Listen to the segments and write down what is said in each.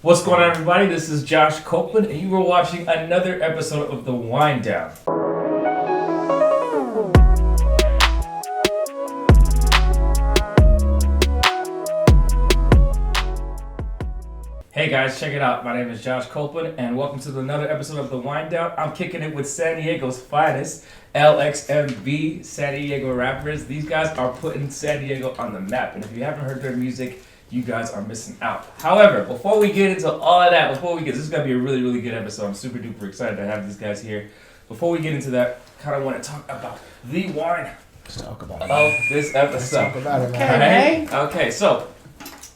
What's going on, everybody? This is Josh Copeland, and you are watching another episode of The Wind Down. Hey guys, check it out. My name is Josh Copeland, and welcome to another episode of The Wind Down. I'm kicking it with San Diego's finest, LXMB, San Diego rappers. These guys are putting San Diego on the map, and if you haven't heard their music, you guys are missing out. However, before we get into all of that, this is going to be a really, really good episode. I'm super duper excited to have these guys here. Before we get into that, kind of want to talk about the wine Let's talk about of this episode. Let's talk about it, man. Okay, so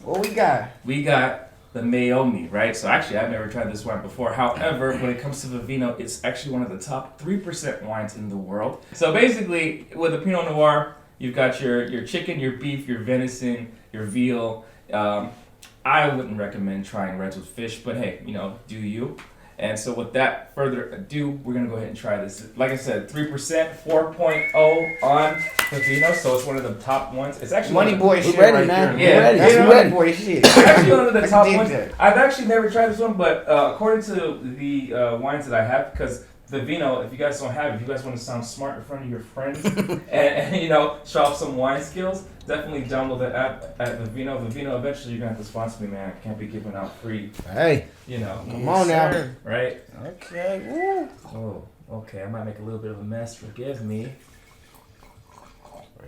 what we got? We got the Mayomi, right? So actually, I've never tried this wine before. However, when it comes to Vivino, it's actually one of the top 3% wines in the world. So basically, with a Pinot Noir, you've got your chicken, your beef, your venison, your veal. I wouldn't recommend trying reds with fish, but hey, do you? And so with that further ado, we're going to go ahead and try this. Like I said, 3%, 4.0 on Vivino, so it's one of the top ones. It's actually Money boy shit right there. Yeah, it's Money boy shit. It's actually one of the top ones. I've actually never tried this one, but according to the wines that I have, because Vivino, if you guys don't have it, if you guys want to sound smart in front of your friends and show off some wine skills, definitely download the app at Vivino. Vivino, eventually you're going to have to sponsor me, man. I can't be giving out free. Hey. Come on now. Right? Okay. Woo. Oh, okay. I might make a little bit of a mess. Forgive me.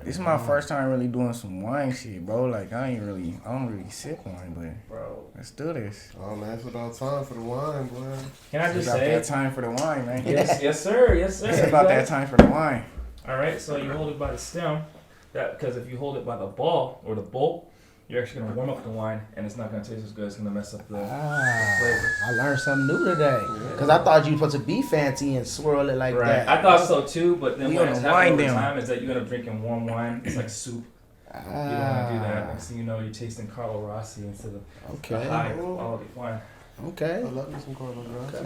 This is my first time really doing some wine shit, bro. Like, I don't really sip wine, but bro, let's do this. Oh man, it's about time for the wine, boy. Can I just it's say? It's about that time for the wine, man. Yes, sir. It's about that time for the wine. All right, so you hold it by the stem, because if you hold it by the ball or the bolt, you're actually gonna warm up the wine, and it's not gonna taste as good. It's gonna mess up the flavor. I learned something new today. Because I thought you were supposed to be fancy and swirl it like that. I thought so too, but then We what on has the happened wine over down. time is that you end up drinking warm wine. It's like soup. You don't want to do that. Next thing you know, you're tasting Carlo Rossi instead of the high quality wine. Okay. I love me some Carlos Rossi.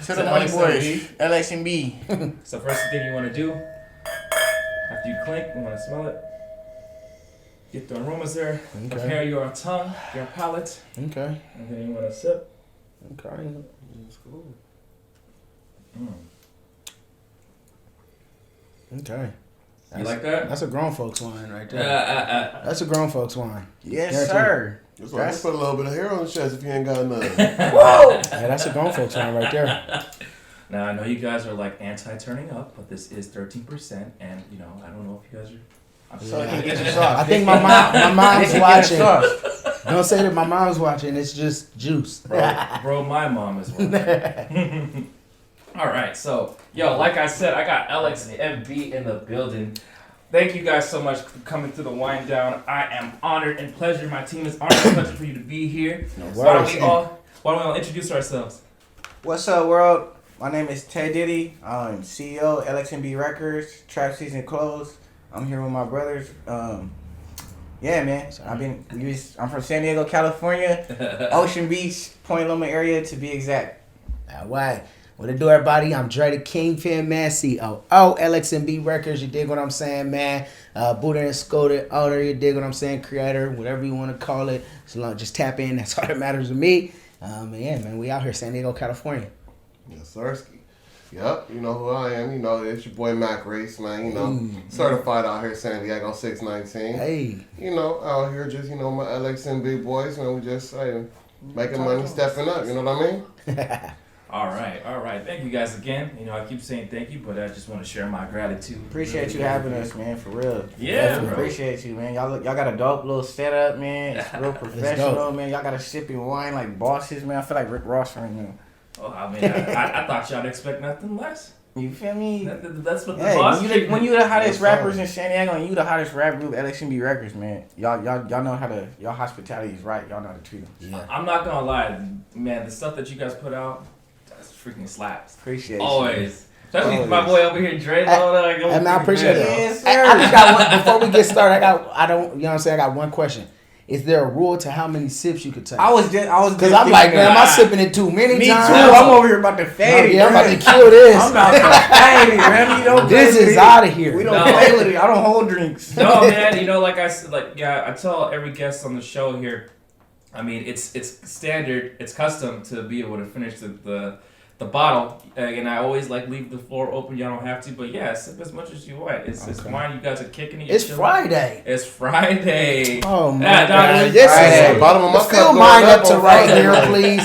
To the Money Boys, LXMB. So first thing you want to do, after you clink, you want to smell it. Get the aromas there. Okay. Prepare your tongue, your palate. Okay. And then you want to sip. Okay. That's cool. Okay. You like that? That's a grown folks wine right there. That's a grown folks wine. Yes, sir. That's why I put a little bit of hair on the chest if you ain't got none. Whoa! Yeah, that's a grown folks wine right there. Now, I know you guys are like anti-turning up, but this is 13%, and I don't know if you guys are... So you can get your sauce. I think my mom's watching. Don't say that my mom's watching. It's just juice. Bro, my mom is watching. All right, so, like I said, I got LXMB in the building. Thank you guys so much for coming to the Wind Down. I am honored and pleasured. My team is honored and pleasured for you to be here. Why don't we all introduce ourselves? What's up, world? My name is Tay Diddy. I'm CEO, LXMB Records. Trap season closed. I'm here with my brothers. Yeah, man. I'm from San Diego, California. Ocean Beach, Point Loma area to be exact. All right. What it do, everybody? I'm Dre the Kingpin, man. COO, LXMB Records. You dig what I'm saying, man? Buddha and Skoda, owner. You dig what I'm saying? Creator, whatever you want to call it. So long, just tap in. That's all that matters to me. Yeah, man. We out here, San Diego, California. Yes, sir. Yep, you know who I am. It's your boy Mack Reese, man. Certified out here, San Diego 619. Hey. Out here just, my LXMB boys, we just making money, stepping up, you know what I mean? All right. Thank you guys again. I keep saying thank you, but I just want to share my gratitude. Appreciate you having us, man, for real. Yeah, bro. Appreciate you, man. Y'all got a dope little setup, man. It's real professional, man. Y'all got a sipping wine like bosses, man. I feel like Rick Ross right now. Oh, I mean, I thought y'all'd expect nothing less. You feel me? That's what the boss. When you the hottest rappers in San Diego and you the hottest rap group, LXMB Records, man. Y'all know how to. Y'all hospitality is right. Y'all know how to treat them. Yeah. I'm not gonna lie, man. The stuff that you guys put out, that's freaking slaps. Appreciate you. Always. Especially my boy over here, Dre. I appreciate it. Yes, I just got one. Before we get started, I got one question. Is there a rule to how many sips you could take? I was because I'm like, man, am I sipping it too many times? Me too. I'm over here about to fade it. Yeah, I'm about to kill this. I'm about to fade it, man. You don't This is out of here. We don't play with it. I don't hold drinks. No, man. I tell every guest on the show here, I mean, it's standard, it's custom to be able to finish the bottle. And I always leave the floor open. Y'all don't have to, but yeah, sip as much as you want. It's wine. You guys are kicking it. It's Friday. It's Friday. Oh my Yeah, God! this Is the bottom of my cup fill going mine up up to on right Friday. here, please.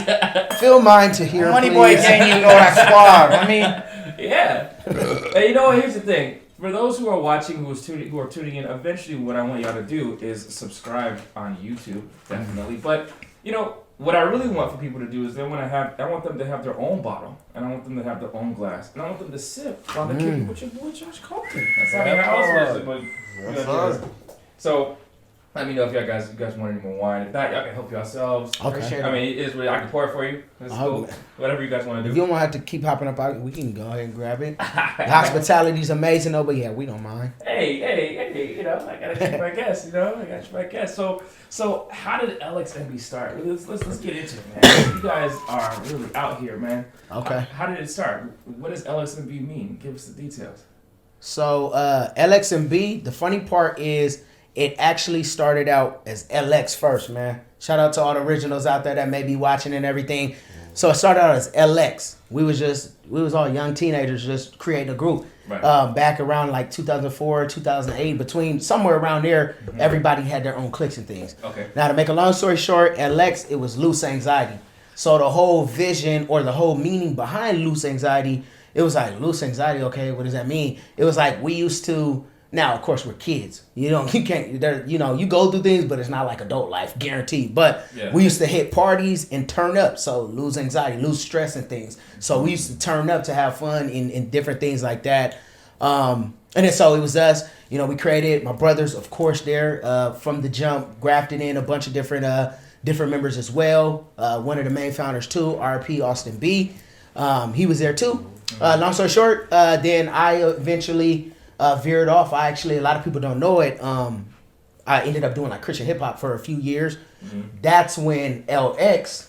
Fill mine to here, Money please. boy can't even go that far. I mean, Yeah. And you know what? Here's the thing. For those who are watching, who are tuning in, eventually what I want y'all to do is subscribe on YouTube, definitely. But you know what I really want for people to do is I want them to have their own bottle, and I want them to have their own glass, and I want them to sip while they're kicking with your boy Josh Copeland. That's how else was it, Yes, sir. So. Let me know if you guys want any more wine. If not, y'all can help yourselves. Okay. I mean, it is really, I can pour it for you. It's cool. Whatever you guys want to If do. you don't have to keep hopping up out, we can go ahead and grab it. The hospitality's amazing though, but yeah, we don't mind. Hey, you know, I gotta keep my guess, So how did LXMB start? Let's get into it, man. You guys are really out here, man. Okay. How did it start? What does LXMB mean? Give us the details. So LXMB, the funny part is it actually started out as LX first, man. Shout out to all the originals out there that may be watching and everything. So it started out as LX. We was all young teenagers just creating a group. Right. Back around like 2004, 2008, between somewhere around there, everybody had their own cliques and things. Okay. Now to make a long story short, LX, it was loose anxiety. So the whole vision or the whole meaning behind loose anxiety, it was like loose anxiety. Okay, what does that mean? It was like we used to. Now, of course, we're kids. You can't. You go through things, but it's not like adult life, guaranteed. But we used to hit parties and turn up, so lose anxiety, lose stress and things. So we used to turn up to have fun in different things like that. And then so it was us. We created my brothers, of course, there from the jump, grafted in a bunch of different members as well. One of the main founders too, RP Austin B. He was there too. Long story short, then I eventually. Veered off. A lot of people don't know it. I ended up doing like Christian hip hop for a few years. Mm-hmm. That's when LX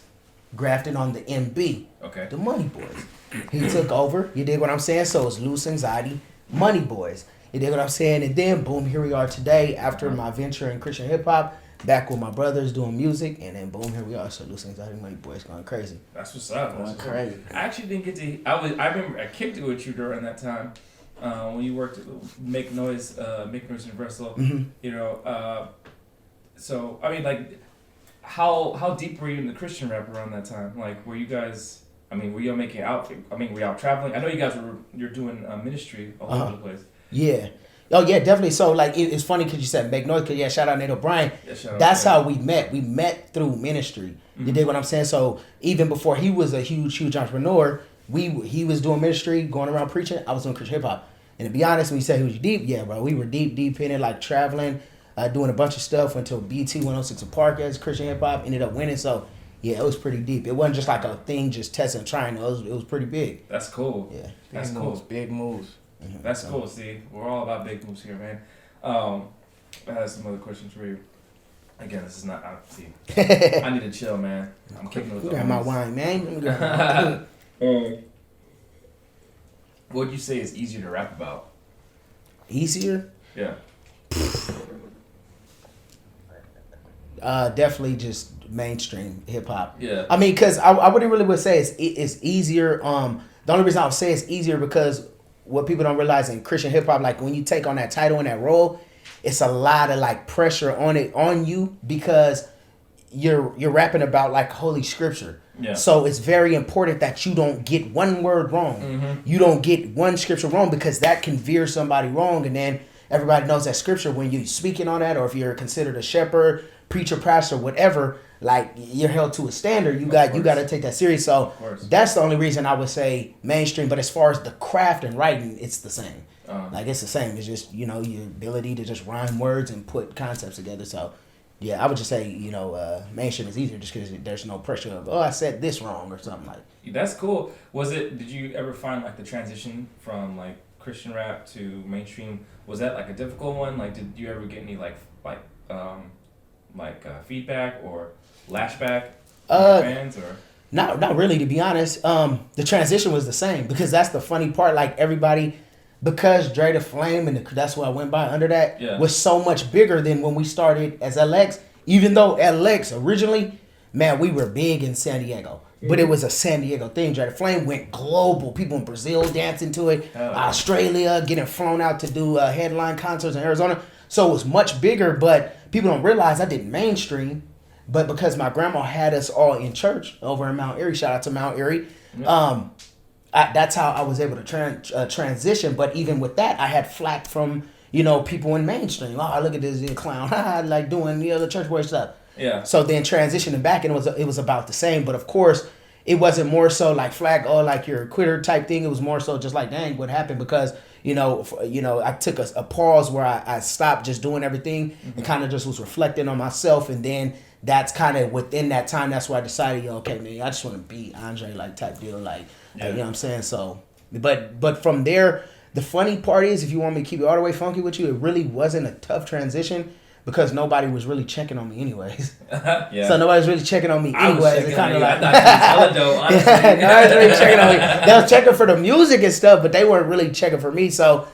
grafted on the MB, the Money Boys. He took over. You dig what I'm saying? So it's Loose Anxiety, Money Boys. You dig what I'm saying? And then boom, here we are today after my venture in Christian hip hop. Back with my brothers doing music, and then boom, here we are. So Loose Anxiety, Money Boys going crazy. That's what's up. Going crazy. I actually didn't get to. I remember I kicked it with you during that time. When you worked at Make Noise Universal, so I mean, like, how deep were you in the Christian rap around that time? Like, were you guys? I mean, were y'all making out? I mean, were y'all traveling? I know you guys you're doing ministry all over the place. Yeah. Oh yeah, definitely. So like, it's funny because you said Make Noise. Cause shout out Nate O'Brien. That's how we met. We met through ministry. You dig what I'm saying? So even before he was a huge entrepreneur. He was doing ministry, going around preaching. I was doing Christian hip hop. And to be honest, when you say he was deep, yeah, bro, we were deep in it, like traveling, doing a bunch of stuff. Went to BT 106 in Park as Christian hip hop, ended up winning. So yeah, it was pretty deep. It wasn't just like a thing, just testing and trying. It was pretty big. That's cool. Yeah, that's big cool. Moves, big moves. Mm-hmm. That's cool. See, we're all about big moves here, man. I have some other questions for you. Again, this is not. See, I need to chill, man. I'm kicking with the got my wine, man. What would you say is easier to rap about? Easier? Yeah. Definitely just mainstream hip hop. Yeah. I mean, because I wouldn't really would say it's easier. The only reason I would say it's easier because what people don't realize in Christian hip hop, like when you take on that title and that role, it's a lot of like pressure on you because you're rapping about like holy scripture. Yeah. So it's very important that you don't get one word wrong. Mm-hmm. You don't get one scripture wrong because that can veer somebody wrong, and then everybody knows that scripture when you're speaking on that, or if you're considered a shepherd, preacher, pastor, whatever, like you're held to a standard. You got to take that serious. So that's the only reason I would say mainstream. But as far as the craft and writing, it's the same. Like it's the same. It's just your ability to just rhyme words and put concepts together. So. Yeah, I would just say, mainstream is easier just because there's no pressure of, I said this wrong or something like that. That's cool. Did you ever find like the transition from like Christian rap to mainstream, was that like a difficult one? Like, did you ever get any feedback or lashback from fans or? Not really, to be honest. The transition was the same because that's the funny part. Like everybody, because Dre the Flame, and that's what I went by under that, was so much bigger than when we started as LX. Even though LX originally, man, we were big in San Diego. But it was a San Diego thing. Dre the Flame went global. People in Brazil dancing to it. Australia, getting flown out to do headline concerts in Arizona. So it was much bigger, but people don't realize I did mainstream. But because my grandma had us all in church over in Mount Airy, shout out to Mount Airy, that's how I was able to transition. But even with that, I had flack from, people in mainstream. Oh, look at this clown, like doing the church boy stuff. Yeah. So then transitioning back, and it was about the same. But of course, it wasn't more so like flag, like you're a quitter type thing. It was more so just like, dang, what happened? Because I took a pause where I stopped just doing everything and kind of just was reflecting on myself, and then that's kind of within that time. That's where I decided, okay, man, I just want to be Andre like type deal, like you know what I'm saying. So, but from there, the funny part is, if you want me to keep it all the way funky with you, it really wasn't a tough transition. Because nobody was really checking on me anyways. Yeah. So nobody's really checking on me anyways. It's kind of like, I thought you was honestly. nobody's really checking on me. They was checking for the music and stuff, but they weren't really checking for me. So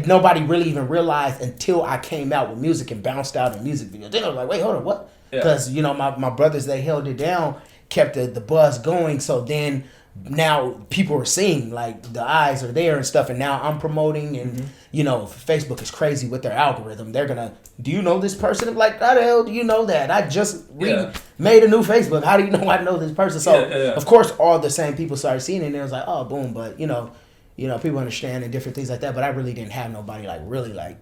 nobody really even realized until I came out with music and bounced out in music videos. Then I was like, wait, hold on, what? Because, my brothers, they held it down, kept the buzz going. So then now people are seeing, like, the eyes are there and stuff. And now I'm promoting and, Facebook is crazy with their algorithm. They're going to, do you know this person? I'm like, how the hell do you know that? I just made a new Facebook. How do you know I know this person? So, of course, all the same people started seeing it. And it was like, oh, boom. But, people understand and different things like that. But I really didn't have nobody, like, really, like,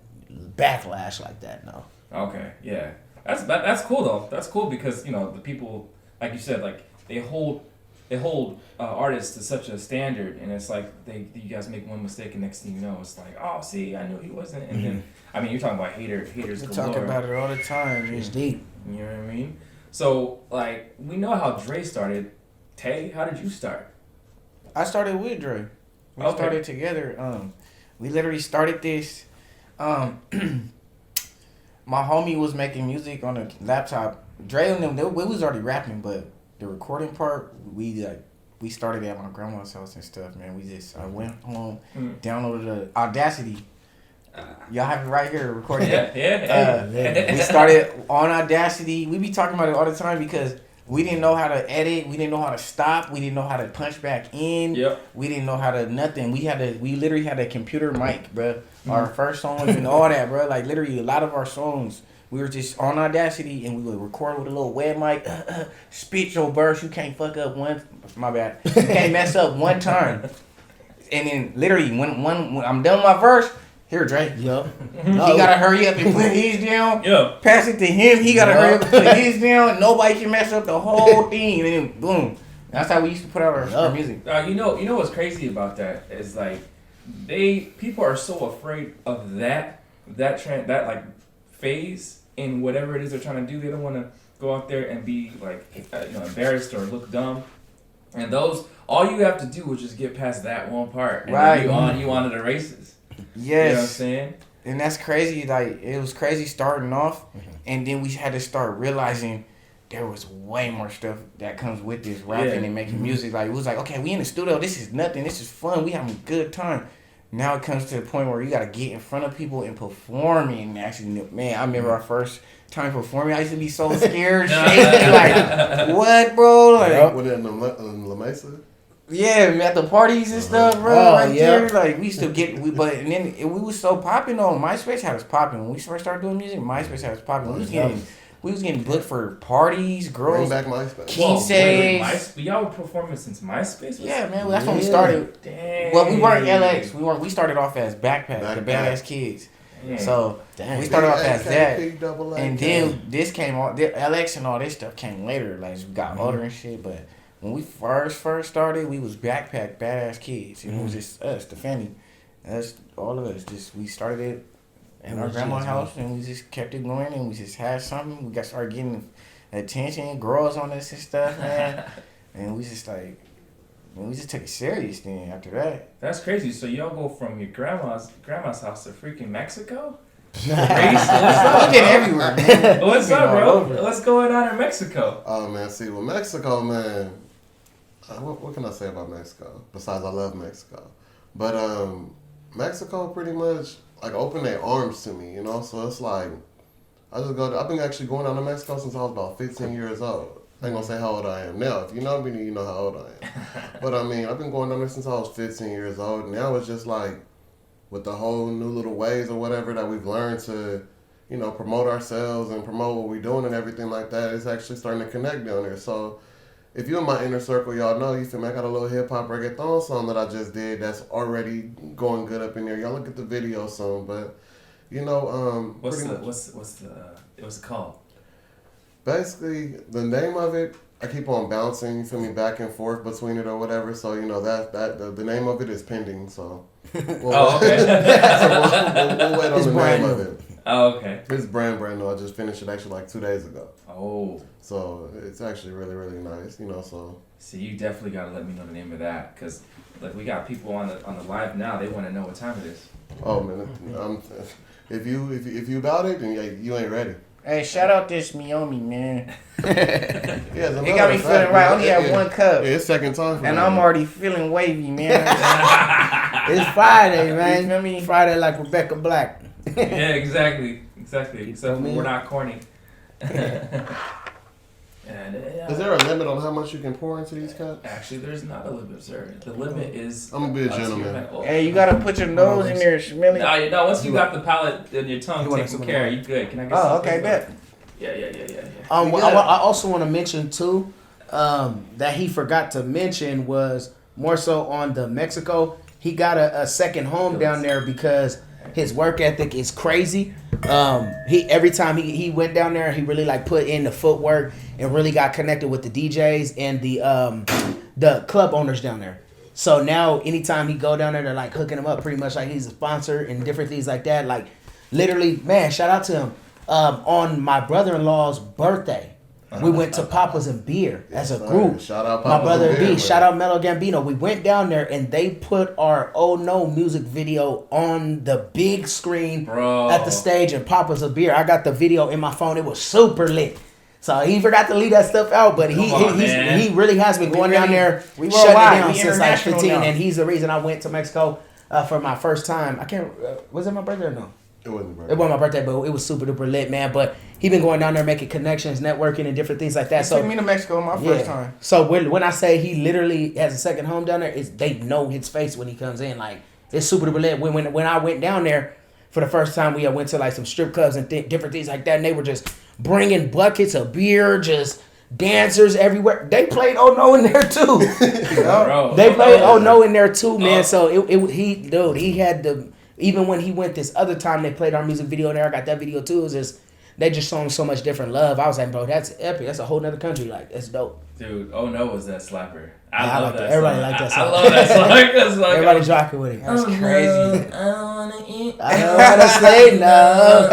backlash like that, no. Okay, yeah. That's cool, though. That's cool because, the people, like you said, like, they hold artists to such a standard, and it's like you guys make one mistake, and next thing you know, it's like, oh, see, I knew he wasn't. And then, I mean, you're talking about haters We galore. talk about it all the time. It's deep. You know what I mean? So, like, we know how Dre started. Tay, how did you start? I started with Dre. We Okay. started together. We literally started this. My homie was making music on a laptop. Dre and them, we was already rapping, but the recording part, we started at my grandma's house and stuff, man. I went home, downloaded the Audacity. Y'all have it right here, recording. We started on Audacity. We be talking about it all the time because we didn't know how to edit. We didn't know how to stop. We didn't know how to punch back in. Yep. We didn't know how to nothing. We literally had a computer mic, bro. Our first songs and all that, bro. Like literally a lot of our songs, we were just on Audacity and we would record with a little web mic. Spit your burst. You can't fuck up one. My bad. You can't mess up one time. And then literally when I'm done with my verse, here, Dre. Yup. He gotta hurry up and put his down. Yeah. Pass it to him. He gotta hurry up and put his down. Nobody can mess up the whole thing. And then boom. That's how we used to put out our music. You know what's crazy about that is like people are so afraid of that like phase in whatever it is they're trying to do. They don't want to go out there and be like embarrassed or look dumb. And all you have to do is just get past that one part, and right. then you on to the races. Yes. You know what I'm saying? And that's crazy. Like it was crazy starting off, and then we had to start realizing there was way more stuff that comes with this rapping and making music. Like it was like, okay, we in the studio. This is nothing. This is fun. We having a good time. Now it comes to the point where you got to get in front of people and performing. Actually, man, I remember our first time performing. I used to be so scared, shaking. Like, what, bro? Like, Was it in La Mesa? yeah, at the parties and stuff, bro. There, like we used to get, we was so popping on MySpace had us popping when we first started doing music. MySpace had us popping. We was getting booked for parties, girls. Bring back MySpace. Wait, y'all were performing since MySpace? Yeah, man. That's when we started. Dang. Well, we weren't LX. We started off as Backpack, the Badass Kids. Yeah. So we started off as that, and then this came on. LX and all this stuff came later. Like we got older and shit, but. When we first started, we was Backpack Badass Kids. It was just us, the family. Us, all of us. Just we started it in our grandma's house, and we just kept it going, and we just had something. We started getting attention, girls on us and stuff, man. And we just we just took it serious then after that. That's crazy. So y'all go from your grandma's house to freaking Mexico? What's up? We get everywhere, man. What's up, bro? What's going on in Mexico? Oh man, see, with Mexico, man. What can I say about Mexico? Besides, I love Mexico. But Mexico pretty much like opened their arms to me, So it's like I've been actually going down to Mexico since I was about 15 years old. I ain't gonna say how old I am now. If you know me, then you know how old I am. But I mean, I've been going down there since I was 15 years old. Now it's just like, with the whole new little ways or whatever that we've learned to, you know, promote ourselves and promote what we're doing and everything like that, it's actually starting to connect down there. So if you're in my inner circle, y'all know, you feel me, I got a little hip-hop reggaeton song that I just did that's already going good up in there. Y'all look at the video soon, but, you know, what's it called? Basically, the name of it, I keep on bouncing, you feel me, back and forth between it or whatever. So, you know, the name of it is pending, so. Oh, okay. So we'll wait on It's the brand name new. of it. Oh, okay. It's brand new. I just finished it actually like 2 days ago. Oh. So it's actually really, really nice, you know, so. See, you definitely got to let me know the name of that, because like we got people on the live now. They want to know what time it is. Oh, man. If you about it, then you ain't ready. Hey, shout out this Miyomi, man. Yeah, It got me feeling right. I only have one cup. Yeah, it's second time for And me. I'm already feeling wavy, man. It's Friday, man. You feel me? Friday like Rebecca Black. Yeah, exactly. Except feel me? we're not corny. And, Is there a limit on how much you can pour into these cups? Actually, there's not a limit, sir. The limit is. I'm gonna be a gentleman. Hey, you gotta put your nose in there, smell it. No, once you got the palate and your tongue You want taken some care, more? you good. Can I get Oh, some? okay, bet. Yeah. You I also want to mention too that he forgot to mention was more so on the Mexico. He got a second home down there because his work ethic is crazy. He every time he went down there, he really like put in the footwork and really got connected with the DJs and the club owners down there. So now anytime he go down there, they're like hooking him up pretty much like he's a sponsor and different things like that. Like literally, man, shout out to him. On my brother-in-law's birthday, we went to Papa's and Beer as a group. Shout out My Papa's brother and B, Beer, shout man. out Mello Gambino. We went down there and they put our Oh No music video on the big screen Bro. at the stage in Papa's a Beer. I got the video in my phone. It was super lit. So he forgot to leave that stuff out, but he really has been going down there, we shutting it worldwide. down We since like international 15, now. and he's the reason I went to Mexico for my first time. I can't. Was it my birthday or no? It wasn't It wasn't my birthday, but it was super duper lit, man. But he been going down there making connections, networking, and different things like that. Took So me to Mexico my first time. So when I say he literally has a second home down there, it's they know his face when he comes in. Like it's super duper lit. When I went down there for the first time, we went to like some strip clubs and different things like that, and they were just bringing buckets of beer, just dancers everywhere. They played Oh No in there too. Bro. They played Oh No in there too, man. So he had the. Even when he went this other time, they played our music video there. I got that video too. It was just they just showing so much different love. I was like, bro, that's epic. That's a whole nother country. Like, that's dope. Dude, Oh No was that slapper. I love like that that. Everybody song. like that I song. love that song. That's like, Everybody's rocking with it. That's crazy. I wanna eat. I don't want to say no.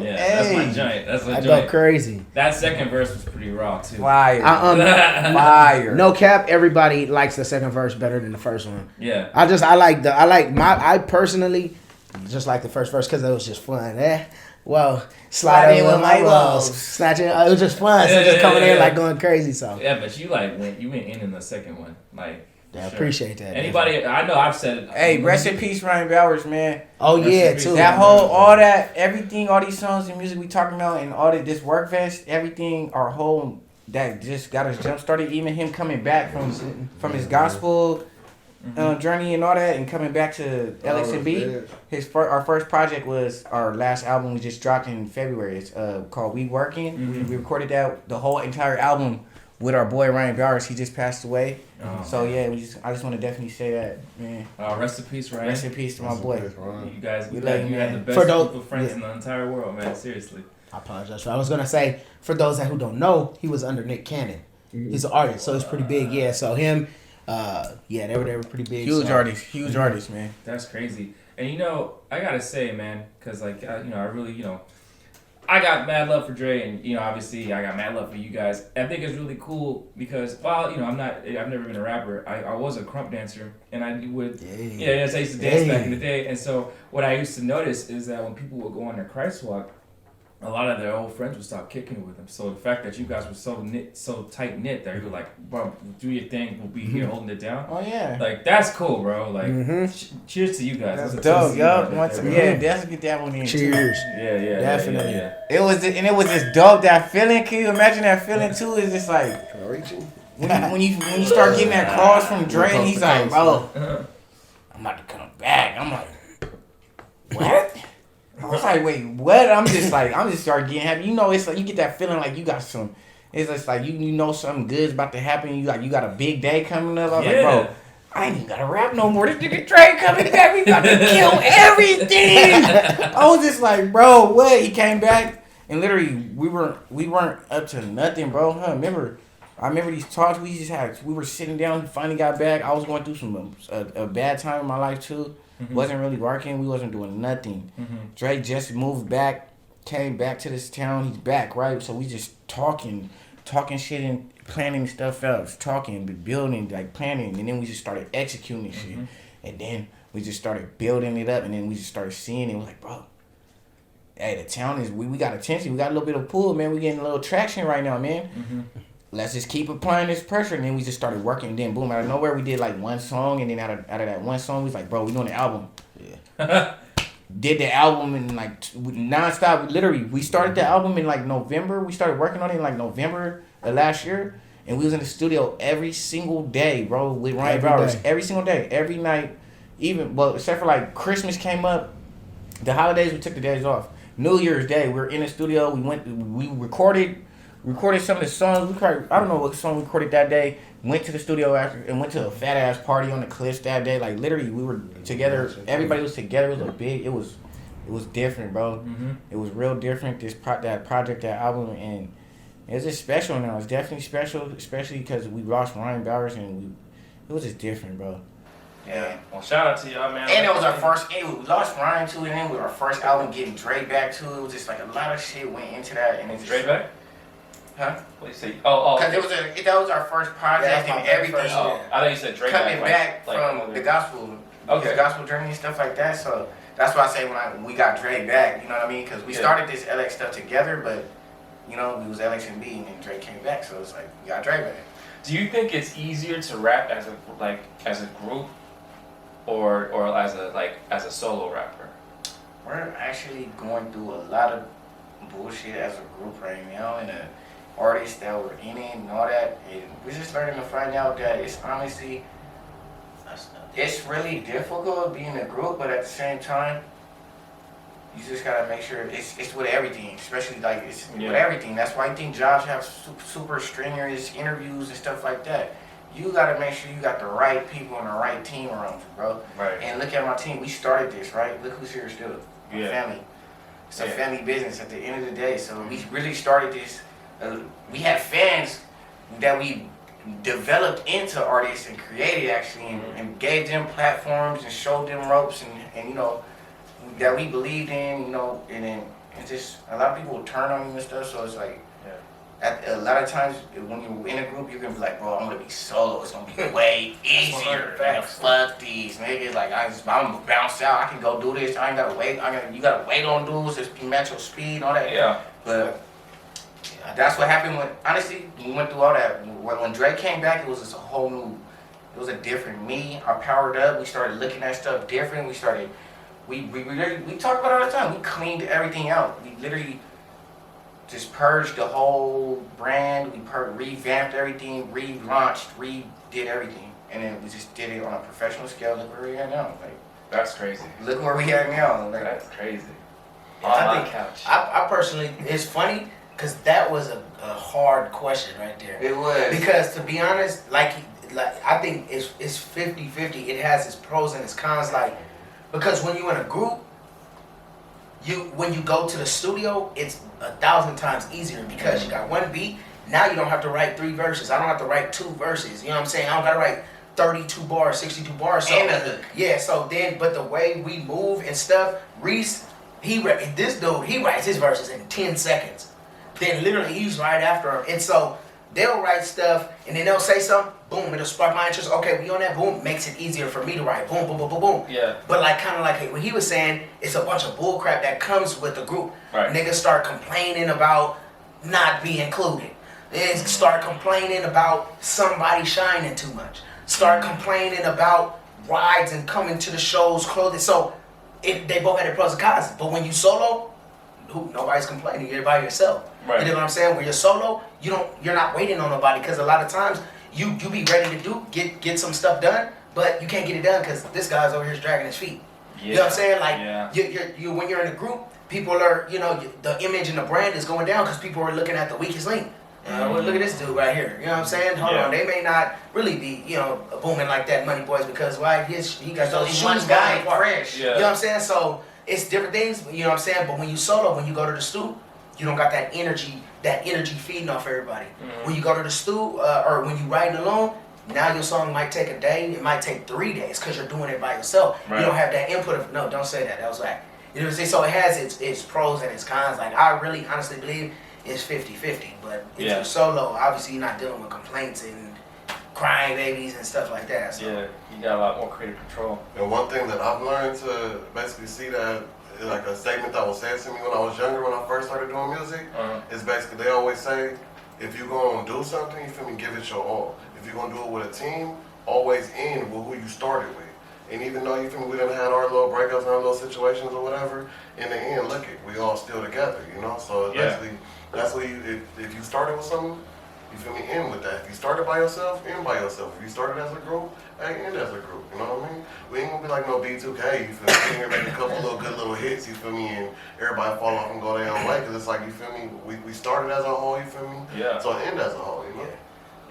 Yeah, that's my Hey. joint. That's my I go joint. crazy. That second verse was pretty raw too. Fire. Fire. No cap. Everybody likes the second verse better than the first one. Yeah. I personally just like the first verse because it was just fun. Well, slide in with my rolls, snatching. It was just fun. So just coming in like going crazy. So Yeah, but you went in the second one. Like, yeah, I sure. appreciate that. Anybody, I know I've said it. Hey, rest in peace, Ryan Bowers, man. Oh Rest in yeah, peace. too. That whole, all that, everything, all these songs and music we talking about, and all this work fest, everything, our whole that just got us jump started. Even him coming back from his gospel journey and all that, and coming back to LXMB. Our first project was our last album. We just dropped in February. It's called We Working. We recorded the whole entire album with our boy Ryan Bowers. He just passed away. Oh. So yeah, I just want to definitely say that, man. Rest in peace, Ryan. Rest in peace to my boy. You guys, We you love had you, the man. best For those- group of friends in the entire world, man. Seriously. I apologize. I was gonna say for those who don't know, he was under Nick Cannon. He's an artist, so he's pretty big. Yeah. So him, they were pretty big. Huge so. huge artist, man. That's crazy. And I gotta say, man, because I really, I got mad love for Dre, and obviously I got mad love for you guys. I think it's really cool because I've never been a rapper. I was a crump dancer, and I would, I used to dance back in the day. And so what I used to notice is that when people would go on their Christ walk, a lot of their old friends would stop kicking it with them. So the fact that you guys were so tight knit that you were like, bro, do your thing, we'll be here holding it down. Oh yeah. Like that's cool, bro. Like cheers to you guys. That's a dope, yo. Yeah, Let's get that one in. Cheers. Yeah, Definitely. Yeah. It was just dope, that feeling. Can you imagine that feeling too? It's just like when you start getting that calls from Dre, and he's like, bro, I'm about to come back. I'm like, what? I was like, wait, what? I'm just start getting happy. You know, it's like you get that feeling like you got some. It's just like you know something good's about to happen. You got a big day coming up. I was like, bro, I ain't even gotta rap no more. This nigga Dre coming back. We about to kill everything. I was just like, bro, what? He came back and literally we weren't up to nothing, bro. I remember these talks we were sitting down. He finally got back. I was going through a bad time in my life too. Mm-hmm. Wasn't really working. We wasn't doing nothing. Mm-hmm. Dre just moved back, came back to this town. He's back, right? So we just talking shit and planning stuff out, talking, building, like planning, and then we just started executing shit. And then we just started building it up, and then we just started seeing it. We're like, bro, hey, the town is, we got attention. We got a little bit of pull, man. We getting a little traction right now, man. Mm-hmm. Let's just keep applying this pressure. And then we just started working. And then, boom, out of nowhere, we did like one song. And then out of that one song, we was like, bro, we doing an album. Yeah. Did the album in like nonstop. Literally, we started the album in like November. We started working on it in like November of last year. And we was in the studio every single day, bro, with Ryan Bowers. Every single day, every night. Even, well, except for like Christmas came up. The holidays, we took the days off. New Year's Day, we were in the studio. We recorded some of the songs. I don't know what song we recorded that day. Went to the studio after and went to a fat ass party on the cliffs that day. Like literally, we were together. Everybody was together. It was it was different, bro. Mm-hmm. It was real different. That project, that album, and it's just special now. It's definitely special, especially because we lost Ryan Bowers and it was just different, bro. Yeah. Well, shout out to y'all, man. And it was our first. We lost Ryan too, and then with our first album getting Dre back too. It was just like a lot of shit went into that, and it's Dre back. Huh? What do you say? Oh. Because that was our first project and everything. I thought you said Drake coming back from the gospel, his gospel journey and stuff like that. So that's why I say when we got Dre back, you know what I mean? Because we started this LX stuff together, but you know, we was LXMB and then Dre came back, so it's like we got Dre back. Do you think it's easier to rap as a group, or as a solo rapper? We're actually going through a lot of bullshit as a group right now, and artists that were in it and all that, and we're just starting to find out that it's honestly, it's really difficult being a group, but at the same time, you just gotta make sure it's with everything, especially like it's with everything. That's why I think jobs have super strenuous interviews and stuff like that. You gotta make sure you got the right people and the right team around you, bro. Right. And look at my team. We started this, right? Look who's here still. My family. It's a family business at the end of the day. So we really started this. We had fans that we developed into artists and created actually, and gave them platforms and showed them ropes and you know, that we believed in, you know, and then it's just a lot of people will turn on you and stuff. So it's like, a lot of times when you're in a group, you're gonna be like, bro, I'm gonna be solo. It's gonna be way easier. Like, fuck these niggas. Like I'm gonna bounce out. I can go do this. I ain't gotta wait. You gotta wait on dudes. Just match your speed, all that. Yeah. But that's what happened when, honestly, we went through all that. When Drake came back, it was just a whole new, it was a different me. I powered up. We started looking at stuff different. We started, we talk about it all the time. We cleaned everything out. We literally just purged the whole brand. We revamped everything, relaunched, redid everything. And then we just did it on a professional scale. Look where we are now. Like, that's crazy. Look where we are now. Like, that's crazy. I think I personally, it's funny because that was a hard question right there. It was. Because to be honest, like I think it's 50-50. It has its pros and its cons. Like, because when you're in a group, when you go to the studio, it's 1,000 times easier because you got one beat. Now you don't have to write 3 verses. I don't have to write 2 verses. You know what I'm saying? I don't got to write 32 bars, 62 bars. So, and a hook. Yeah, so then, but the way we move and stuff, Reese, this dude, he writes his verses in 10 seconds. Then literally he's right after him. And so they'll write stuff and then they'll say something, boom, it'll spark my interest. Okay, we on that, boom, makes it easier for me to write. Boom, boom, boom, boom, boom. Yeah. But like kind of like what he was saying, it's a bunch of bull crap that comes with the group. Right. Niggas start complaining about not being included. They start complaining about somebody shining too much. Start complaining about rides and coming to the shows, clothing. So they both had their pros and cons. But when you solo, nobody's complaining. You're by yourself. Right. You know what I'm saying? When you're solo, you're not waiting on nobody, because a lot of times you be ready to get some stuff done, but you can't get it done because this guy's over here dragging his feet. Yeah. You know what I'm saying? Like Yeah. you when you're in a group, people are, the image and the brand is going down because people are looking at the weakest link. Well, look at this dude right here. You know what I'm saying? Hold on, they may not really be, booming like that, Money Boys, because why? He got those shoes one going guy apart. fresh. Yeah. You know what I'm saying? So it's different things. You know what I'm saying? But when you solo, when you go to the stew, you don't got that energy feeding off everybody. Mm-hmm. When you go to the stew, or when you riding alone, now your song might take a day. It might take 3 days because you're doing it by yourself. Right. You don't have that input of, no, don't say that. That was whack. You know what I'm saying? So it has its pros and its cons. Like, I really honestly believe it's 50-50. But if you're solo, obviously you're not dealing with complaints and crying babies and stuff like that. So. Yeah, you got a lot more creative control. And one thing that I've learned to basically see that, like a statement that was said to me when I was younger, when I first started doing music, is basically they always say, if you're going to do something, you feel me, give it your all. If you're going to do it with a team, always end with who you started with. And even though, you feel me, we done had our little breakups and our little situations or whatever, in the end, look it, we all still together, So it's basically, that's what if you started with something, you feel me, end with that. If you started by yourself, end by yourself. If you started as a group, hey, end as a group, you know what I mean? We ain't gonna be like no B2K, you feel me? We here make a couple little good little hits, you feel me, and everybody fall off and go their own way, because it's like, you feel me, we started as a whole, you feel me? Yeah. So end as a whole,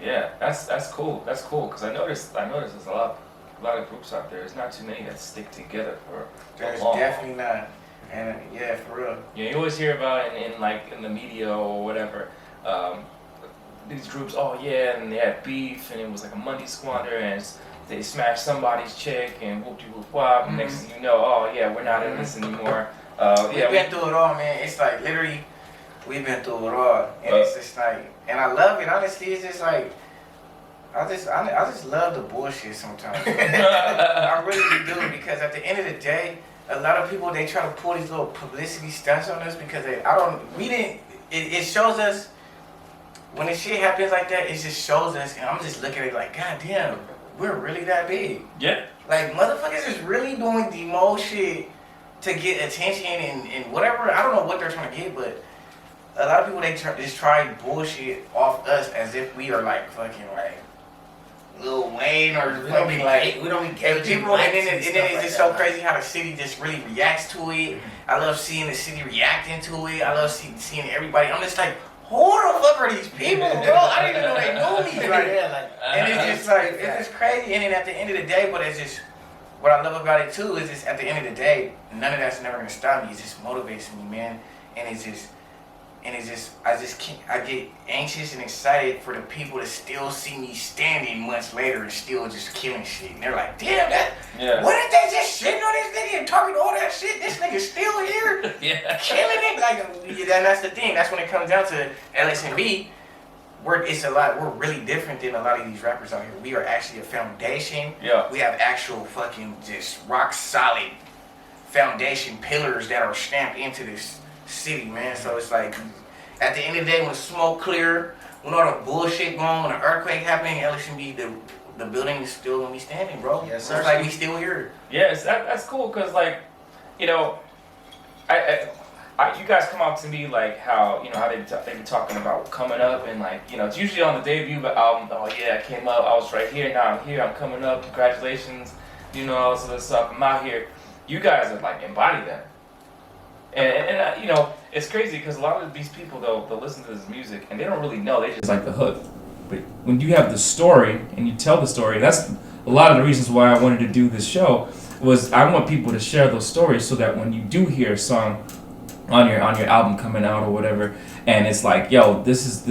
Yeah, that's cool. That's cool, because I noticed there's a lot of groups out there. There's not too many that stick together for There's a long. definitely not. And yeah, for real. Yeah, you always hear about it in the media or whatever. These groups, and they had beef, and it was like a money squander, and they smashed somebody's chick, and whoop de whoop wop. Mm-hmm. Next thing you know, we're not in this anymore. We've been through it all, man. It's like literally, we've been through it all, and it's just like, and I love it. Honestly, it's just like, I just love the bullshit sometimes. I really do, because at the end of the day, a lot of people, they try to pull these little publicity stunts on us because it shows us. When this shit happens like that, it just shows us, and I'm just looking at it like, God damn, we're really that big. Yeah. Like, motherfuckers is really doing the most shit to get attention and whatever. I don't know what they're trying to get, but a lot of people, they just try bullshit off us as if we are like fucking like Lil Wayne or fucking like. We don't be And people, and then it's just so crazy how the city just really reacts to it. I love seeing the city reacting to it. I love seeing everybody. I'm just like, who the fuck are these people, bro? I didn't even know they knew me. Like, and it's just like, it's just crazy. And then at the end of the day, but it's just, what I love about it too is just at the end of the day, none of that's never gonna stop me. It just motivates me, man. And I get anxious and excited for the people to still see me standing months later and still just killing shit. And they're like, damn, what if they just shitting on this nigga and talking all that shit? This nigga's still here, killing it. Like, that's the thing. That's when it comes down to LXMB. We're really different than a lot of these rappers out here. We are actually a foundation. Yeah. We have actual fucking just rock solid foundation pillars that are stamped into this city, man. So it's like, at the end of the day, when smoke clear, when all the bullshit going on, when an earthquake happening, LXMB, the building is still gonna be standing, bro. Yes, sir. It's like we still here. Yes, that's cool, because like, you guys come out to me like how they be talking about coming up, and like, it's usually on the debut album. Oh yeah, I came up, I was right here, now I'm here, I'm coming up, congratulations, all this other stuff. I'm out here. You guys are like embody that. And it's crazy because a lot of these people, they'll listen to this music and they don't really know. They just like the hook. But when you have the story and you tell the story, that's a lot of the reasons why I wanted to do this show. Was I want people to share those stories so that when you do hear a song on your album coming out or whatever, and it's like, yo, this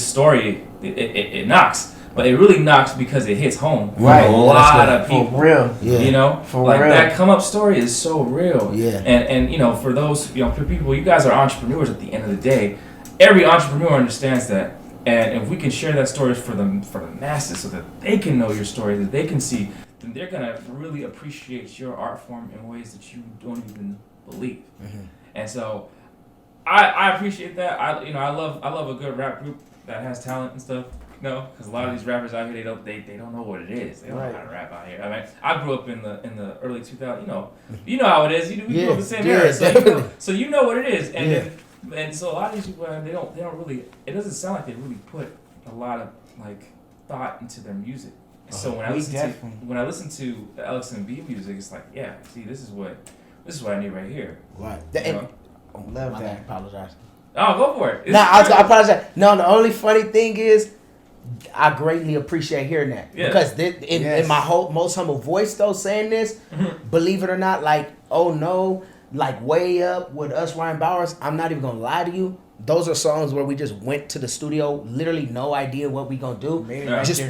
story, it knocks. But it really knocks because it hits home. Right. A lot of people. For real. Yeah. For like real. that come up story is so real. Yeah. And for those, for people, you guys are entrepreneurs at the end of the day. Every entrepreneur understands that And if we can share that story for the masses, so that they can know your story, that they can see, then they're gonna really appreciate your art form in ways that you don't even believe. And so, I appreciate that. I love a good rap group that has talent and stuff. Because a lot of these rappers out here, they don't know what it is. They don't know how to rap out here. I mean, I grew up in the early 2000s. You know how it is. We grew up in the same era, so you know what it is. And so a lot of these people, they don't really. It doesn't sound like they really put a lot of like thought into their music. So when I listen to the LXMB music, it's like, yeah, see, this is what I need right here. Right. Love that. Apologize. Oh, go for it. I apologize. No, the only funny thing is, I greatly appreciate hearing that because in my most humble voice, though, saying this, believe it or not, like, oh no, like Way Up with us, Ryan Bowers. I'm not even gonna lie to you. Those are songs where we just went to the studio, literally no idea what we gonna do.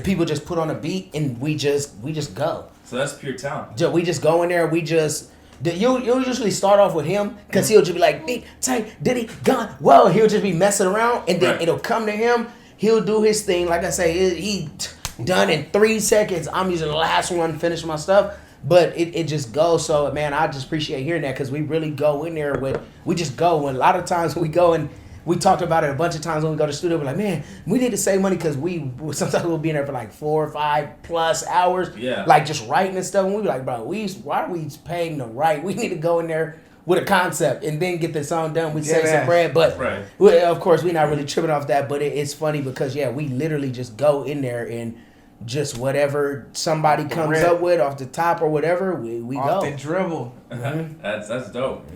People just put on a beat and we just go. So that's pure talent. We just go in there. You'll usually start off with him because he'll just be like, Big Tay Diddy gone. Whoa, he'll just be messing around and then it'll come to him. He'll do his thing. Like I say, he done in 3 seconds. I'm usually the last one to finish my stuff. But it just goes. So, man, I just appreciate hearing that because we really go in there we just go. And a lot of times we go and we talked about it a bunch of times when we go to the studio. We're like, man, we need to save money because sometimes we'll be in there for like 4 or 5 plus hours. Yeah. Like just writing and stuff. And we be like, bro, why are we paying to write? We need to go in there with a concept and then get the song done. We save some bread. But of course, we're not really tripping off that. But it's funny because, we literally just go in there and just whatever somebody comes up with off the top or whatever, we off go. The dribble. That's dope.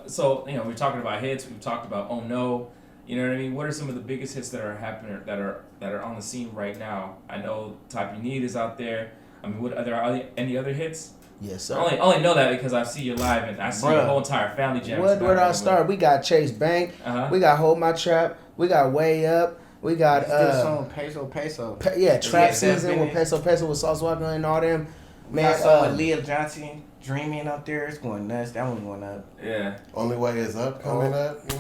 So, we're talking about hits. We've talked about Oh No. You know what I mean? What are some of the biggest hits that are happening, that are on the scene right now? I know Type You Need is out there. I mean, are there any other hits? Yes, sir. I only know that because I see you live and I see your whole entire family jam. Where do I start? We got Chase Bank. We got Hold My Trap. We got Way Up. We got song Peso. Trap Season with Peso with Sauce Walker and all them. Man, with Leah Johnson, Dreaming up there. It's going nuts. That one's going up. Yeah. Only Way Is Up coming up. Is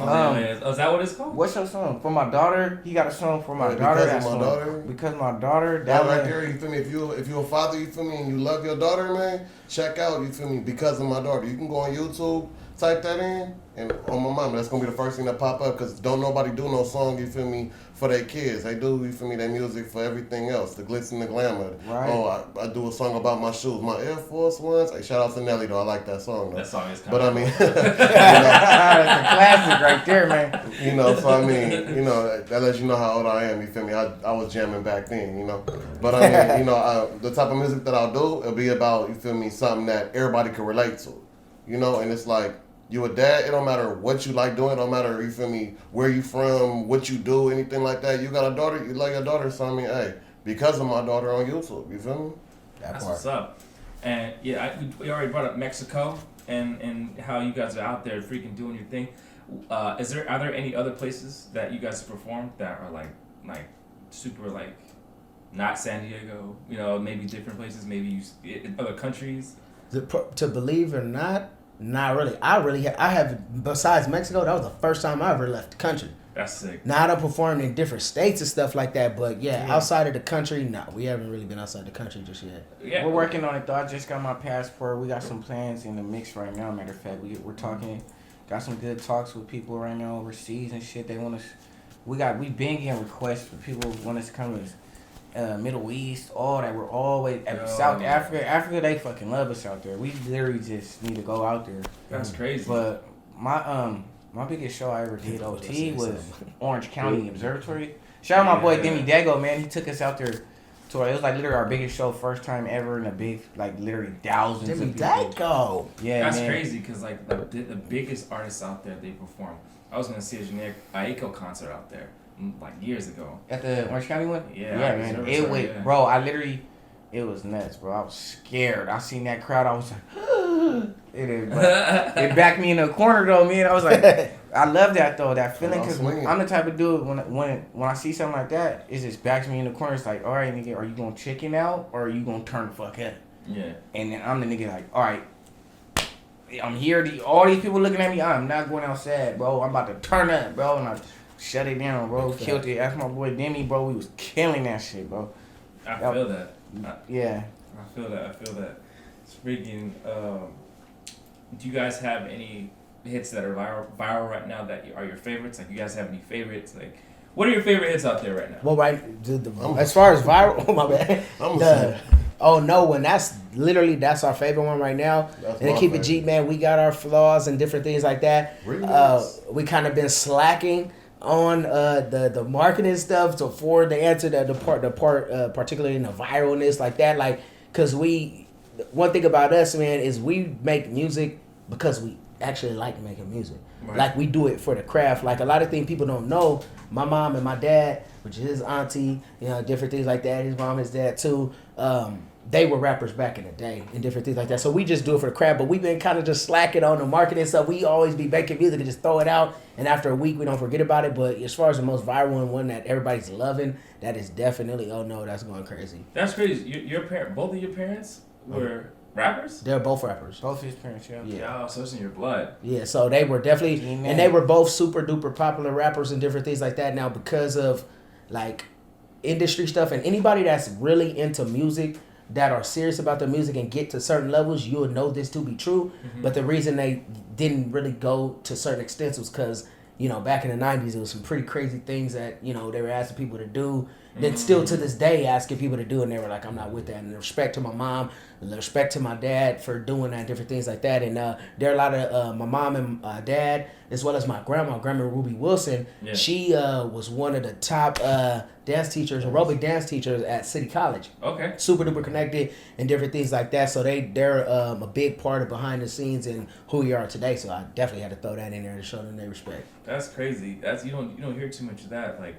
that what it's called? What's your song? For my daughter. He got a song for my daughter. Because my daughter. That right there, you feel me? If you're a father, you feel me, and you love your daughter, man, check out, you feel me, Because of My Daughter. You can go on YouTube, type that in, and on my mama, that's gonna be the first thing that pop up because don't nobody do no song, you feel me, for their kids. They do, you feel me, their music for everything else, the glitz and the glamour. Right. Oh, I do a song about my shoes, my Air Force Ones. Hey, shout out to Nelly though, I like that song though. That song is kind of. But I mean, that's a classic right there, man. So I mean, that lets you know how old I am. You feel me? I was jamming back then, But I mean, the type of music that I'll do, it'll be about, you feel me, something that everybody can relate to, and it's like. You a dad, it don't matter what you like doing, it don't matter, you feel me, where you from, what you do, anything like that. You got a daughter, you like your daughter, so I mean, hey, Because of My Daughter on YouTube, you feel me? That's what's up. And we already brought up Mexico and how you guys are out there freaking doing your thing. Are there any other places that you guys perform that are like super like not San Diego, maybe different places, maybe in other countries? To believe it or not, not really. I have, besides Mexico, that was the first time I ever left the country. That's sick. Now, I done performed in different states and stuff like that, but outside of the country, no, we haven't really been outside the country just yet. Yeah. We're working on it, though. I just got my passport. We got some plans in the mix right now, matter of fact. We're talking, got some good talks with people right now overseas and shit. They want us, we been getting requests for people who want us to come to Middle East, all that. We're always South Africa. Africa, they fucking love us out there. We literally just need to go out there. That's crazy. But my biggest show I ever did OT was Orange County Observatory. Shout out my boy Demi Dago, man. He took us out there. So it was like literally our biggest show, first time ever in a big, like literally thousands of people. Dago. Yeah, that's man. crazy because like the biggest artists out there, they perform. I was gonna see a generic Aiko concert out there like years ago. At the Orange County one? Yeah, man. It went, bro. It was nuts, bro. I was scared. I seen that crowd. I was like, it backed me in the corner though, man. I was like, I love that though, that feeling, because I'm the type of dude when I see something like that, it just backs me in the corner. It's like, all right, nigga, are you gonna chicken out or are you gonna turn the fuck up? Yeah. And then I'm the nigga like, all right, I'm here. All these people looking at me. I'm not going outside, bro. I'm about to turn up, bro. And shut it down, bro. Killed it. That's my boy Demi, bro. We was killing that shit, bro. I feel that. Yeah. I feel that. Speaking, do you guys have any hits that are viral right now that are your favorites? Like, you guys have any favorites? Like, what are your favorite hits out there right now? Well, right, as far as viral, oh my bad. Oh no, when that's our favorite one right now. And to keep it G, man, we got our flaws and different things like that. We kind of been slacking on the marketing stuff for the answer the part particularly in the viralness like that, like, because one thing about us, man, is we make music because we actually like making music. Right. Like, we do it for the craft. Like, a lot of things people don't know, my mom and my dad, which is his auntie, you know, different things like that, his mom, his dad too, they were rappers back in the day and different things like that. So we just do it for the craft, but we've been kind of just slacking on the marketing stuff. We always be making music and just throw it out, and after a week we don't forget about it. But as far as the most viral one that everybody's loving, that is definitely, oh no, that's going crazy. That's crazy. Both of your parents were rappers? They're both rappers. Both his parents, yeah. Oh, so it's in your blood. Yeah, so they were definitely, and they were both super duper popular rappers and different things like that. Now, because of like industry stuff, and anybody that's really into music, that are serious about their music and get to certain levels, you would know this to be true. Mm-hmm. But the reason they didn't really go to certain extents was because, you know, back in the 90s, it was some pretty crazy things that, you know, they were asking people to do. Then still to this day asking people to do, and they were like, I'm not with that. And respect to my mom, respect to my dad for doing that, different things like that. And there are a lot of my mom and dad, as well as my grandma Ruby Wilson. Yeah. She was one of the top dance teachers, aerobic dance teachers at City College. Okay. Super duper connected and different things like that. So they're a big part of behind the scenes and who we are today. So I definitely had to throw that in there to show them their respect. That's crazy. You don't hear too much of that. Like,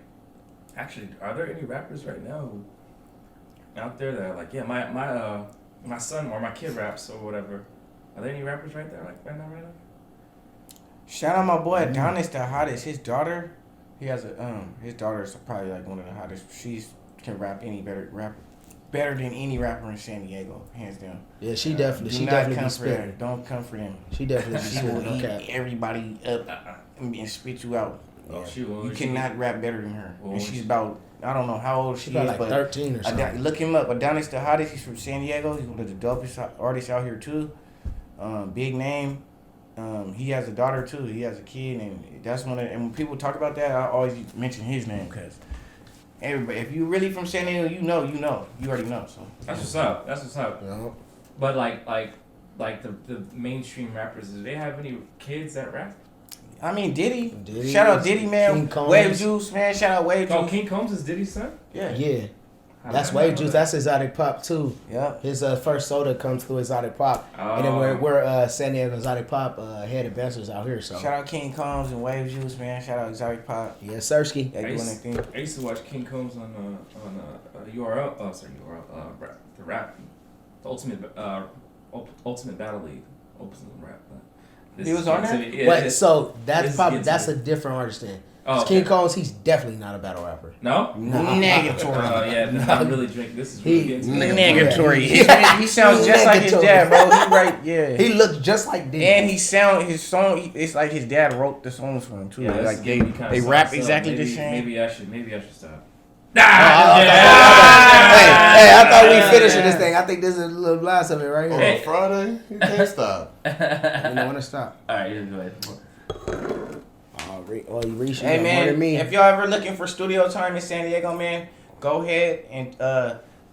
actually, are there any rappers right now who out there that are like, yeah, my son or my kid raps or whatever? Are there any rappers right there like right now? Shout out my boy Adonis, the hottest. His daughter, he has his daughter's probably like one of the hottest. She can rap better than any rapper in San Diego, hands down. Yeah, she definitely come for her. Don't come for them. She definitely she will eat everybody up and spit you out. Oh, you cannot rap better than her. And she's about, I don't know how old she is, like but 13 or something. Look him up. Adonis the hottest. He's from San Diego. He's one of the dopest artists out here too. Big name. He has a daughter too. He has a kid, and that's and when people talk about that, I always mention his name because everybody, if you really from San Diego, you already know. So that's what's up. Yeah. But like the mainstream rappers, do they have any kids that rap? I mean, Diddy. Shout out Diddy, man. Wave Juice, man. Shout out Wave Juice. Oh, King Combs is Diddy's son? Yeah. That's Wave Juice. That's Exotic Pop, too. Yeah. His first soda comes through Exotic Pop. Oh. And then we're San Diego Exotic Pop head ambassadors out here. So shout out King Combs and Wave Juice, man. Shout out Exotic Pop. Yeah, Sersky. I used to watch King Combs on URL. Oh, sorry, URL. The rap. The Ultimate Battle League. Ultimate Rap. He was on there? Yeah, so that's a different artist then. Oh, okay. King Combs, he's definitely not a battle rapper. No? Negatory. Yeah, I'm really drinking. This is really negatory. He sounds just like his dad, bro. He looks just like Diddy. And his song, it's like his dad wrote the songs for him too. Yeah, like they rap exactly the same. Maybe I should stop. Hey, I thought we finishing this thing. I think this is a little blast of it right here. Hey, Friday, you can't stop. You don't want to stop. All right, you go ahead. You reach. Hey man, if y'all ever looking for studio time in San Diego, man, go ahead and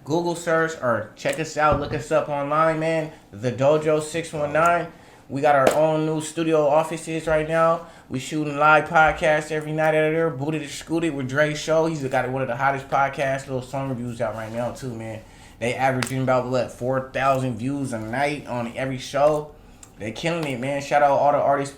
Google search or check us out. Look us up online, man. The Dojo 619. We got our own new studio offices right now. We shooting live podcasts every night out of there. Booted and Scooted with Dre's show. He's got one of the hottest podcasts. Little song reviews out right now too, man. They averaging about 4,000 views a night on every show. They killing it, man. Shout out all the artists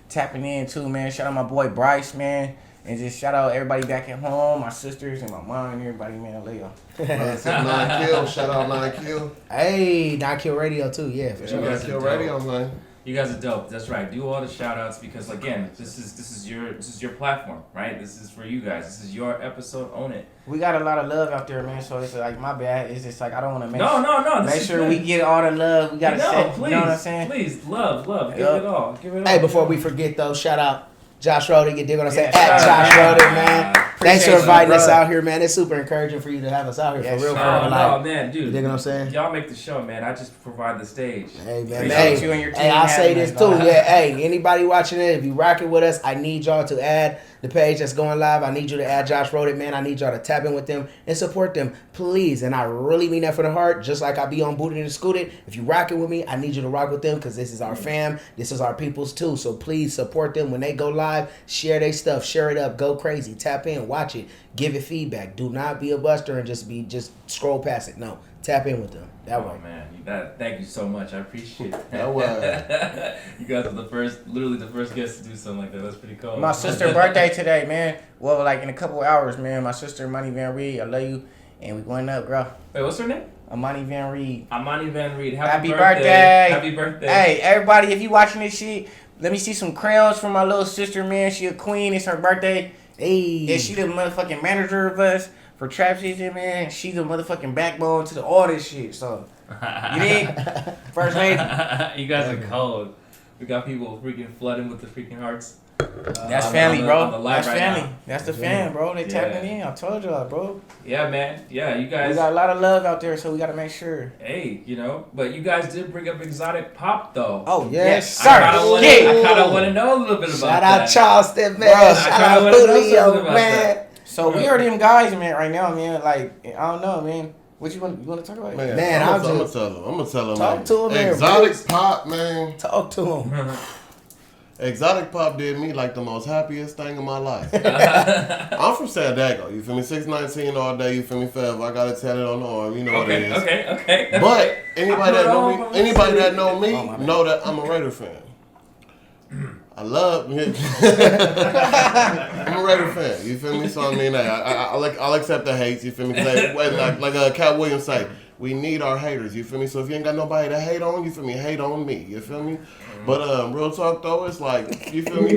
tapping in too, man. Shout out my boy Bryce, man. And just shout out everybody back at home, my sisters and my mom and everybody, man. I love y'all. 9 Kill. Shout out 9 Kill. Hey, 9 Kill Radio too. Yeah, for sure. 9 Kill Radio, man. You guys are dope. That's right. Do all the shout outs because again, this is your platform, right? This is for you guys. This is your episode. Own it. We got a lot of love out there, man. So it's like my bad. It's just like I don't want to make sure we get all the love. We gotta say, please, you know what I'm saying? Please, love, give it all. Hey, before we forget though, shout out Josh Rhoden, you dig what I'm saying? Yeah, At Josh Rhoden, man. Thanks for Appreciate you, inviting us bro. out here, man. It's super encouraging for you to have us out here Yes, for real. sir. For real. No, Like, man, dude. you dig what I'm saying? Y'all make the show, man. I just provide the stage. Hey, man. Appreciate Hey, you and your team hey, I'll say having this us, too. dog. Yeah, hey, anybody watching it, if you rocking with us, I need y'all to add the page that's going live. I need you to add Josh Rhoden, man. I need y'all to tap in with them and support them, please. And I really mean that from the heart. Just like I be on Booted and Scooted. If you rocking with me, I need you to rock with them because this is our fam. This is our peoples too. So please support them when they go live. Share their stuff. Share it up. Go crazy. Tap in. Watch it. Give it feedback. Do not be a buster and just scroll past it. No. Tap in with them. That way. Oh man, thank you so much. I appreciate it. That way. You guys are literally the first guests to do something like that. That's pretty cool. My sister's birthday today, man. Well, like in a couple of hours, man. My sister, Amani Van Reed, I love you. And we going up, girl. Wait, what's her name? Amani Van Reed. Amani Van Reed. Happy birthday. Happy birthday. Hey, everybody, if you watching this shit, let me see some crowns from my little sister, man. She a queen. It's her birthday. Hey. And she the motherfucking manager of us for trap season, man. She the motherfucking backbone to all this shit. So, you dig? First lady. You guys are cold. We got people freaking flooding with the freaking hearts. That's on family, the bro. live That's right family. now. That's the fam, bro. They tapping in. I told y'all, bro. Yeah, man. Yeah, you We guys. got a lot of love out there, so we got to make sure. Hey, but you guys did bring up exotic pop though. Oh, Yes, yes, I sir. kind of want to know a little bit about Shout that. out Charleston, man. Bro, Shout I kinda out wanna know Julio, something about man. So we are them guys, man, right now, man. Like, I don't know, man. What you want to talk about? Man, I'm I'm gonna just- tell him. I'm gonna tell him. Talk man. to him, man, Exotic please. pop, man. Talk to him. Exotic pop did me like the most happiest thing in my life. I'm from San Diego. You feel me? 619 all day. You feel me? Forever. I got it tatted on the arm. You know what it is. Okay. But anybody that know me, anybody that know me, Oh, my bad. know that I'm a Raider fan. I love. I'm a Raider fan. You feel me? So I mean, I'll accept the hates. You feel me? 'Cause like Cat Williams say, we need our haters. You feel me? So if you ain't got nobody to hate on, you feel me? Hate on me. You feel me? But real talk though, it's like, you feel me?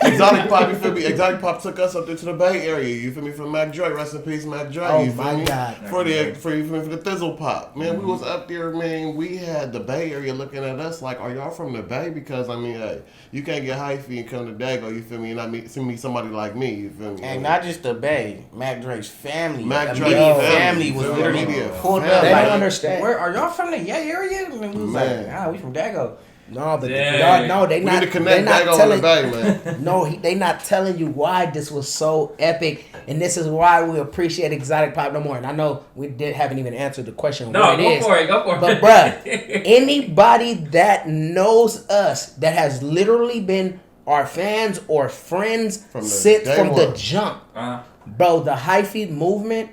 Exotic pop. You feel me? Exotic pop took us up there to the Bay Area. You feel me? From Mack Dre. Rest in peace, Mack Dre. Oh, You feel my me? God. For you feel me? For the Thizzle pop, man. We was up there, man. We had the Bay Area looking at us like, are y'all from the Bay? Because I mean, hey, you can't get hyphy and come to Dago. You feel me? And I mean, see me somebody like me. You feel me? And not just the Bay, Mac Dre's family. Mac Mac Dre's Dre's family. family was Feel me? literally Immediate pulled family. up. They Like, don't understand. Where are y'all from the Yay area? And we was Man. like, nah, we from Dago. No, but Dang. y'all, no, they We not. need to They connect not Dago in the telling. Bay, man. No, they not telling you why this was so epic, and this is why we appreciate exotic pop no more. And I know haven't even answered the question. No, what it go is. for it. Go for But it. bruh, anybody that knows us that has literally been our fans or friends From the since day from the one. jump, Uh-huh. bro, the hyphy movement.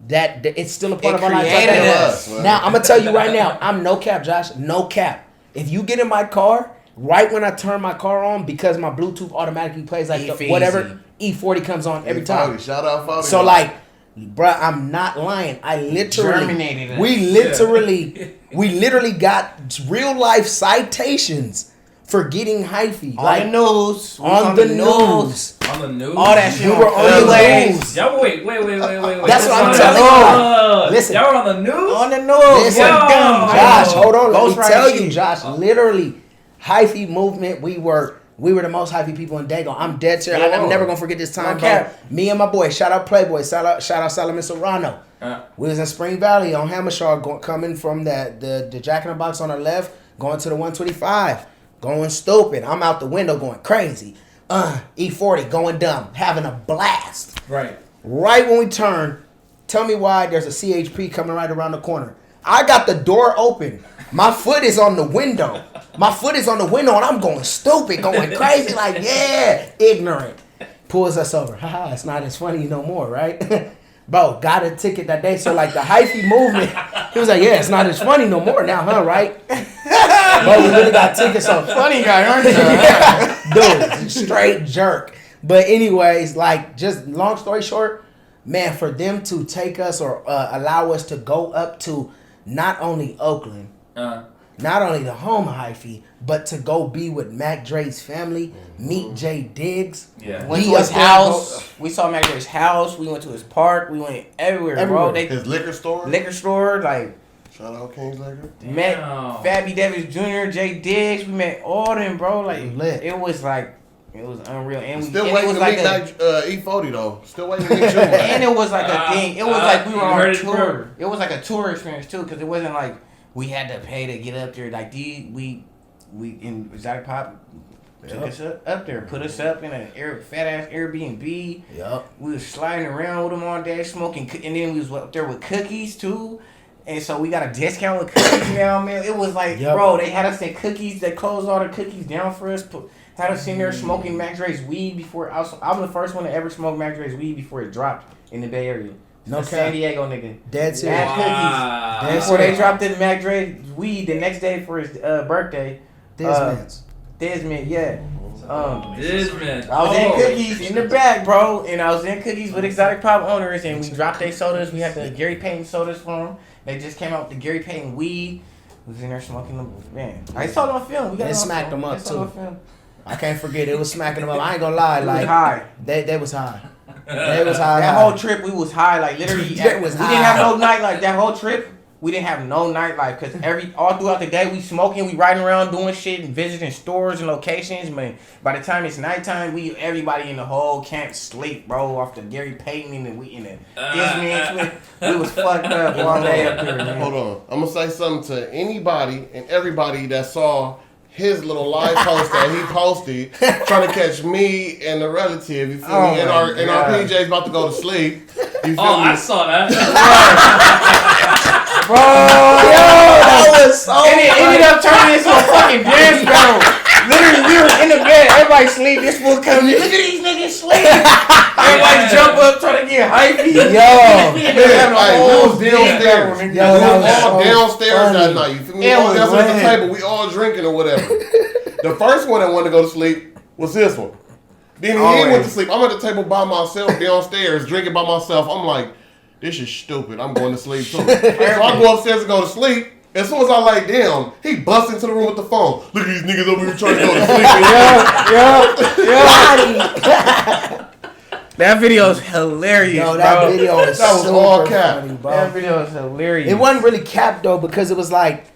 That it's still a part It of our lives. created Like that. us, man. Now I'm gonna tell you right now, I'm no cap, Josh, no cap. If you get in my car, right when I turn my car on, because my Bluetooth automatically plays like E40. whatever E40 comes on every time. Shout out, Fody. So like, bruh, I'm not lying. I literally, Germinated us. we literally got real life citations for getting hyphy. On Like the news. We on the news. On the news. All that shit. We were on the Anyways, news. Y'all wait. That's what I'm Hold telling on. you. Listen. Y'all were on the news? On the news. Listen, Yo. Josh, hold on. Let me Ghostwriter tell you, shit. Josh. Literally, hyphy movement. We were the most hyphy people in Dago. I'm dead serious. I'm never gonna forget this time, Okay. bro. Me and my boy. Shout out Playboy. Shout out Solomon Serrano. We was in Spring Valley on Hammershaw, coming from the Jack in the Box on the left, going to the 125, going stupid. I'm out the window going crazy. E40 going dumb, having a blast. Right. Right when we turn, tell me why there's a CHP coming right around the corner. I got the door open. My foot is on the window. And I'm going stupid, going crazy, like, yeah, ignorant. Pulls us over. Haha, it's not as funny no more, right? Bro, got a ticket that day. So, like, the hyphy movement, he was like, yeah, it's not as funny no more now, huh, right? Bro, we really got tickets on. Funny guy, aren't you? Dude, straight jerk. But anyways, like, just long story short, man, for them to take us or allow us to go up to not only Oakland, not only the home of hyphy, but to go be with Mack Dre's family, meet Jay Diggs. Yeah. Went to Be his up there, house. We saw Mac Dre's house. We went to his park. We went everywhere, bro. Everywhere. They His liquor store. liquor store, like Shout out King's Liquor. met Damn. Fabby Davis Jr., Jay Diggs. We met all them, bro. Like Lit. it was like It was unreal. And Still and waiting it was to like meet E40 though. Still waiting to meet you. and it was like a thing. It was like we were on heard it, tour. bro. It was like a tour experience too, because it wasn't like we had to pay to get up there. Like we in Exotic Pop took us up there, put us up in a fat ass Airbnb. Yep. We was sliding around with them all day, smoking, and then we was up there with cookies too. And so we got a discount with cookies now, man. It was like, bro, they had us at cookies. They closed all the cookies down for us. Had us in there smoking Mack Reese weed before. I'm the first one to ever smoke Mack Reese weed before it dropped in the Bay Area. No San Diego nigga. Dead serious. Had cookies before they dropped the Mack Reese weed the next day for his birthday. Desmond, yeah. Desmond. I was in cookies in the back, bro, and I was in cookies with Exotic Pop owners, and we dropped their sodas. We had the Gary Payton sodas for them. They just came out with the Gary Payton weed. We was in there smoking them. Man, I saw it on film. We got They it on smacked film. them up, They saw it on too. film. I can't forget it was smacking them up. I ain't gonna lie, We like was high. they was high. They was high. That whole trip, we was high. Like literally, we That was didn't high. have no nightlife. That whole trip, we didn't have no nightlife because all throughout the day we smoking, we riding around doing shit and visiting stores and locations. Man, by the time it's nighttime, everybody in the whole camp sleep, bro, off the Gary Payton and we in the Disney. We was fucked up all day up there, man. Hold on. I'm gonna say something to anybody and everybody that saw his little live post that he posted, trying to catch me and the relative. You feel me? And our PJ's about to go to sleep. You feel me? I saw that. Bro, that was so Oh, and it ended up turning into a fucking dance battle. Literally, we were in the bed, everybody sleep, this fool coming in, look at these niggas sleep. Everybody jump up, trying to get hypey. Yo, we was downstairs. We was all downstairs that night. You feel me? We all downstairs at the table. We all drinking or whatever. The first one that wanted to go to sleep was this one. Then he went to sleep. I'm at the table by myself downstairs, drinking by myself. I'm like, this is stupid. I'm going to sleep too. So I go upstairs and go to sleep. As soon as I lay down, he busts into the room with the phone. Look at these niggas over here trying to go to sleep. That video is hilarious, Yo, that bro. video is That was super all cap. funny, bro. That video is hilarious. It wasn't really capped though because it was like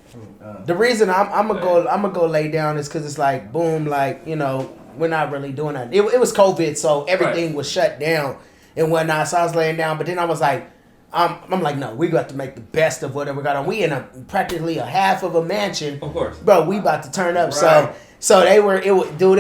the reason I'm gonna go lay down is because it's like boom, like we're not really doing that. It was COVID, so everything was shut down and whatnot. So I was laying down, but then I was like, I'm like, no, we got to make the best of whatever we got on. We in practically a half of a mansion, Of course, bro. We about to turn up, Right. so they were it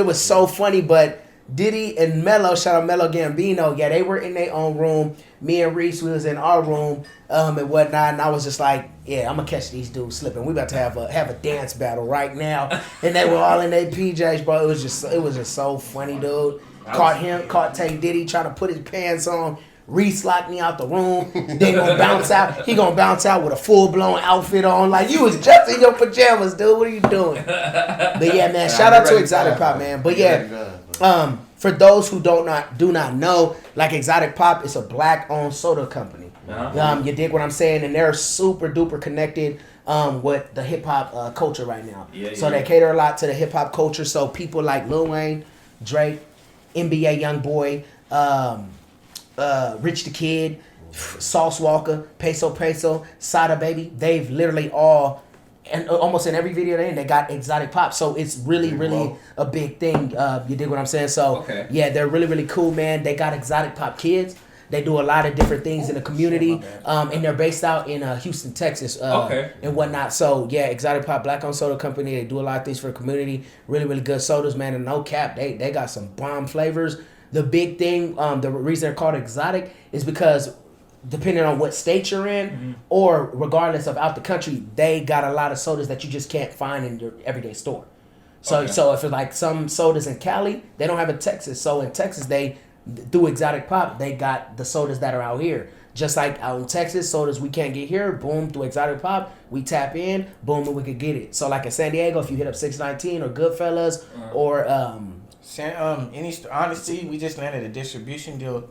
was so funny, but. Diddy and Mello, shout out Mello Gambino, yeah, they were in their own room. Me and Reese, we was in our room, and whatnot, and I was just like, yeah, I'm gonna catch these dudes slipping. We about to have a dance battle right now, and they were all in their PJs, bro. It was just so funny, dude. Caught Tay Diddy trying to put his pants on. Reese locked me out the room. Then gonna bounce out. He gonna bounce out with a full blown outfit on. Like you was just in your pajamas, dude. What are you doing? But yeah, man. Shout out to Exotic Pop, man. But yeah. For those who do not know, like Exotic Pop is a black-owned soda company. You dig what I'm saying? And they're super duper connected with the hip hop culture right now. So they cater a lot to the hip hop culture. So people like Lil Wayne, Drake, NBA YoungBoy, Rich the Kid, Sauce Walker, Peso, Sada Baby, they've literally all. And almost in every video they got Exotic Pop, so it's really a big thing. You dig what I'm saying? So yeah, they're really cool, man. They got Exotic Pop Kids. They do a lot of different things in the community, and they're based out in Houston, Texas, and whatnot. So yeah, Exotic Pop, black-owned soda company. They do a lot of things for the community. Really good sodas, man. And no cap, they got some bomb flavors. The big thing, the reason they're called exotic is because. Depending on what state you're in, or regardless of out the country, they got a lot of sodas that you just can't find in your everyday store. So if it's like some sodas in Cali, they don't have in Texas. So in Texas, they through Exotic Pop, they got the sodas that are out here. Just like out in Texas, sodas we can't get here, boom, through Exotic Pop, we tap in, boom, and we could get it. So like in San Diego, if you hit up 619 or Goodfellas or honestly, we just landed a distribution deal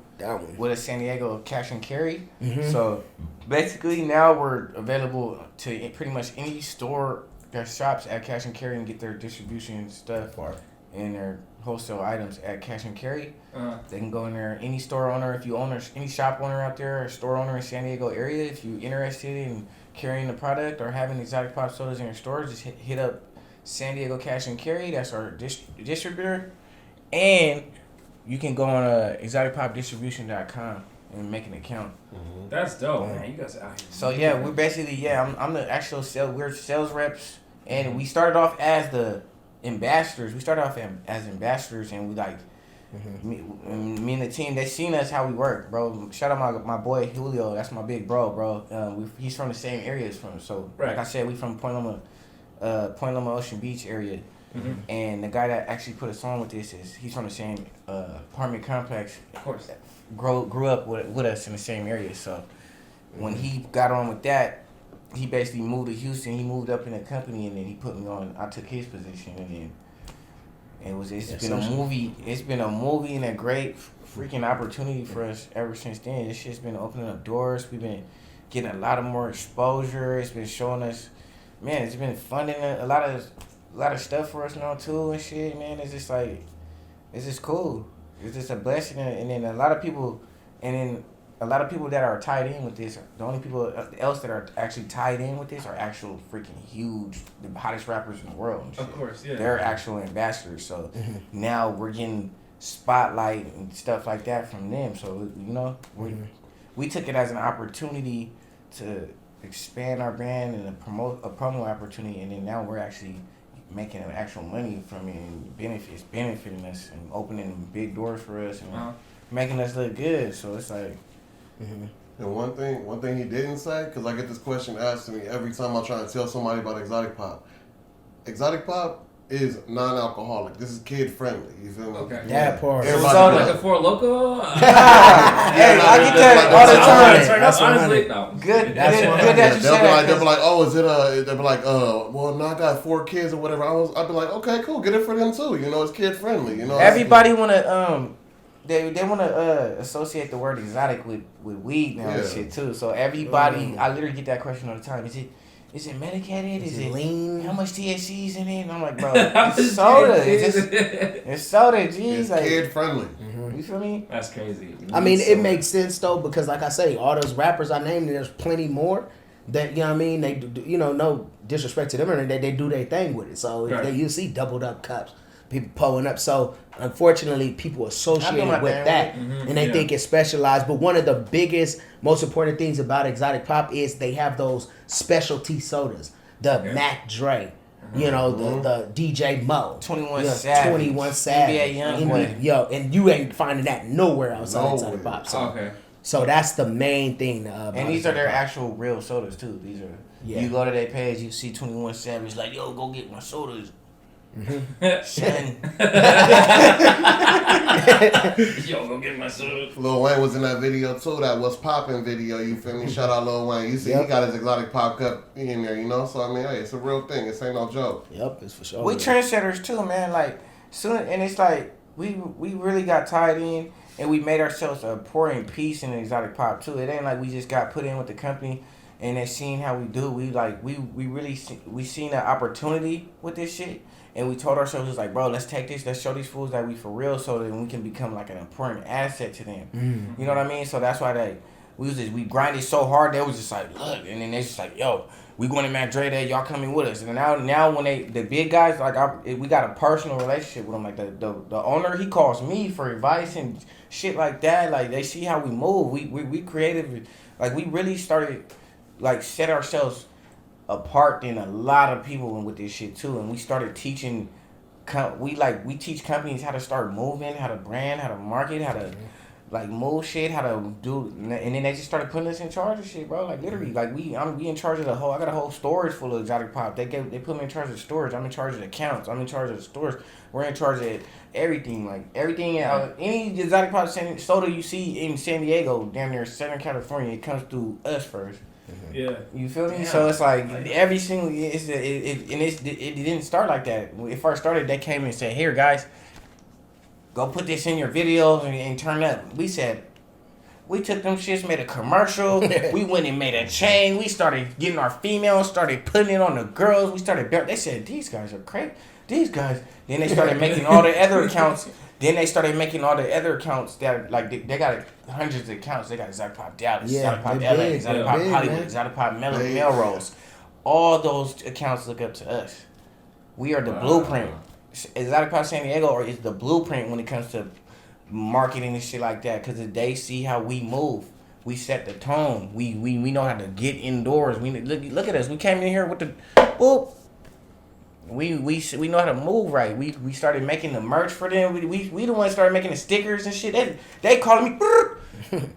with a San Diego cash and carry. So basically now we're available to pretty much any store that shops at cash and carry and get their distribution stuff and their wholesale items at cash and carry. They can go in there. Any store owner, if you own any shop owner out there, or store owner in San Diego area, if you're interested in carrying the product or having Exotic Pop sodas in your store, just hit up San Diego Cash and Carry. That's our distributor. And you can go on exoticpopdistribution.com and make an account. That's dope, man. You guys are out here. So yeah, we're basically I'm the actual we're sales reps, and we started off as the ambassadors. We started off as ambassadors, and we like me and the team. They seen us how we work, bro. Shout out my boy Julio. That's my big bro. He's from the same area as from. So like I said, we from Point Loma Ocean Beach area. And the guy that actually put us on with this he's from the same apartment complex. Of course. Grew up with us in the same area. So when he got on with that, he basically moved to Houston. He moved up in the company, and then he put me on. I took his position, and then it's been a movie. It's been a movie and a great freaking opportunity for us ever since then. This shit's been opening up doors. We've been getting a lot of more exposure. It's been showing us, man. It's been funding a lot of stuff for us now too and shit, man. It's just like, it's just cool. It's just a blessing, and then a lot of people that are tied in with this, the only people else that are actually tied in with this are actual freaking huge, the hottest rappers in the world and shit. Of course, yeah. They're actual ambassadors, so now we're getting spotlight and stuff like that from them. So, you know, we took it as an opportunity to expand our brand and promote a promo opportunity, and then now we're actually making actual money from it, and benefiting us and opening big doors for us and making us look good. So it's like, and one thing he didn't say, because I get this question asked to me every time I try to tell somebody about Exotic Pop. Exotic Pop is non-alcoholic. This is kid friendly. You feel me? Okay. That part. Soda. Like a Four Loko? hey, I get that all the time. That's honestly, no. Good that you said that. They'll be like, oh, is it they'll be like, well, no, I got 4 kids or whatever. I'd be like, okay, cool, get it for them too. You know, it's kid friendly. You know, everybody wanna they wanna associate the word exotic with weed now and shit too. So everybody, I literally get that question all the time. Is it medicated? Is it lean? How much THC is in it? And I'm like, bro, it's soda. It's soda, geez. It's like, kid friendly. You feel me? That's crazy. I mean, it makes sense though, because like I say, all those rappers I named, there's plenty more that, you know what I mean, they do, you know, no disrespect to them, or they do their thing with it. So you see doubled up cups, people pulling up. So unfortunately, people associate it with that, and they think it's specialized. But one of the biggest, most important things about Exotic Pop is they have those specialty sodas, the Mac Dre. You know, the DJ Mo. 21 Savage. 21 Savage. NBA Yo, and you ain't finding that nowhere outside Exotic Pop. So, so that's the main thing. And these are their actual real sodas, too. These are, you go to their page, you see 21 Savage, like, yo, go get my sodas. Son. Yo, go get my soda. Lil Wayne was in that video too, that Was Poppin' video, you feel me? Shout out Lil Wayne. You see he got his Exotic Pop cup in there, you know? So I mean, hey, it's a real thing. It ain't no joke. Yep, it's for sure. We trendsetters too, man. Like soon, and it's like we really got tied in, and we made ourselves a important piece in the Exotic Pop too. It ain't like we just got put in with the company and they seen how we do. We really seen an opportunity with this shit. And we told ourselves, it's like, bro, let's take this, let's show these fools that we for real, so that we can become like an important asset to them. You know what I mean? So that's why we grinded so hard. They was just like, look, and then they just like, yo, we going to Mac Dre Day, y'all coming with us. And now when the big guys, like we got a personal relationship with them. Like the owner, he calls me for advice and shit like that. Like they see how we move. We creative, like we really started like set ourselves apart than a lot of people with this shit too, and we started teaching. We teach companies how to start moving, how to brand, how to market, how to like move shit, how to do, and then they just started putting us in charge of shit, bro. Like literally, like we in charge of the whole. I got a whole storage full of Exotic Pop. They put me in charge of storage. I'm in charge of the accounts. I'm in charge of the stores. We're in charge of everything, like everything. Any Exotic Pop soda you see in San Diego, down there, Southern California, it comes through us first. Yeah, you feel me? So it's like every single it didn't start like that. When it first started, they came and said, "Here, guys, go put this in your videos and turn up." We said, we took them shits, made a commercial. We went and made a chain. We started getting our females, started putting it on the girls. We started. They said, "These guys are crazy. These guys." Then they started making all the other accounts. That like they got hundreds of accounts. They got Exotic Pop Dallas, Exotic Pop LA, Exotic Pop Hollywood, Exotic Pop Melrose. All those accounts look up to us. We are the blueprint. Exotic Pop San Diego or is the blueprint when it comes to marketing and shit like that? Because they see how we move. We set the tone. We know how to get indoors. We look at us. We came in here with the boop. We know how to move right. We started making the merch for them. We the ones started making the stickers and shit. They calling me.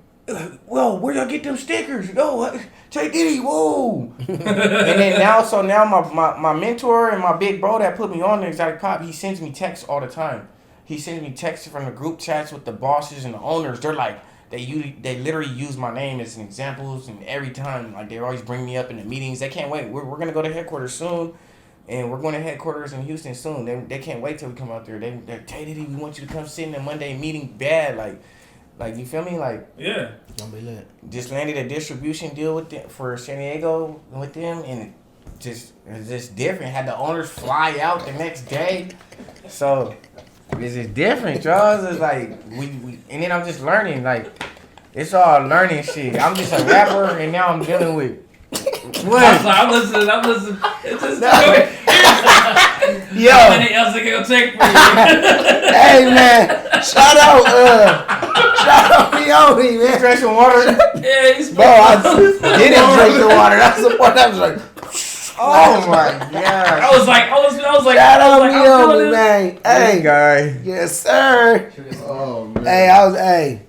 Well, where y'all get them stickers? No, Tay Diddy, whoa. And then now my mentor and my big bro that put me on the Exotic Pop, he sends me texts all the time. He sends me texts from the group chats with the bosses and the owners. They're like, they literally use my name as an examples, and every time, like, they always bring me up in the meetings. They can't wait. We're going to go to headquarters soon, and we're going to headquarters in Houston soon. They can't wait till we come out there. They're Tay Diddy, we want you to come sit in the Monday meeting bad, like, you feel me? Like, yeah, Gonna be lit. just landed a distribution deal with them for San Diego with them, and it's just different. Had the owners fly out the next day, so it's just different, y'all. It's like we and then I'm just learning. Like, it's all learning shit. I'm just a rapper, and now I'm dealing with what? I'm listening. It's just Yo, how many else it gonna take for you? Hey man, shout out Leone, man. drink some water. Yeah, he's Bro, I didn't drink the water. That's the part I was like, Oh my god! I was like, shout out I'm feeling Leone, this. man. Hey Hey, guy. yes sir. Oh man. Hey.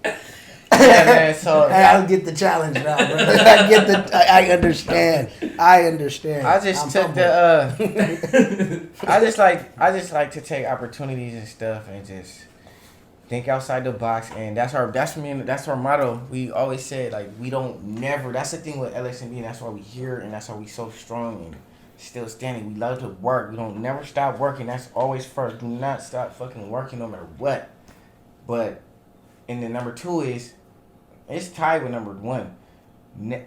Yeah, man. So Hey, I'll get the challenge now, bro. I understand. I just I'm took humble. I just like to take opportunities and stuff and just think outside the box, and that's our motto. We always said, like, we don't never. That's the thing with LXMB, and that's why we here, and that's why we so strong and still standing. We love to work. We don't never stop working. That's always first. Do not stop fucking working no matter what. But and then number 2 is it's tied with number 1.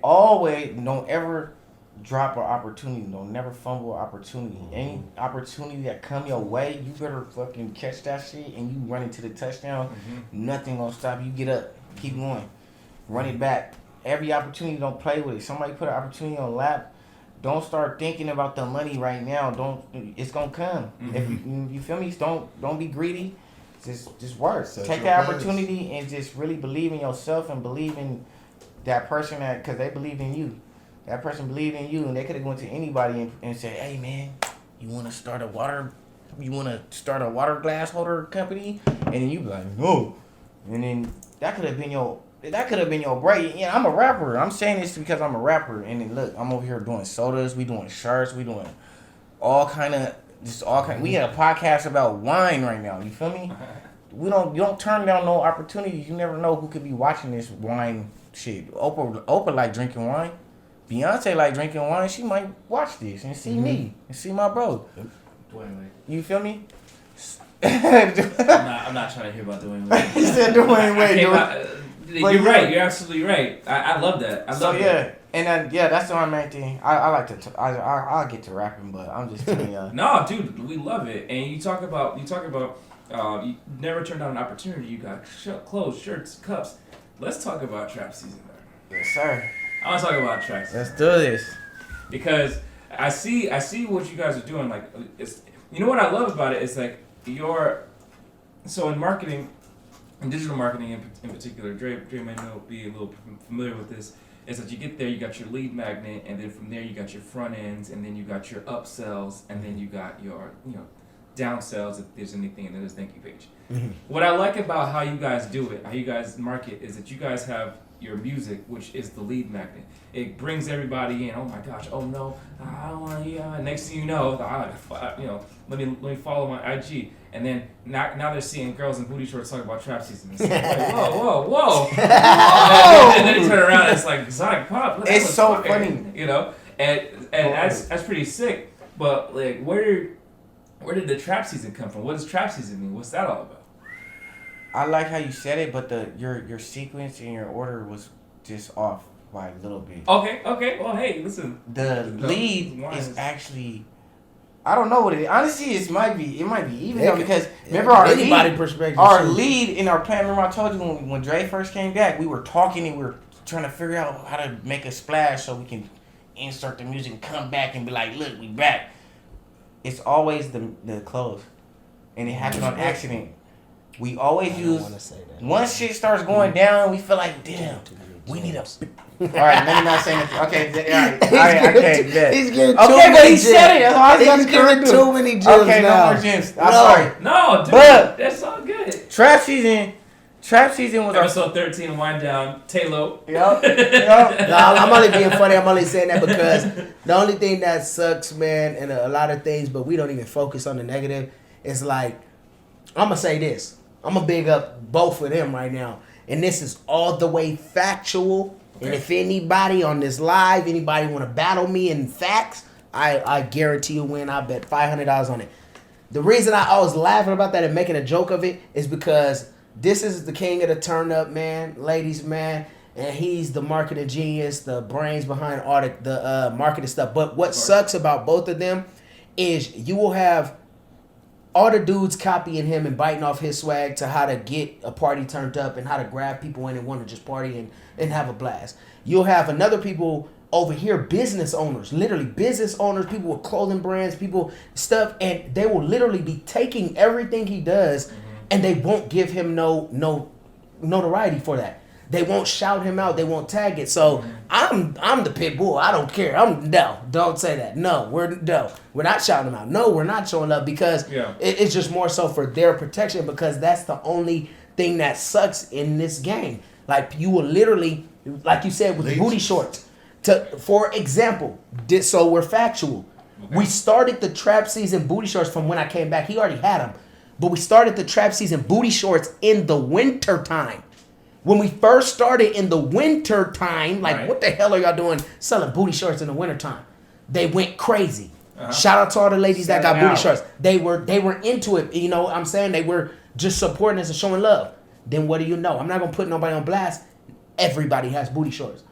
Always don't ever drop an opportunity. Don't never fumble an opportunity. Any opportunity that come your way, you better fucking catch that shit and you run into the touchdown. Mm-hmm. Nothing gonna stop you. Get up, keep going, run it back. Every opportunity, don't play with it. Somebody put an opportunity on lap. Don't start thinking about the money right now. It's gonna come. Mm-hmm. If you feel me, don't be greedy. Just work. Set Take your that plans. opportunity and just really believe in yourself and believe in that person because they believe in you. That person believed in you, and they could have went to anybody and said, "Hey man, you want to start a water glass holder company?" And then you be like, "No," and then that could have been your break. Yeah, I'm a rapper. I'm saying this because I'm a rapper, and then look, I'm over here doing sodas, we doing shirts, we doing all kind of. We had a podcast about wine right now. You feel me? You don't turn down no opportunities. You never know who could be watching this wine shit. Oprah like drinking wine. Beyonce like drinking wine. She might watch this and see me and see my bro. Dwayne Wade. You feel me? I'm not trying to hear about Dwayne Wade. He said Dwayne Wade. You're right. You're absolutely right. I love that. I love that. And then that's the main thing. I like to. I'll get to rapping, but I'm just telling you. No, dude, we love it. And you talk about you never turned down an opportunity. You got clothes, shirts, cups. Let's talk about trap season, man. Yes, sir. I want to talk about trap season. Let's do this. Because I see what you guys are doing. Like, it's, you know what I love about it is like so in marketing, in digital marketing in particular, Dre may be a little familiar with this. Is that you get there, you got your lead magnet, and then from there you got your front ends, and then you got your upsells, and then you got your downsells if there's anything in this thank you page. Mm-hmm. What I like about how you guys do it, how you guys market, is that you guys have your music, which is the lead magnet. It brings everybody in. Oh my gosh! Oh no! I don't want to. Next thing you know, let me follow my IG, and then now they're seeing girls in booty shorts talking about trap season. It's like, whoa! And then they turn around, and it's like exotic pop. It's so funny, and that's pretty sick. But like, where did the trap season come from? What does trap season mean? What's that all about? I like how you said it, but your sequence and your order was just off by a little bit. Okay. Well, hey, listen. The lead is actually, I don't know what it is. Honestly, it might be even though because remember our lead in our plan. Remember I told you when Dre first came back, we were talking and we were trying to figure out how to make a splash so we can insert the music and come back and be like, look, we back. It's always the clothes. and it happened on accident. We always I don't use wanna say that. once shit starts going down, we feel like damn. We need a. All right, let me not say anything. Okay, all right, okay, bet. He's getting Okay, but he said it. That's all I was He's giving too many gems Okay, now. no more gems. I'm sorry. No, dude, But- that's all good. Trap season was our. Episode 13, wind down. Taylor. Yup. No, I'm only being funny. I'm only saying that because the only thing that sucks, man, and a lot of things, but we don't even focus on the negative, is like, I'm going to say this. I'm going to big up both of them right now. And this is all the way factual. Okay. And if anybody on this live, anybody want to battle me in facts, I guarantee you win. I bet $500 on it. The reason I was laughing about that and making a joke of it is because this is the king of the turn up, man, ladies, man. And he's the marketing genius, the brains behind all the marketing stuff. But what sucks about both of them is you will have all the dudes copying him and biting off his swag to how to get a party turned up and how to grab people in and want to just party and have a blast. You'll have another people over here, business owners, literally business owners, people with clothing brands, people, stuff, and they will literally be taking everything he does and they won't give him no notoriety for that. They won't shout him out. They won't tag it. So I'm the pit bull. I don't care. Don't say that. No, we're not shouting him out. No, we're not showing love because it's just more so for their protection because that's the only thing that sucks in this game. Like you will literally, like you said, with booty shorts. For example, so we're factual. Okay. We started the trap season booty shorts from when I came back. He already had them. But we started the trap season booty shorts in the winter time. When we first started in the winter time, like what the hell are y'all doing selling booty shorts in the winter time? They went crazy. Shout out to all the ladies that got booty shorts. They were into it. You know what I'm saying? They were just supporting us and showing love. Then what do you know? I'm not going to put nobody on blast. Everybody has booty shorts.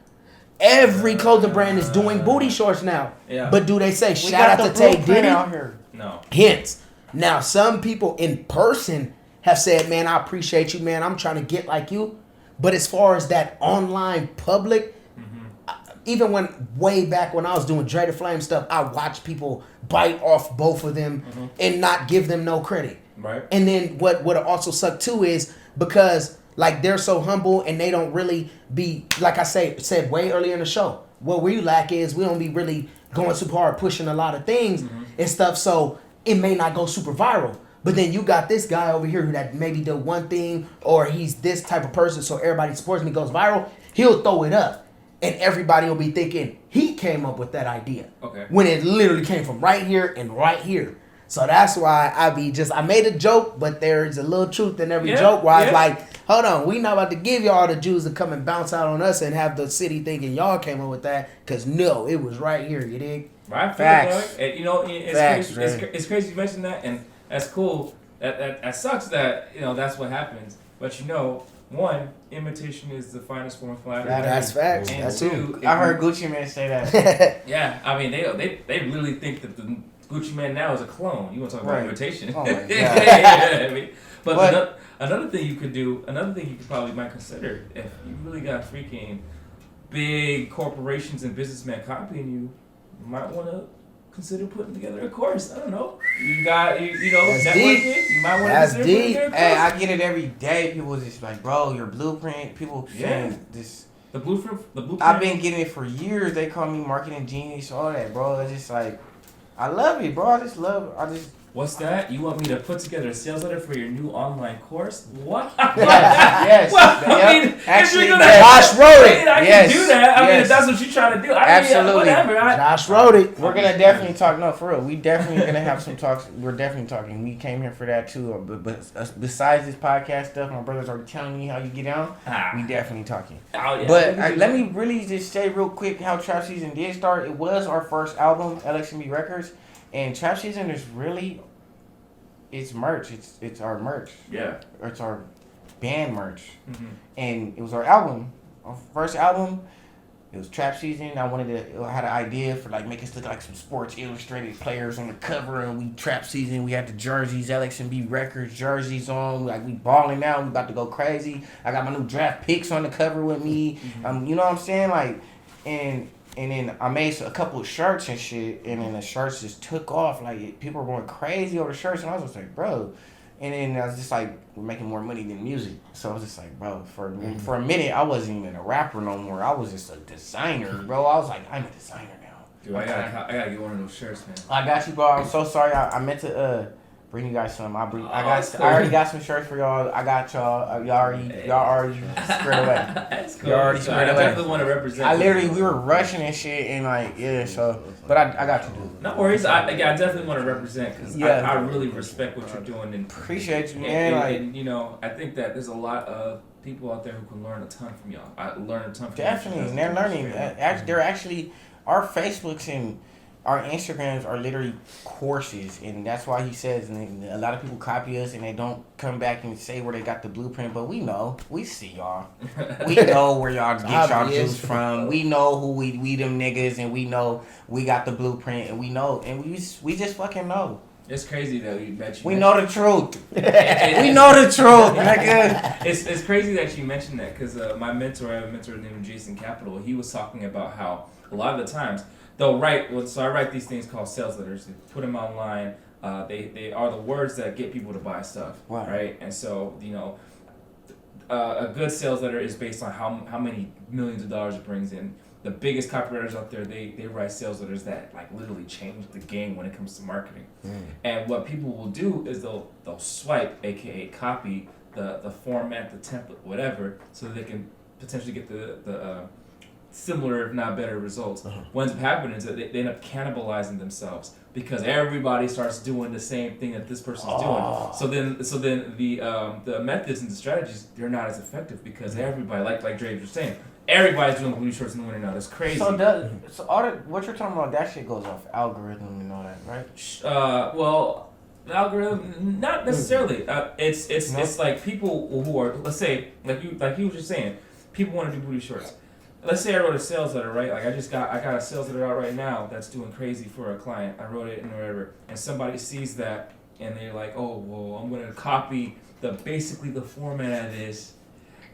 Every clothing brand is doing booty shorts now. Yeah. But do they say shout out to Tay Diddy? Out here. No. Hence. Now some people in person have said, man, I appreciate you, man. I'm trying to get like you. But as far as that online public, even way back when I was doing Dre the Flame stuff, I watched people bite off both of them and not give them no credit. Right. And then what also sucked too is because like they're so humble and they don't really be, like I said way earlier in the show, what we lack is we don't be really going super hard pushing a lot of things and stuff. So it may not go super viral. But then you got this guy over here who that maybe did one thing or he's this type of person so everybody supports him, he goes viral, he'll throw it up. And everybody will be thinking he came up with that idea. Okay. When it literally came from right here and right here. So that's why I made a joke, but there's a little truth in every joke where I was like, hold on, we not about to give y'all the Jews to come and bounce out on us and have the city thinking y'all came up with that. Because no, it was right here, you dig? Right. Facts. And, you know, it's crazy you mentioned that, and that's cool. That sucks that, you know, that's what happens. But you know, one, imitation is the finest form of flattery. That's facts. And that's two, I heard Gucci Man say that. Yeah, I mean, they really think that the Gucci Man now is a clone. You want to talk about imitation? Oh my God. Yeah, I mean, but another thing you could probably might consider if you really got freaking big corporations and businessmen copying you might want to consider putting together a course. I don't know. You got, you know, that's networking. Deep. You might want to That's consider deep. putting together a course. Hey, I get it every day. People just like, bro, your blueprint. People saying this. The blueprint. I've been getting it for years. They call me marketing genius, all that, bro. It's just like, I love it, bro. I just. What's that? You want me to put together a sales letter for your new online course? What? Yes. Well, I mean, actually, if you're gonna Josh wrote it. I can do that. I mean, if that's what you're trying to do. Absolutely. Whatever. Josh wrote it. We're gonna definitely talk. No, for real. We definitely gonna have some talks. We're definitely talking. We came here for that too. But besides this podcast stuff, my brother's already telling me how you get down. We definitely talking. Oh, yeah. But let me really just say real quick how Trap Season did start. It was our first album, LXMB Records, and Trap Season is really. It's merch. It's our merch. Yeah. It's our band merch. And it was our album. Our first album. It was Trap Season. I had an idea for like make us look like some Sports Illustrated players on the cover, and we Trap Season. We had the jerseys, LXMB Records jerseys on. Like we balling out. We about to go crazy. I got my new draft picks on the cover with me. You know what I'm saying? Like, and And then I made a couple of shirts and shit, and then the shirts just took off. Like, people were going crazy over the shirts, and I was just like, bro. And then I was just like, we're making more money than music. So I was just like, bro, for a minute, I wasn't even a rapper no more. I was just a designer, bro. I was like, I'm a designer now. Dude, I gotta get one of those shirts, man. I got you, bro. I'm so sorry. I meant to bring you guys some. I cool. already got some shirts for y'all. I got y'all. Y'all already squared away. That's cool. You already So squared I away. definitely want to represent. I literally, we were rushing and shit, and like, yeah. So, but I got you, dude. No worries. I definitely want to represent because Yeah. I really respect what you're doing and Appreciate you, man. and, Like, and, you know, I think that there's a lot of people out there who can learn a ton from y'all. I learn a ton from definitely, you. they're learning. They're actually, our Facebooks and our Instagrams are literally courses, and that's why he says, and a lot of people copy us and they don't come back and say where they got the blueprint, but we know, we see y'all, we know where y'all get y'all juice from, we know who we them niggas, and we know we got the blueprint, and we know, and we just fucking know. It's crazy though. You bet you. We know the truth. We know the truth, nigga. It's crazy that you mentioned that because my mentor, I have a mentor named Jason Capital. He was talking about how a lot of the times they'll write. Well, so I write these things called sales letters. They put them online. They are the words that get people to buy stuff, right? And so you know, a good sales letter is based on how many millions of dollars it brings in. The biggest copywriters out there, they write sales letters that like literally change the game when it comes to marketing. And what people will do is they'll swipe, aka copy the format, the template, whatever, so that they can potentially get the similar if not better results. What ends up happening is that they end up cannibalizing themselves because everybody starts doing the same thing that this person's doing. So then the methods and the strategies, they're not as effective because everybody, like Dre was saying, everybody's doing blue shorts in the winter now. That's crazy. So all what you're talking about, that shit goes off algorithm and all that, right? Well, the algorithm, not necessarily. It's like people who are, let's say, like you were just saying, people want to do booty shorts. Let's say I wrote a sales letter, right? Like I got a sales letter out right now that's doing crazy for a client. I wrote it and whatever, and somebody sees that and they're like, oh, well, I'm gonna copy basically the format of this,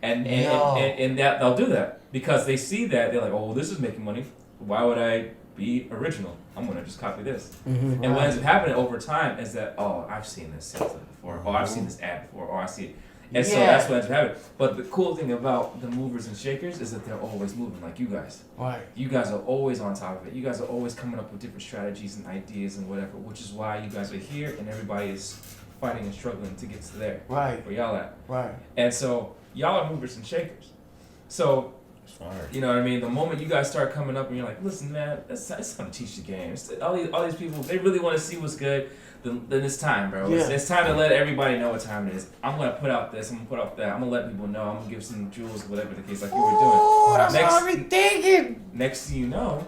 and that they'll do that because they see that they're like, oh, well, this is making money. Why would I be original? I'm gonna just copy this. And what ends up happening over time is that, oh, I've seen this sales letter before, or I've seen this ad before, or I see it. And so that's what ends up happening. But the cool thing about the movers and shakers is that they're always moving, like you guys. Right. You guys are always on top of it. You guys are always coming up with different strategies and ideas and whatever, which is why you guys are here and everybody is fighting and struggling to get to there. Right. Where y'all at. Right. And so y'all are movers and shakers. So, you know what I mean? The moment you guys start coming up and you're like, listen, man, it's time to teach the game. All these people, they really want to see what's good. Then it's time, bro. Yeah. It's time to let everybody know what time it is. I'm going to put out this. I'm going to put out that. I'm going to let people know. I'm going to give some jewels, whatever the case, like you were doing. Oh, that's what I be thinking. Next thing you know,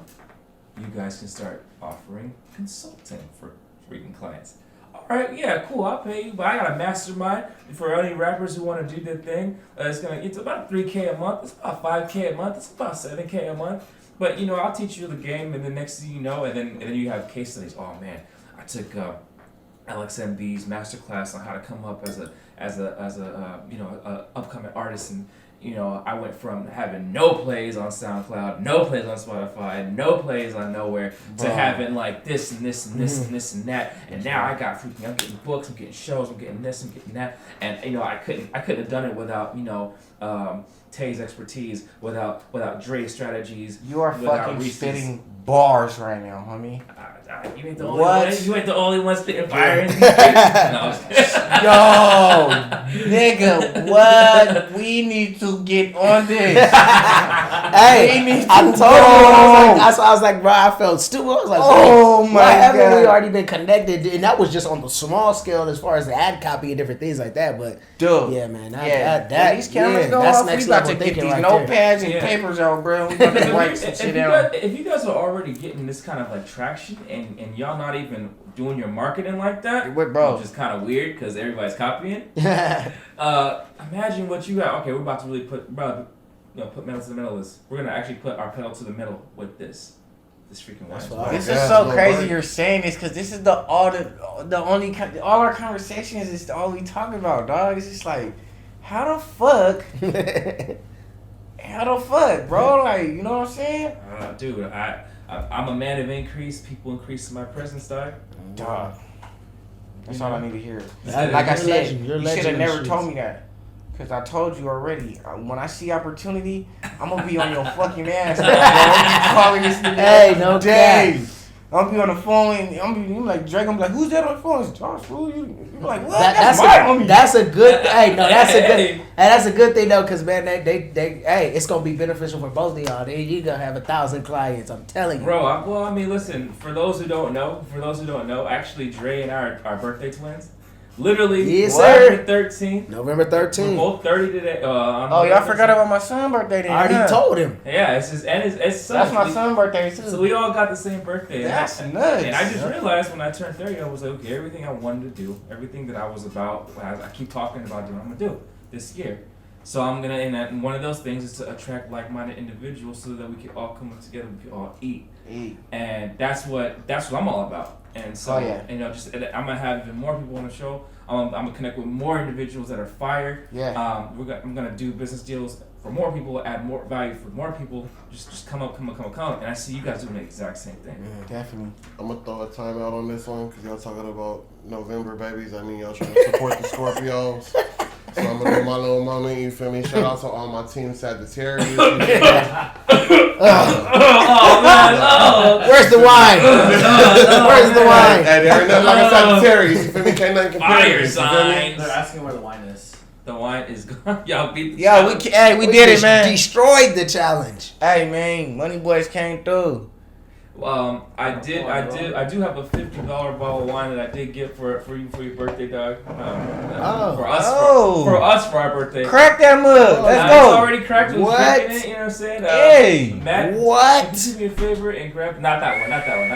you guys can start offering consulting for freaking clients. All right, yeah, cool. I'll pay you, but I got a mastermind for any rappers who want to do their thing. It's about $3K a month. It's about $5K a month. It's about $7K a month. But you know, I'll teach you the game, and then next thing you know, and then you have case studies. Oh man, I took LXMB's masterclass on how to come up as a upcoming artist, and you know, I went from having no plays on SoundCloud, no plays on Spotify, no plays on nowhere, to having like this and this and this and this and that, and now I'm getting books, I'm getting shows, I'm getting this, I'm getting that, and you know, I couldn't have done it without Tay's expertise, without Dre's strategiges. You are fucking Reese's. Spitting bars right now, homie. You ain't the only one. You ain't the only one spitting fire in these Yo, nigga, what? We need to get on this. Hey, I told you. That's why I was like, bro, I felt stupid. I was like, oh my why haven't God. we already been connected? And that was just on the small scale as far as the ad copy and different things like that. But dude, yeah, man, when these cameras go that's off, we next about to level get these thinking right notepads there. and papers out, bro. We about to write some shit down. If you guys are already getting this kind of like traction and y'all not even doing your marketing like that, bro, which is kind of weird because everybody's copying. Imagine what you got. Okay, we're about to really put pedal to the metal. We're gonna actually put our pedal to the metal with this freaking wine. This is so crazy you're saying this because this is all our conversations is all we talk about, dog. It's just like, how the fuck how the fuck, bro? Like, you know what I'm saying? Dude, I'm a man of increase. People increase my presence, dog. Dog. That's all I need to hear. Like Like I you're said, legend. You're you legend should have in the never streets. told me that. Because I told you already. When I see opportunity, I'm going to be on your fucking ass. Bro. I'm calling this nigga Hey, no day. I'm going to be on the phone. I'm going to be like, Drake, I'm like, who's that on the phone? It's Josh, fool. You like, what? That's my homie. That's a good. Hey, no, that's a good. Hey, that's a good thing though, cause man, they hey, it's gonna be beneficial for both of y'all. You gonna have 1,000 clients. I'm telling you, Bro, I mean, listen. For those who don't know, actually, Dre and I are birthday twins. Literally, Yes, sir. November 13th. November We're 13th. both 30 today. Oh, y'all forgot about my son's birthday then. I already told him. Yeah, it's his, and it's That's my son's birthday too. So we all got the same birthday. That's and nuts. And I just realized when I turned 30, I was like, okay, everything I wanted to do, everything that I was about, I keep talking about doing, I'm gonna do this year. So I'm gonna, and one of those things is to attract like-minded individuals so that we can all come together, we can all eat. And that's what I'm all about. And so, you know, just I'm gonna have even more people on the show. I'm gonna connect with more individuals that are fire. Yeah. I'm gonna do business deals for more people, add more value for more people. Just come up. And I see you guys doing the exact same thing. Definitely. I'm gonna throw a timeout on this one because y'all talking about November babies. I mean, y'all trying to support the Scorpios. So I'm gonna do my little moment, you feel me? Shout out to all my team Sagittarius. Where's the wine? Where's the wine? Hey, there ain't nothing like a Sagittarius, you feel me? Can't nothing compare. Fire You feel me? signs. They're asking where the wine is. The wine is gone. Y'all beat the Yo, we did it, man. Destroyed the challenge. Hey, man, Money Boys came through. I do have a $50 bottle of wine that I did get for you for your birthday, dog. For us for our birthday. Crack that mug. Let's It's go. already cracked. It was What? drinking it, you know what I'm saying? Hey. Matt, What? can you do me a favor and grab? Not that one.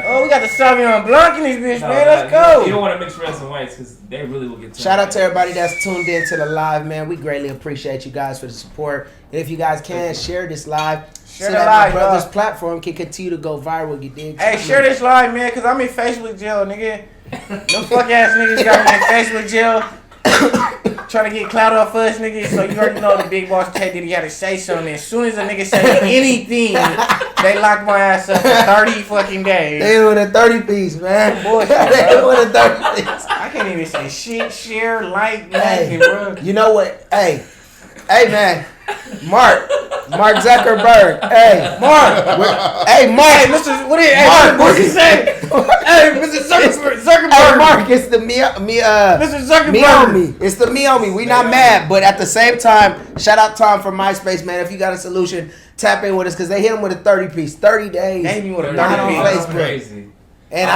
Oh, we got the Sauvignon Blanc in this bitch, No, man. no, Let's You go. don't want to mix reds and whites because they really will get. Shout out to everybody that's tuned in to the live, man. We greatly appreciate you guys for the support. And if you guys can, share this live. Share so the that live, my brother's dog. platform can continue to go viral. You dig? Hey, share this live, man, because I'm in Facebook jail, nigga. Them fuck ass niggas got me in Facebook jail. Trying to get clout off us, nigga. So you already know the big boss Tay Diddy had to say something. As soon as a nigga say anything, they lock my ass up for 30 fucking days. They with a 30-piece, man. Bullshit, They bro. with a 30-piece. I can't even say shit, share, like, Hey, nothing, bro. you know what? Hey, man. Mark Zuckerberg. Hey, Mark. Hey, Hey, Mr. What is it? Mark, What you say? Hey, Mr. Zuckerberg. Hey, Mark, it's the Mr. me Zuckerberg. on me. It's the me on me. We not mad, but at the same time, shout out Tom from MySpace, man. If you got a solution, tap in with us because they hit him with a 30-piece, 30 days. They hit me with a Not on 30 Facebook. Crazy. And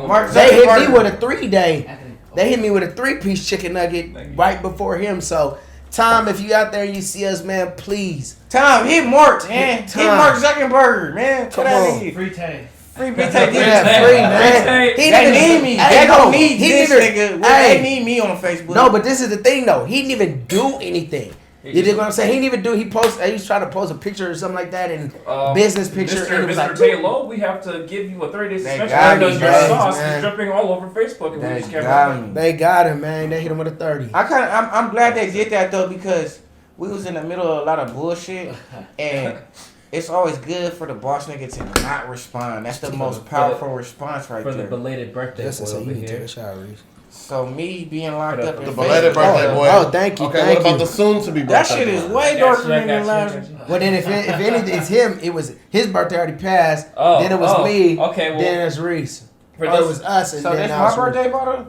Mark they hit me Zuckerberg. with a 3-day. They hit me with a 3-piece chicken nugget right before him. So, Tom, if you out there and you see us, man, please. Tom, hit Mark, man. Hit Tom. Mark Zuckerberg, man. Come That on. nigga. Free Tay. Free big Tay. Yeah, free, man. He They didn't need even- me. Hey, They no, don't need he this didn't nigga. even- Well, hey. They need me on Facebook. No, but this is the thing, though. He didn't even do anything. You dig what I'm saying? He didn't even do. He was trying to post a picture or something like that, and business picture, and it was like, Tay Low, we have to give you a 30-day They suspension got me, because your man. sauce Man. is dripping all over Facebook, and we They just can't got remember. me. they got him, man. They hit him with a 30. I'm glad they did that though because we was in the middle of a lot of bullshit and it's always good for the boss nigga to not respond. That's the most powerful response right For the there. belated birthday Listen, boy so over you need to take here. a shot, Reese. So me being locked up in The belated Facebook, birthday boy. Oh, thank you, Okay, thank what about you. the soon-to-be birthday that shit is boy? way I darker got you, I than the got last. you, I got you. Well, then if anything, it's him. It was his birthday already passed. Oh, then it was oh, me. okay, well, then it's Reese. For It those, was us, and So then this now it's my Reese. birthday bottle?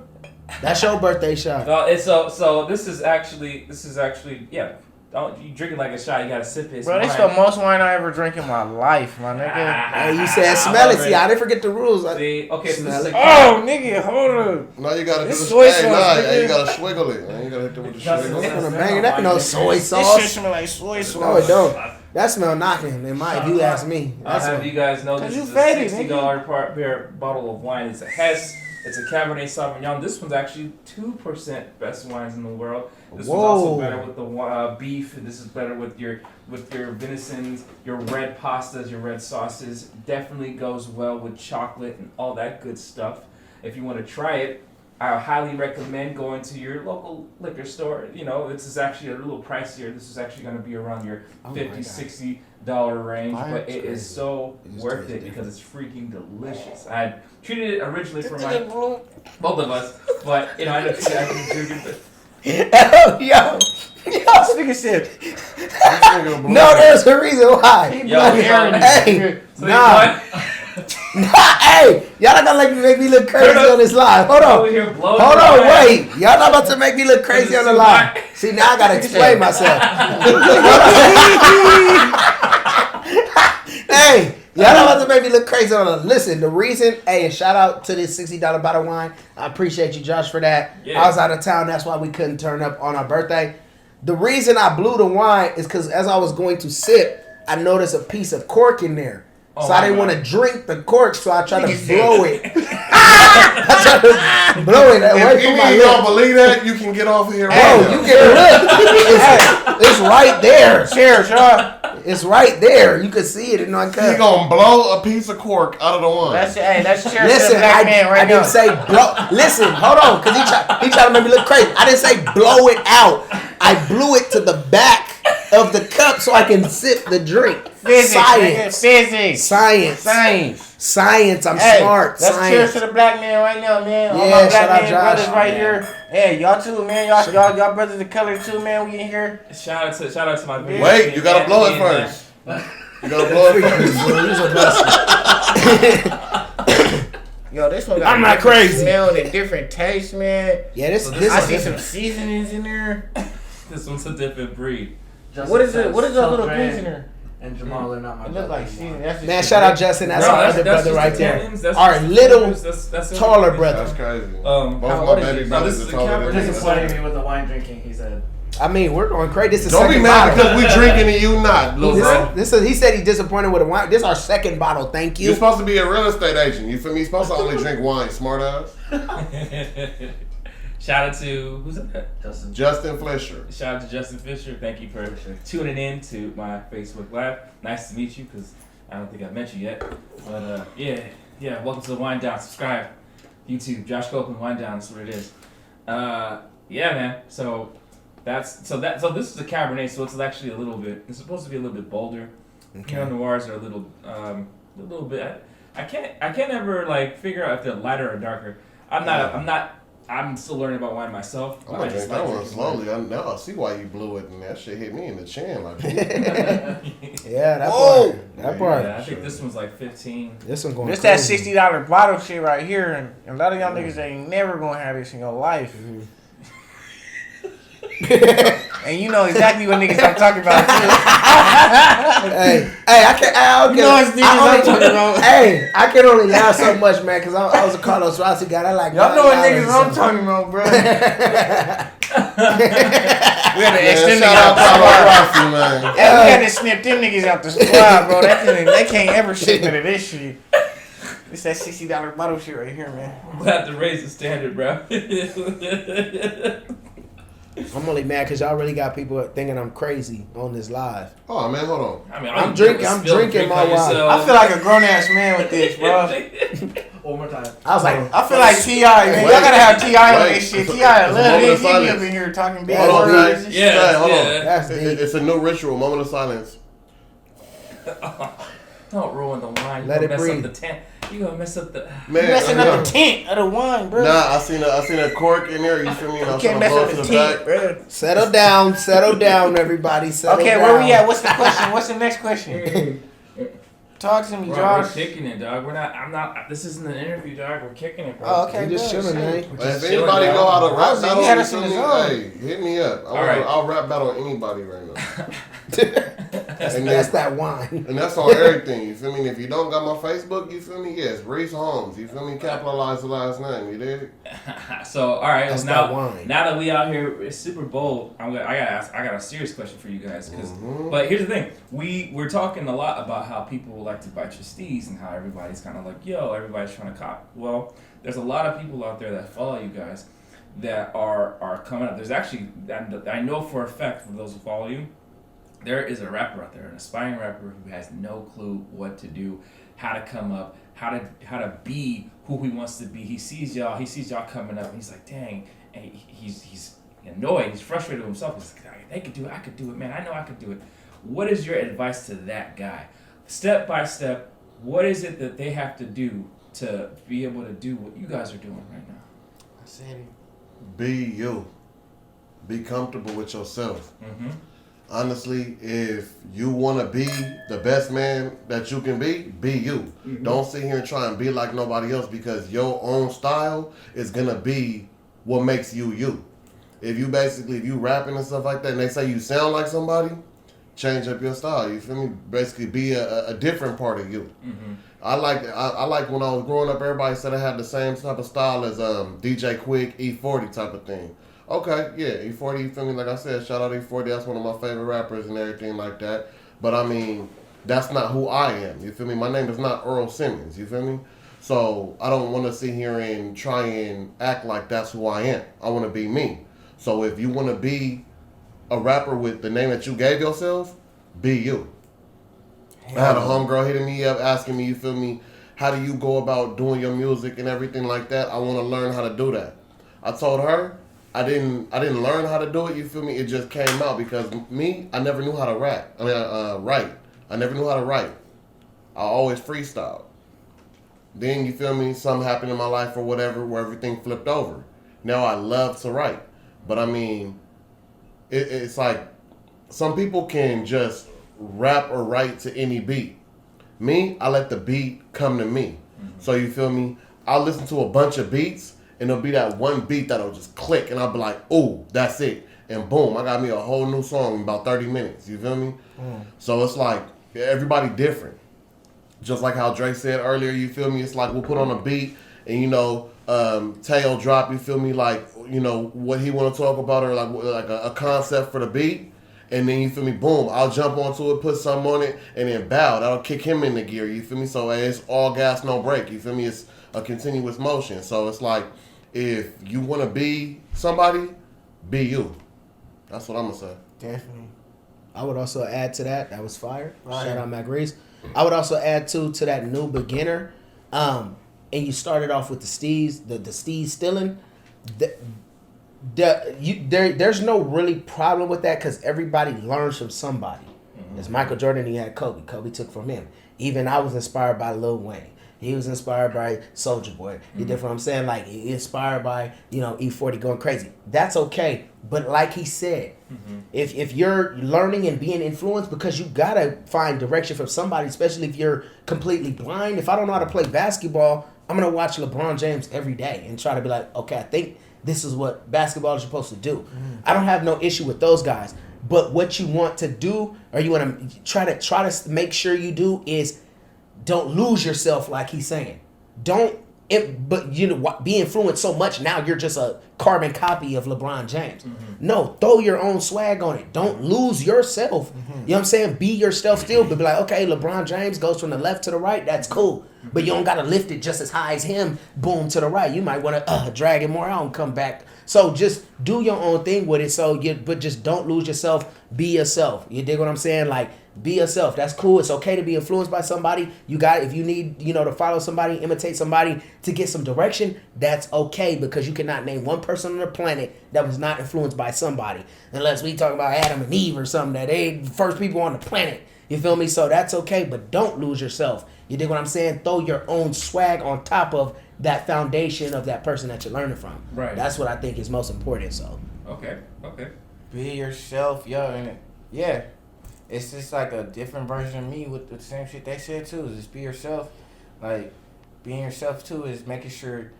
That's your birthday shot. so this is actually yeah. Don't you drink it like a shot? You gotta sip it. It's Bro, this wine. the most wine I ever drank in my life, my nigga. Hey, you said smell it. See, I didn't forget the rules. See, okay, so this is a Oh, nigga, hold up. No, you gotta do This the soy hey, sauce, nah, nigga. hey, you gotta swiggle it. Man. You gotta hit them with the That's- swiggle. that's- I'm gonna bang it. That ain't no soy This shit sauce. smell like soy sauce. No, it don't. That smell knocking. In my, if you ask me, I'll that's have what. you guys know Cause this you is a faded, $60 per bottle of wine. It's a Hess. It's a Cabernet Sauvignon. This one's actually 2% best wines in the world. This one's also Whoa. better with the beef. This is better with your venisons, your red pastas, your red sauces. Definitely goes well with chocolate and all that good stuff. If you want to try it, I highly recommend going to your local liquor store. You know, this is actually a little pricier. This is actually going to be around your $50, $60 range, but it is so worth it because it's freaking delicious. I treated it originally for both of us, but you know, I ended up drinking it. Oh, yo. Nigga said, No, there's a reason why. Hey, So nah. Hey, y'all not gonna make me look crazy on this live. Hold on. Hold on, wait. Y'all not about to make me look crazy on the live. See, now I gotta explain myself. Hey, y'all not about to make me look crazy on the listen. The reason, hey, and shout out to this $60 bottle of wine. I appreciate you, Josh, for that. Yeah. I was out of town, that's why we couldn't turn up on our birthday. The reason I blew the wine is because as I was going to sip, I noticed a piece of cork in there. Oh, so I didn't want to drink the cork, so I tried to blow it. I tried to blow it away If from any my of y'all lip. believe that, you can get off of here Bro, right now. you can look. It's right there. cheers, y'all. It's right there. You can see it in my He cup. gonna blow a piece of cork out of the wine. That's cheers to the Listen, black man I right now. didn't say blow. Listen, hold on, because he tried to make me look crazy. I didn't say blow it out. I blew it to the back of the cup so I can sip the drink. Physics, nigga, Science. physics. Science. Science. I'm Hey, smart. let's Science. cheers to the black man right now, man. All Yeah, my shout black out man Josh. brothers right Yeah. here. Hey, y'all too, man. Y'all brothers of color too, man. We in here. Shout out to my video. Wait, you gotta blow it first. You gotta blow it first. Yo, this one got I'm a not different crazy. smell and a different taste, man. Yeah, this I see is some seasonings in there. This one's a different breed. What is it? What is those little things in there? And Jamal, they're not my It look like brother seasoning. anymore. That's just man. Shout out Justin. That's our other brother just right the there. tannins, that's Our just the little flavors, that's the taller only brother. That's crazy. Um, Both how my old is baby he? No, brothers this are is taller the than Cabernet. me. Disappointing me with the wine drinking, he said. I mean, we're going crazy. This is the Don't be second mad bottle. because we drinking and you not, little bro. This is, he said he's disappointed with the wine. This is our second bottle. Thank you. You're supposed to be a real estate agent. You feel me? You're supposed to only drink wine, smart ass. Shout out to who's that? Justin Fletcher. Shout out to Justin Fisher. Thank you for tuning in to my Facebook Live. Nice to meet you because I don't think I've met you yet. But yeah. Welcome to the Wind Down. Subscribe. YouTube, Josh Copeland Wind Down. That's what it is. Yeah, man. So this is a Cabernet. So it's actually a little bit. It's supposed to be a little bit bolder. Okay. Pinot Noirs are a little bit. I can't ever like figure out if they're lighter or darker. I'm still learning about wine myself. I'm I gonna just drink that like one drinking slowly. Now I see why you blew it, and that shit hit me in the chin like. Yeah, that Whoa. part. That part. Yeah, I think this one's like 15. This one going This that crazy. $60 bottle shit right here, and a lot of y'all niggas ain't never gonna have this in your life. And you know exactly what niggas I'm talking about too. Hey, I can't. You know it's niggas I'm talking about. Hey, I can only laugh so much, man, because I was a Carlos Rossi guy. I like. Y'all know what niggas $9 I'm talking about, bro. We had to Man, extend shout out out the squad. to Rossi, man. Hey, we had to snip them niggas out the squad, bro. They can't ever shit none of this shit. It's that $60 bottle shit right here, man. We'll have to raise the standard, bro. I'm only mad because y'all really got people thinking I'm crazy on this live. Oh man, hold on. I mean, I'm all you do drinking- is I'm spill drinking drink my on wine. yourself. I feel like a grown ass man with this, bro. One more time. I was like, I feel like T.I., man. Y'all gotta have T.I. on this shit. T.I. It's a love moment this. of He be silence. up in here talking big Hold on, words. guys. and shit. Yeah, Hey, hold on. that's deep. It's a new ritual, moment of silence. Don't ruin the wine. Let You it gonna mess breathe. up the tent. You gonna mess up the. Man, You messing up the tent of the wine, bro. Nah, I seen a cork in there. You feel me? And I You was can't trying to mess blow up it to the the tent, back. bro. settle down, everybody. Settle Okay, down. where we at? What's the question? What's the next question? Talk to me, Bro, Josh. we're kicking it, dog. I'm not. This isn't an interview, dog. We're kicking it, bro. Oh, okay. We just good. chilling, man. If Just anybody chilling, know how to dog. rap Rosie, battle, you had you us in feel the me? zone. Hey, hit me up. Alright. I'll rap battle anybody right now. That's that wine. And that's on everything, you feel me? And if you don't got my Facebook, you feel me? Yes, Reese Holmes, you feel me? Capitalize the last name, you dig? So, all right. That's Now, that wine. now that we out here, it's super bold. I got a serious question for you guys. But here's the thing: we're talking a lot about how people like to bite your steez and how everybody's kind of like, yo, everybody's trying to cop. Well, there's a lot of people out there that follow you guys that are coming up. There's actually, I know for a fact, for those who follow you, there is a rapper out there, an aspiring rapper who has no clue what to do, how to come up, how to be who he wants to be. He sees y'all coming up, and he's like, dang, and he's annoyed, he's frustrated with himself. He's like, they could do it, I could do it, man. I know I could do it. What is your advice to that guy? Step by step, what is it that they have to do to be able to do what you guys are doing right now? I said it. Be you. Be comfortable with yourself. Mm-hmm. Honestly, if you want to be the best man that you can be you. Mm-hmm. Don't sit here and try and be like nobody else, because your own style is going to be what makes you you. If you rapping and stuff like that and they say you sound like somebody, change up your style. You feel me? Basically be a different part of you. Mm-hmm. I like when I was growing up, everybody said I had the same type of style as DJ Quick, E40 type of thing. Okay, yeah, E40, you feel me? Like I said, shout out E40, that's one of my favorite rappers and everything like that. But I mean, that's not who I am, you feel me? My name is not Earl Simmons, you feel me? So I don't want to sit here and try and act like that's who I am. I want to be me. So if you want to be a rapper with the name that you gave yourself, be you. I had a homegirl hitting me up asking me, you feel me, how do you go about doing your music and everything like that? I want to learn how to do that. I told her I didn't learn how to do it, you feel me? It just came out because me, I never knew how to rap. Write. I never knew how to write. I always freestyled. Then, you feel me, something happened in my life or whatever where everything flipped over. Now I love to write. But I mean, it's like some people can just rap or write to any beat. Me, I let the beat come to me. Mm-hmm. So you feel me? I'll listen to a bunch of beats and there'll be that one beat that'll just click and I'll be like, oh, that's it. And boom, I got me a whole new song in about 30 minutes. You feel me? So it's like everybody different. Just like how Drake said earlier, you feel me? It's like we'll put on a beat and, you know, Tay will drop, you feel me, like, you know, what he want to talk about or like a concept for the beat. And then, you feel me, boom, I'll jump onto it, put something on it, and then bow. That'll kick him in the gear, you feel me? So it's all gas, no brake, you feel me? It's a continuous motion. So it's like, if you want to be somebody, be you. That's what I'm going to say. Definitely. I would also add to that. That was fire. Right. Shout out Mack Reese. I would also add to that new beginner. And you started off with the Stees, the Stees stealing. There's no really problem with that because everybody learns from somebody. Mm-hmm. As Michael Jordan, he had Kobe. Kobe took from him. Even I was inspired by Lil Wayne. He was inspired by Soulja Boy. You get what I'm saying? Like, he inspired by, you know, E40 going crazy. That's okay. But like he said, if you're learning and being influenced, because you got to find direction from somebody, especially if you're completely blind. If I don't know how to play basketball, I'm going to watch LeBron James every day and try to be like, okay, I think this is what basketball is supposed to do. I don't have no issue with those guys. But what you want to do, or you want to try to make sure you do, is don't lose yourself, like he's saying. But you know, be influenced so much now you're just a carbon copy of LeBron James. No, throw your own swag on it. Don't lose yourself. You know what I'm saying? Be yourself still, but be like, okay, LeBron James goes from the left to the right. That's cool. But you don't got to lift it just as high as him, boom, to the right. You might want to drag it more out and come back. So just do your own thing with it. But just don't lose yourself. Be yourself. You dig what I'm saying? Like, be yourself. That's cool. It's okay to be influenced by somebody. If you need, to follow somebody, imitate somebody to get some direction, that's okay, because you cannot name one person on the planet that was not influenced by somebody. Unless we talk about Adam and Eve or something, that they the first people on the planet. You feel me? So that's okay, but don't lose yourself. You dig what I'm saying? Throw your own swag on top of that foundation of that person that you're learning from. Right. That's what I think is most important. So. Okay. Be yourself, yo, and yeah. It's just like a different version of me with the same shit they said too. Is just be yourself. Like, being yourself too is making sure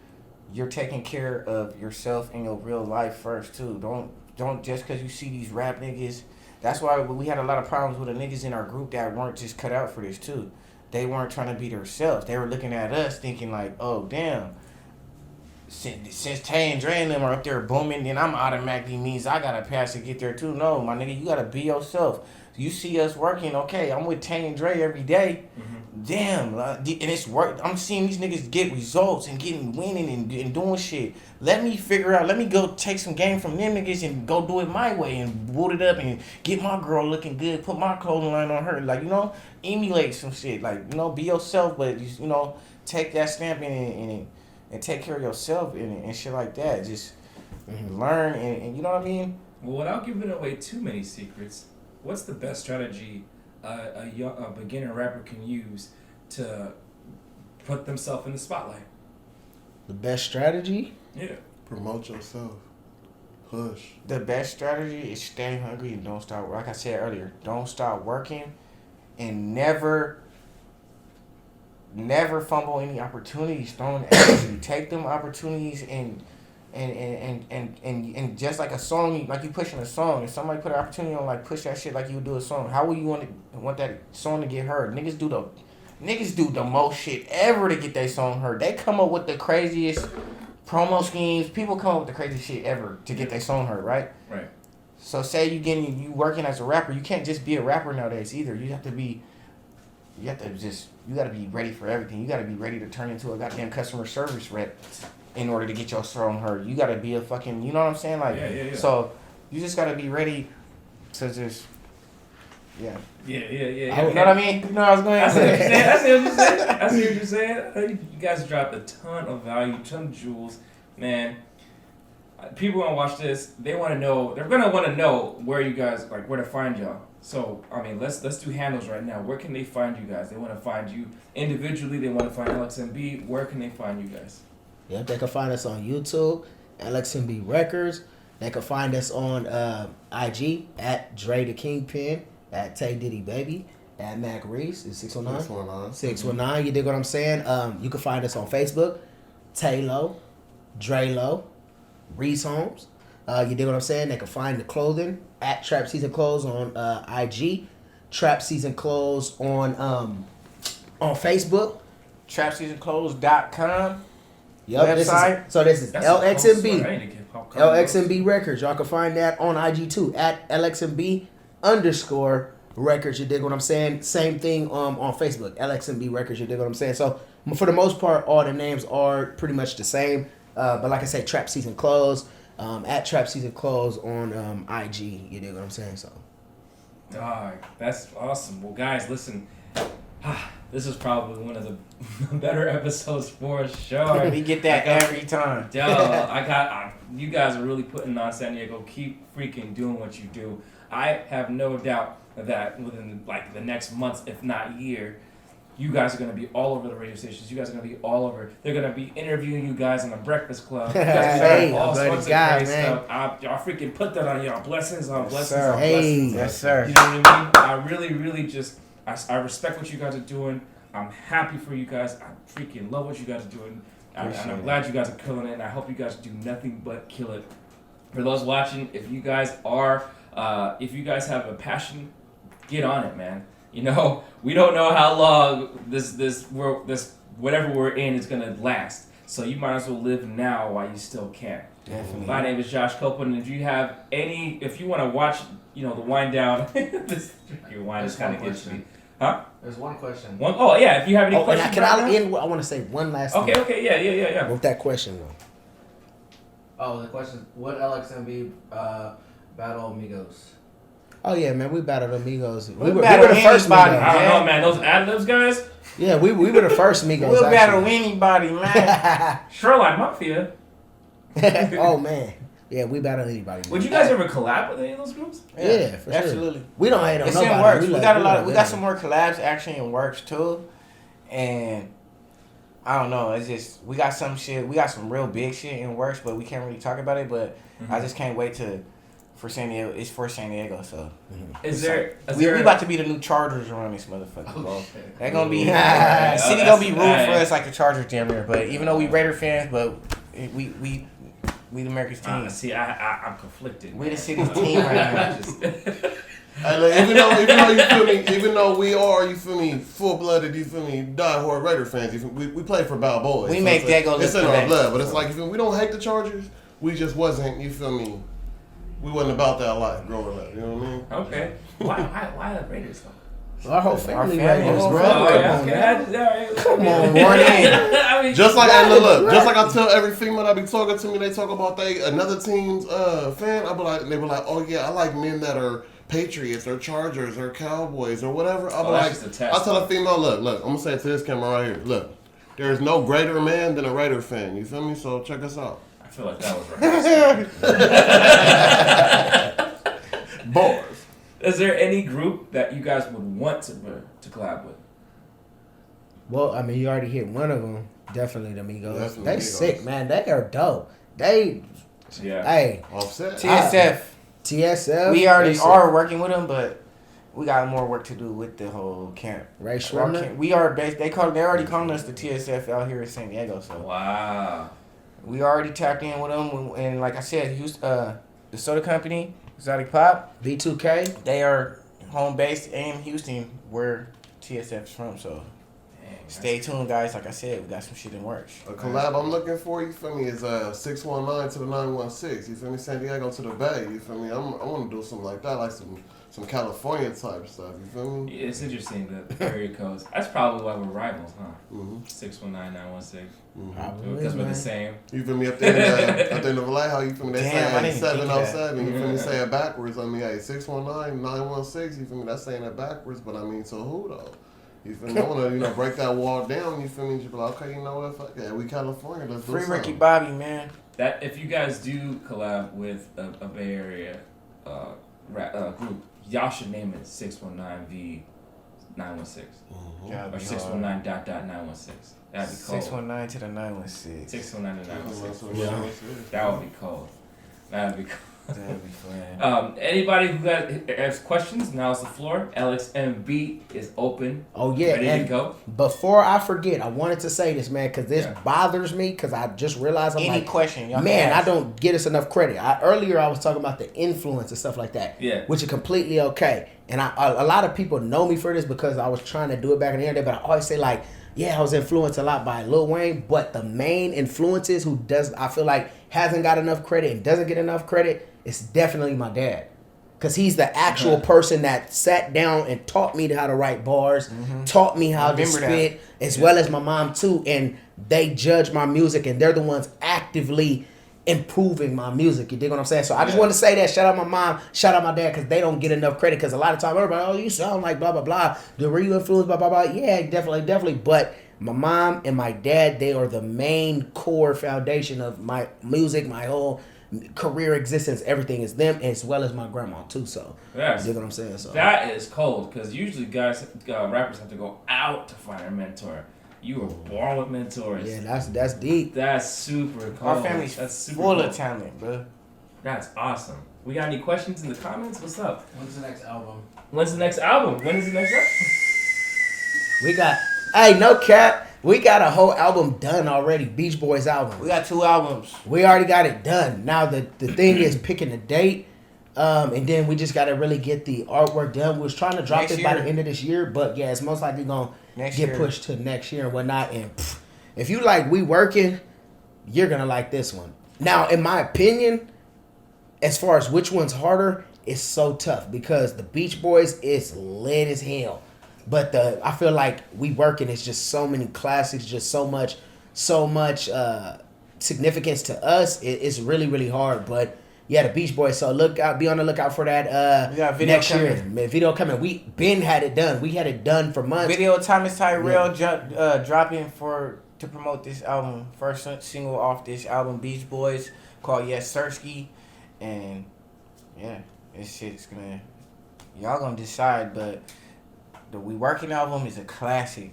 you're taking care of yourself in your real life first too. Don't just because you see these rap niggas. That's why we had a lot of problems with the niggas in our group that weren't just cut out for this too. They weren't trying to be themselves. They were looking at us thinking like, oh damn. Since Tay and Dre and them are up there booming, then I'm automatically means I gotta pass to get there too. No, my nigga, you gotta be yourself. You see us working, okay, I'm with Tay and Dre every day. Damn, and it's work. I'm seeing these niggas get results and winning and doing shit. Let me go take some game from them niggas and go do it my way and boot it up and get my girl looking good, put my clothing line on her. Like, emulate some shit. Like, be yourself, but, take that stamp and take care of yourself and shit like that. Just learn and you know what I mean. Well, without giving away too many secrets, what's the best strategy a beginner rapper can use to put themselves in the spotlight? The best strategy? Yeah. Promote yourself. Push. The best strategy is stay hungry and don't stop. Like I said earlier, don't stop working, and never fumble any opportunities thrown at you. Take them opportunities and just like a song, like you pushing a song. If somebody put an opportunity on, like push that shit like you would do a song. How would you want that song to get heard? Niggas do the most shit ever to get their song heard. They come up with the craziest promo schemes. People come up with the craziest shit ever to get their song heard, right? Right. So say you working as a rapper, you can't just be a rapper nowadays either. You gotta be ready for everything. You gotta be ready to turn into a goddamn customer service rep in order to get your song heard. You gotta be a fucking, you know what I'm saying? Like, Yeah. So you just gotta be ready to just, yeah. Yeah. You know what I mean? You know what I was going I to see what say? you're saying. I see what you're saying. You guys dropped a ton of value, ton of jewels, man. People want to watch this. They want to know. They're gonna want to know where you guys, like, where to find y'all. So I mean, let's do handles right now. Where can they find you guys? They want to find you individually. They want to find LXMB. Where can they find you guys? Yep, they can find us on YouTube, LXMB Records. They can find us on IG at Dre the Kingpin, at Tay Diddy Baby, at Mack Reese, is 619? 619, you dig what I'm saying? You can find us on Facebook, Taylo, Drelo, Reese Holmes. You dig what I'm saying? They can find the clothing at Trap Season Clothes on IG, Trap Season Clothes on Facebook. TrapSeasonClothes.com. Yep, website. This is That's LXMB. I need to get popcorn. LXMB Records. Y'all can find that on IG too at LXMB _Records. You dig what I'm saying? Same thing on Facebook. LXMB Records. You dig what I'm saying? So for the most part, all the names are pretty much the same. But like I say, Trap Season Clothes. At Trap Season Clothes on IG. You dig what I'm saying? So. Dog, that's awesome. Well, guys, listen. This is probably one of the better episodes for sure. We get that every time. You guys are really putting on San Diego. Keep freaking doing what you do. I have no doubt that within like the next month, if not year, you guys are going to be all over the radio stations. You guys are going to be all over. They're going to be interviewing you guys on the Breakfast Club. You guys are Hey, doing all buddy, sorts of God, crazy man. stuff. Y'all freaking put that on y'all. Blessings on blessings sir. on Hey. blessings. Yes, sir. You know what I mean? I really just, I respect what you guys are doing. I'm happy for you guys. I freaking love what you guys are doing. And I'm glad you guys are killing it. And I hope you guys do nothing but kill it. For those watching, if you guys have a passion, get on it, man. You know, we don't know how long this whatever we're in is gonna last. So you might as well live now while you still can. Definitely. My name is Josh Copeland, and if you want to watch, the wind down, this wine is kind of gets me. Huh? There's one question. Oh yeah, if you have any And questions. I want to say one last thing. Okay, yeah. With that question, though. Oh, the question is, what LXMB battle Amigos? Oh yeah, man, we battled Amigos. We We were battled the first anybody. Migos. I don't know, man. Those ad-libs guys. Yeah, we were the first Migos. We'll battle actually. anybody, man. Shoreline Mafia. Oh man, yeah, we battle anybody. Man. Would you guys ever collab with any of those groups? Yeah, for sure. Absolutely. We don't hate on It's nobody. in works. We love- got a lot. love We got them. some more collabs actually in works too, and I don't know. It's just we got some shit. We got some real big shit in works, but we can't really talk about it. But I just can't wait for San Diego. It's for San Diego, so we about to be the new Chargers around this motherfucker, bro. They're gonna be Yeah. City gonna be ruled for us like the Chargers damn near. But even though we Raider fans, but we the America's team. See, I'm conflicted. We the city's team right now. Hey, look, even though you feel me, even though we are, you feel me, full-blooded, you feel me, die-hard Raider fans, you feel me, we play for Balboa. We make that go It's look in for our that. blood, but it's like, you feel me, we don't hate the Chargers, we just wasn't, you feel me, we wasn't about that life growing up, you know what I mean? Okay. Why the Raiders though? Our whole family, Our family, Raiders, whole bro. family. Come on, one in. I mean, Just like just like I tell every female that be talking to me, they talk about another team's fan. They be like, oh yeah, I like men that are Patriots or Chargers or Cowboys or whatever. I be that's like, just a test. I tell a female, look, I'm gonna say it to this camera right here. Look, There's no greater man than a Raider fan. You feel me? So check us out. I feel like that was right. Bars. Is there any group that you guys would want to collab with? Well, I mean, you already hit one of them. Definitely the Migos. Definitely They Migos. sick, man. They are dope. They, Yeah. hey, Offset. TSF. We already they sick. are working with them, but we got more work to do with the whole camp. Ray Our Schwarmer. camp- We are based. They already calling us the TSF out here in San Diego. So Wow. we already tapped in with them, and like I said, Houston, the soda company, Exotic Pop, B2K. they are home based in Houston, where TSF's from. So Dang, stay tuned, guys. Like I said, we got some shit in works. A collab I'm looking for, you feel me, is 619 to the 916. You feel me? San Diego to the Bay. You feel me? I want to do something like that, like some California type stuff. You feel me? Yeah, it's interesting the area codes. That's probably why we're rivals, huh? Mm-hmm. 619 916. Probably, Because we're the man. same. You feel me? Up there in the Vallejo, you feel me? They Damn, I say didn't think of that. 707. You feel me? Say it backwards. I mean, hey, 619 916. You feel me? That's saying it backwards, but I mean, to who though? You feel me? I want to, break that wall down. You feel me? You be like, okay, you know what? Fuck it. We California. Let's do Free something. Ricky Bobby, man. That if you guys do collab with a Bay Area group, y'all should name it 619V 916 Yeah, or 619.916. That'd be cold. 619 to the 916. 619 to 916. Yeah. That would be cold. That'd be cold. That'd be fun. Anybody who has questions, now's the floor. LXMB is open. Oh yeah, Ready to and go. before I forget, I wanted to say this, man, because this Yeah. bothers me. Because I just realized I'm Any like, question, y'all man, can I ask. don't get us enough credit. Earlier I was talking about the influence and stuff like that, Yeah. which is completely okay. And a lot of people know me for this because I was trying to do it back in the day. But I always say like, yeah, I was influenced a lot by Lil Wayne. But the main influences I feel like hasn't got enough credit and doesn't get enough credit, it's definitely my dad. Because he's the actual person that sat down and taught me how to write bars, taught me how to Remember that. spit, as well as my mom too. And they judge my music, and they're the ones actively improving my music. You dig what I'm saying? So I just Yeah. want to say that. Shout out my mom, shout out my dad, because they don't get enough credit. Because a lot of time everybody, oh, you sound like blah, blah, blah. Were you influenced by blah, blah, blah? Yeah, definitely. But my mom and my dad, they are the main core foundation of my music, my whole career existence. Everything is them, as well as my grandma too. So Yes. you dig what I'm saying? So That is cold because usually rappers have to go out to find a mentor. You were born with mentors. yeah, that's deep. That's super cold. Our family's That's super full cool. of talent, bro. That's awesome. We got any questions in the comments? What's up? When's the next album? When's the next album? When is the next album? We got, hey, no cap. We got a whole album done already. Beach Boys album. We got 2 albums. We already got it done. Now the thing is picking the date, and then we just got to really get the artwork done. We was trying to drop Next it by the year. end of this year, but yeah, it's most likely gonna Next get year. pushed to next year and whatnot. And if you like We Working, you're gonna like this one. Now, in my opinion, as far as which one's harder, it's so tough because the Beach Boys is lit as hell. But I feel like We Working is just so many classics, just so much significance to us. It's really, really hard. But yeah, the Beach Boys. So be on the lookout for that We got video next year. coming. Man, video coming. We been had it done. We had it done for months. Video Thomas Tyrell dropping to promote this album. First single off this album, Beach Boys, called Yes Sersky. And yeah, this shit's y'all gonna decide, but the We Working album is a classic.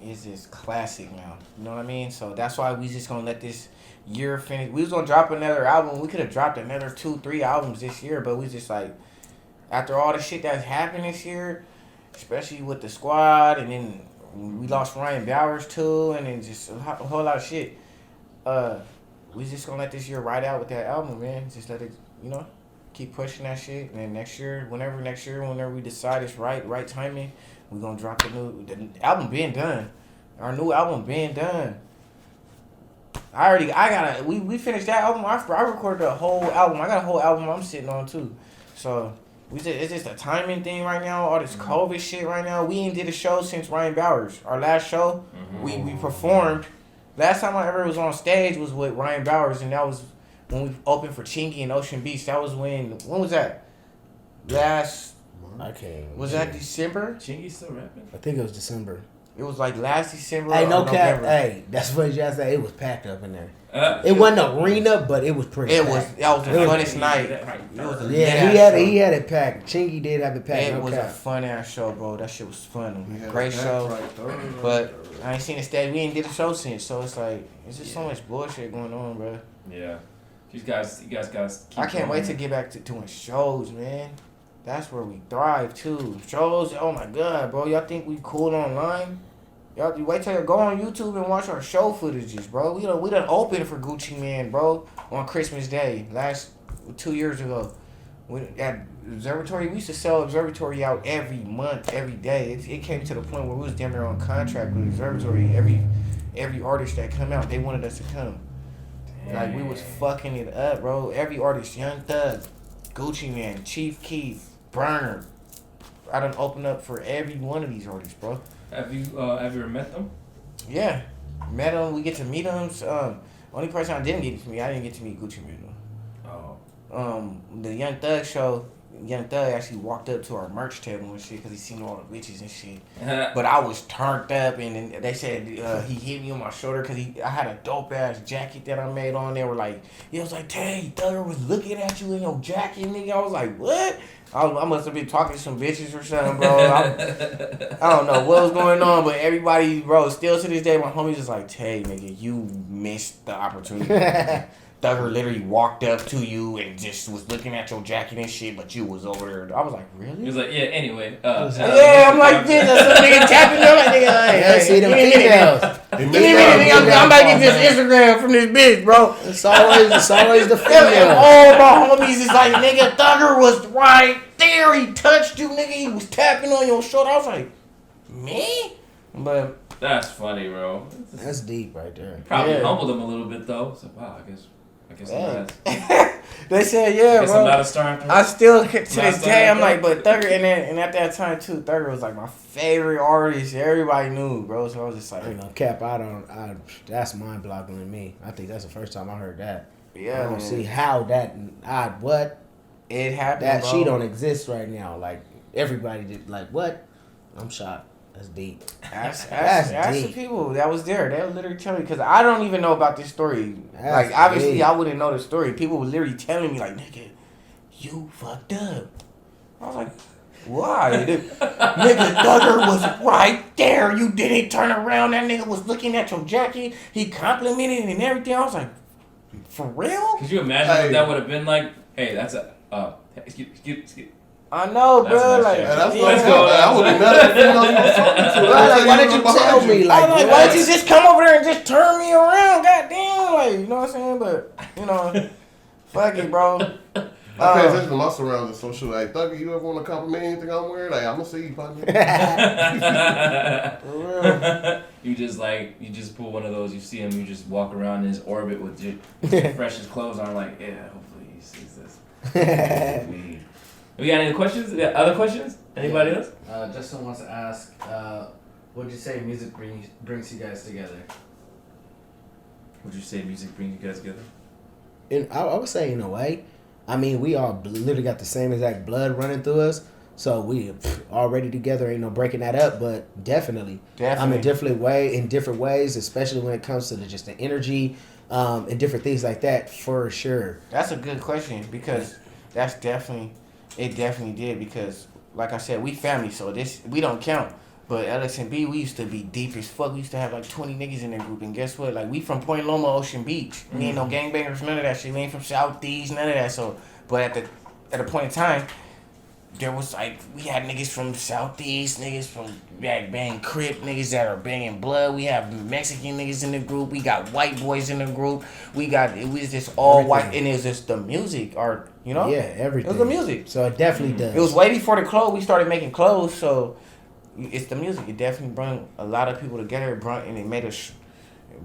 It's just classic now. You know what I mean? So that's why we just gonna let this year finish. We was gonna drop another album. We could have dropped another 2-3 albums this year, but we just like, after all the shit that's happened this year, especially with the squad, and then we lost Ryan Bowers too, and then just a whole lot of shit. We just gonna let this year ride out with that album, man. Just let it, keep pushing that shit. And then next year, whenever we decide it's right timing, we gonna drop the album being done. Our new album being done. We finished that album. I recorded a whole album. I got a whole album I'm sitting on too. So it's just a timing thing right now. All this COVID shit right now. We ain't did a show since Ryan Bowers. Our last show, we performed. Last time I ever was on stage was with Ryan Bowers, and that was when we opened for Chingy and Ocean Beach. That was when was that? Was that December? Chingy's still rapping? I think it was December. It was like last December. Hey, or no cap. November. Hey, that's what you say. It was packed up in there. Uh, It wasn't an arena, but it was pretty. It packed. was. That was the It was- funnest night. It was a Yeah, he lit-ass had it packed. Chingy did have it packed. It no was a cap. fun ass show, bro. That shit was fun. We had Great that show. right there. But I ain't seen the stage. We ain't did a show since, so it's like it's just so much bullshit going on, bro. Yeah. You guys gotta keep I can't wait to going. get back to doing shows, man. That's where we thrive too. Shows, oh my god, bro. Y'all think we cool online? Y'all wait till you go on YouTube and watch our show footages, bro. We done opened for Gucci Man, bro, on Christmas Day 2 years ago. At Observatory, we used to sell Observatory out every month, every day. It came to the point where we was damn near on contract with Observatory. Every artist that come out, they wanted us to come. Like we was fucking it up, bro. Every artist, Young Thug, Gucci Man, Chief Keef, Burner. I done opened up for every one of these artists, bro. Have you ever met them? Yeah, met them. We get to meet them. Only person I didn't get to meet, I didn't get to meet Gucci Man. Oh. The Young Thug show. Young Thug actually walked up to our merch table and shit because he seen all the bitches and shit. But I was turned up, and then they said he hit me on my shoulder because I had a dope ass jacket that I made on there. Were like, he was like, Tay, Thugger was looking at you in your jacket, nigga. I was like, what? I must have been talking to some bitches or something, bro. I don't know what was going on, but everybody, bro, still to this day, my homies is like, Tay, nigga, you missed the opportunity. Thugger literally walked up to you and just was looking at your jacket and shit, but you was over there. I was like, really? He was like, yeah. Anyway. Yeah, I'm like, bitch, some nigga tapping me. I'm like, nigga, Yeah, see them females. I'm about to get this Instagram from this bitch, bro. It's always the And female. all my homies is like, nigga, Thugger was right there. He touched you, nigga. He was tapping on your shoulder. I was like, me? But That's funny, bro. That's deep right there. Probably Yeah. humbled him a little bit though. So wow, I guess I'm Hey. not. they said, I yeah, guess I'm bro. not a star. I still, to this Not day, I'm starting like, but Thugger, and at that time too, Thugger was like my favorite artist. Everybody knew, bro. So I was just like, You know, Cap, that's mind boggling to me. I think that's the first time I heard that. yeah, I don't man. see how what It happened, that bro. she don't exist right now. Like everybody did. Like what? I'm shocked. That's deep. Ask That's the deep. people that was there. They'll literally tell me because I don't even know about this story. That's like obviously, deep. I wouldn't know the story. People were literally telling me like, "Nigga, you fucked up." I was like, "Why?" Nigga, Thugger was right there. You didn't turn around. That nigga was looking at your jacket. He complimented and everything. I was like, "For real?" Could you imagine what that would have been like? Hey, that's a. Excuse. I know, That's bro. nice, Like, yeah. That's yeah. Let's go. I would be mad at the female you was talking to. Bro, like, why did you tell me? I Like, was like, why don't you just come over there and just turn me around? Goddamn, like, you know what I'm saying? But, you know, fuck it, bro. I pay attention to my surroundings. So shoot, hey, Thugger, you ever want to compliment anything I'm wearing? Like, I'm gonna see you, partner. For real. You just pull one of those. You see him. You just walk around in his orbit with your freshest clothes on. Like, yeah, hopefully he sees this. We got any questions? Other questions? Anybody else? Justin wants to ask, what would you say music brings you guys together? Would you say music brings you guys together? And I would say in a way, I mean, we all literally got the same exact blood running through us. So we already together, ain't no breaking that up, but definitely. I'm in different ways, especially when it comes to just the energy, and different things like that, for sure. That's a good question because it definitely did because, like I said, we family, so we don't count. But LXMB, we used to be deep as fuck. We used to have like 20 niggas in the group, and guess what? Like, we from Point Loma, Ocean Beach. We ain't no gangbangers, none of that shit. We ain't from Southeast, none of that. So, but at a point in time, there was like, we had niggas from Southeast, niggas from bang Crip, niggas that are banging blood. We have Mexican niggas in the group. We got white boys in the group. It was just all white, and it was just the music, you know? Yeah, everything. It was the music. So it definitely does. It was way before the clothes. We started making clothes, so it's the music. It definitely brought a lot of people together, and it made us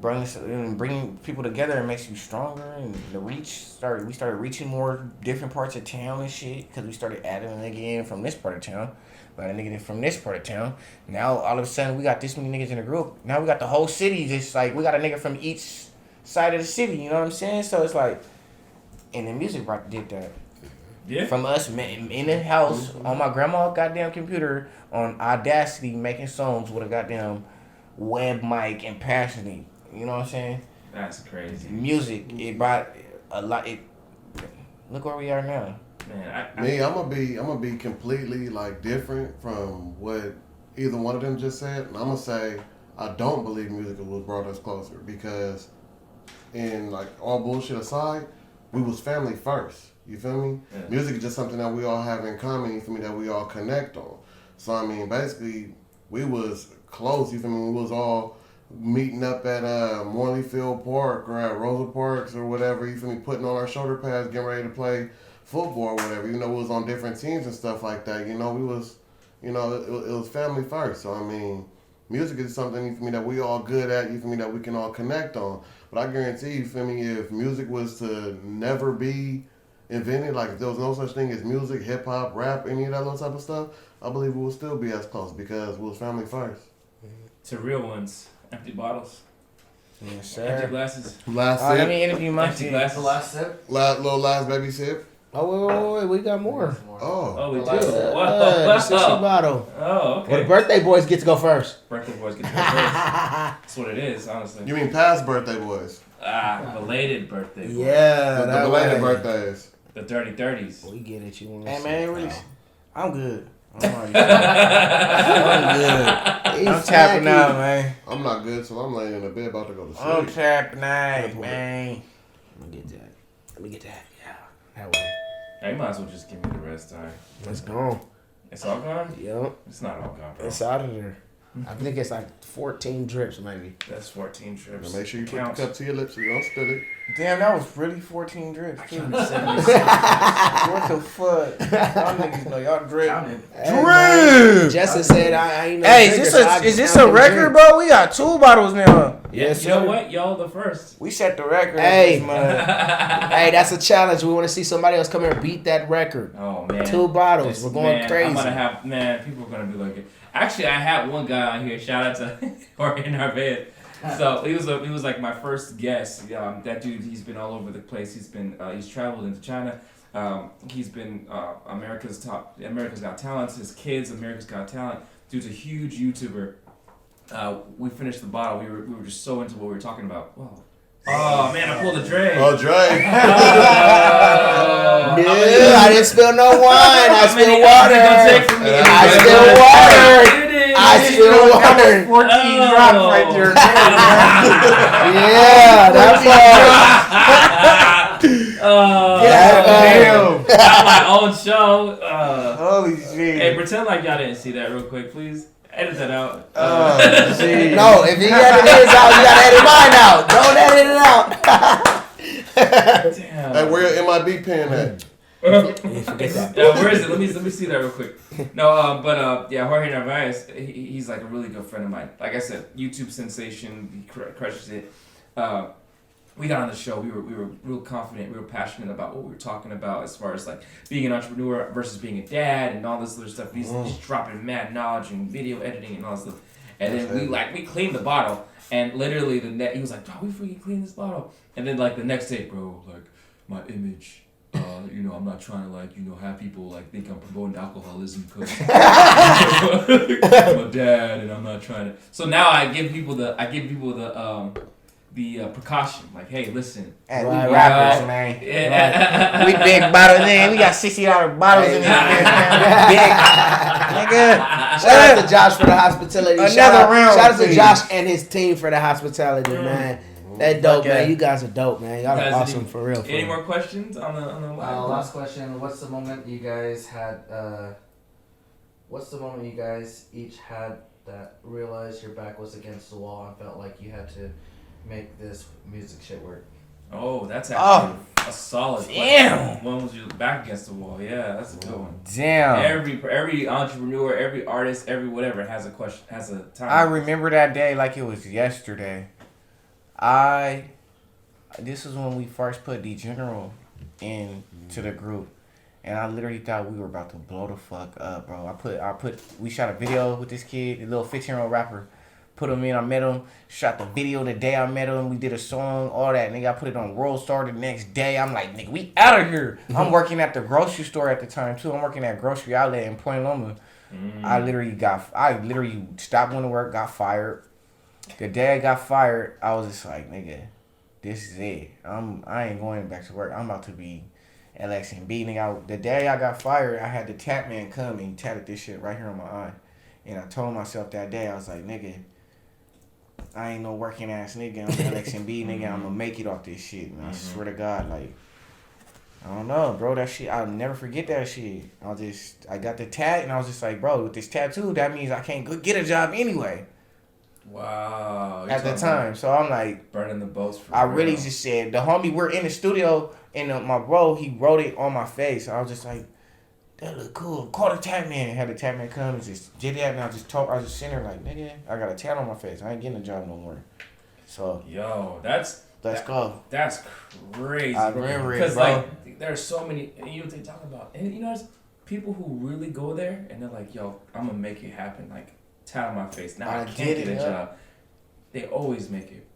bringing people together. It makes you stronger, and we started reaching more different parts of town and shit because we started adding a nigga in from this part of town, but a nigga in from this part of town. Now all of a sudden we got this many niggas in the group. Now we got the whole city. Just like we got a nigga from each side of the city. You know what I'm saying? So it's like, and the music did that. Yeah. From us in the house on my grandma's goddamn computer on Audacity making songs with a goddamn web mic and passionate. You know what I'm saying? That's crazy. Music, it brought a lot. Look where we are now. Man, I'm gonna be completely like different from what either one of them just said. And I'm gonna say I don't believe music was brought us closer because, in like all bullshit aside, we was family first. You feel me? Yeah. Music is just something that we all have in common. You feel me? That we all connect on. So I mean, basically, we was close. You feel me? We was all meeting up at Morleyfield Park or at Rosa Parks or whatever. You feel me? Putting on our shoulder pads, getting ready to play football or whatever. You know, we was on different teams and stuff like that. You know, we was, you know, it was family first. So I mean, music is something, you feel me, that we all good at. You feel me, that we can all connect on. But I guarantee you, feel me, if music was to never be invented, like if there was no such thing as music, hip hop, rap, any of that little type of stuff, I believe we would still be as close because we was family first. to real ones, empty bottles, Yes, empty sir. glasses, Last Let sip, me interview my empty shit. glasses. The last sip. last baby sip. Oh, wait, we got more. Oh, Oh, we do. The last sip. The 60 Whoa. bottle. Oh, Well, okay. the birthday boys get to go first. Birthday boys get to go first. That's what it is, honestly. you mean past birthday boys? Belated birthday boys. Yeah, The that belated way. birthdays. The dirty 30s. We get it. You want Hey man, really, I'm good. I'm I'm tapping out, man. I'm not good, so I'm laying in the bed about to go to sleep. I'm tapping out, man. Let me get that. Let me get that. Yeah, that way. Hey, you might as well just give me the rest, all right? It's gone. It's all gone? Yep, It's not all gone, bro. it's out of there. I think it's like 14 drips, maybe. That's 14 trips. Now make sure you put Count. the cup to your lips so you don't spill it. Damn, that was really 14 drips too. Counted 76. What the fuck? Y'all niggas know y'all drip. Counted. Drip. Justin said, I ain't no Hey, drinker, is so I this just a count them record, drinks. bro? We got 2 bottles now. Yes, You know sir. what? Y'all the first. We set the record. Hey. This month. Hey, that's a challenge. We want to see somebody else come here and beat that record. Oh, man. 2 bottles. This- We're going man, crazy. I'm gonna have, man, people are gonna be like, actually, I had one guy on here. Shout out to Jorge Narvaez. So he was like my first guest. That dude, he's been all over the place. He's traveled into China. He's been America's Got Talent. His kids, America's Got Talent. Dude's a huge YouTuber. We finished the bottle. We were just so into what we were talking about. Whoa. Oh man, I pulled a Dre. Oh, Dre. Yeah, I didn't spill no wine. I spilled water. I I spilled water. I spilled water. 14 drops right there. Yeah, that's all. Oh, Yeah, Damn. got my own show. Holy shit. Hey, pretend like y'all didn't see that real quick, please. Edit that out. Oh, shit. No, if you edit his out, you gotta edit mine out. Don't edit it out. Damn. Hey, where your MIB pen at? Forget that. Where is it? Let me see that real quick. No, but yeah, Jorge Narvaez, he's like a really good friend of mine. Like I said, YouTube sensation, he crushes it. We got on the show. We were real confident. We were passionate about what we were talking about as far as like being an entrepreneur versus being a dad and all this other stuff. He's dropping mad knowledge and video editing and all this stuff. And then we cleaned the bottle, and literally he was like, "Oh, we freaking cleaned this bottle." And then like the next day, bro, like my image. I'm not trying to have people like think I'm promoting alcoholism because I'm a dad and I'm not trying to. So now I give people the precaution, like, hey, listen. Hey, Right, we rappers, man. Yeah. We big bottles in. We got $60 bottles in this bitch, man. Big. Nigga. Shout out to Josh for the hospitality. Another Shout round, out to please. Josh and his team for the hospitality, man. That dope, Okay. man. You guys are dope, man. Y'all You are guys, awesome for real. Any more questions on the live? Last question. What's the moment you guys had? What's the moment you guys each had that realized your back was against the wall and felt like you had to make this music shit work? Oh, that's actually a solid Damn. question. When was your back against the wall? Yeah, that's a good one. Damn. Every entrepreneur, every artist, every whatever has a question, has a time. I remember that day like it was yesterday. This was when we first put the general into the group, and I literally thought we were about to blow the fuck up, bro. We shot a video with this kid, the little 15-year-old rapper. Put him in, I met him, shot the video the day I met him, we did a song, all that. Nigga, I put it on World Star the next day. I'm like, nigga, we out of here. I'm working at the grocery store at the time, too. I'm working at Grocery Outlet in Point Loma. I literally stopped going to work, got fired. The day I got fired, I was just like, nigga, this is it. I ain't going back to work. I'm about to be LXMB. Nigga, the day I got fired, I had the tap man come and he tatted this shit right here on my eye. And I told myself that day, I was like, nigga, I ain't no working ass nigga. I'm LXMB, nigga. I'm gonna make it off this shit. And I swear to God, like, I don't know, bro. That shit, I'll never forget that shit. I got the tat and I was just like, bro, with this tattoo, that means I can't get a job anyway. Wow. At the time. So I'm like, burning the boats for I real. really just said, the homie, we're in the studio and my bro, he wrote it on my face. I was just like, that look cool. Call the tap man. Had the tap man come and just did that. And I was just sitting there like, nigga, I got a tat on my face. I ain't getting a job no more. So, yo, let's go. That's crazy. I remember it, because bro. like there are so many. And you know what they talk about, and you know, there's people who really go there and they're like, yo, I'm gonna make it happen. Like, tat on my face. Now I can't get a job. They always make it,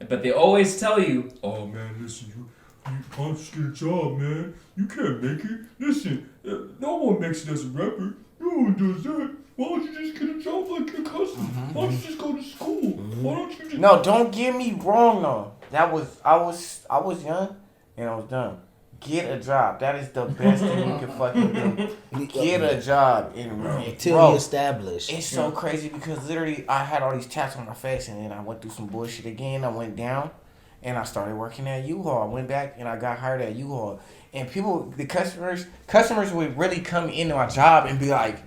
but they always tell you, oh man, listen, you can't just get a job, man. You can't make it. Listen, no one makes it as a rapper. No one does that. Why don't you just get a job like your cousin? Why don't you just go to school? Why don't you just... No, don't get me wrong though. I was young and I was dumb. Get a job. That is the best thing you can fucking do. Get a job. Until you establish. It's so crazy because literally I had all these tats on my face and then I went through some bullshit again. I went down and I started working at U-Haul. I went back and I got hired at U-Haul. And the customers would really come into my job and be like,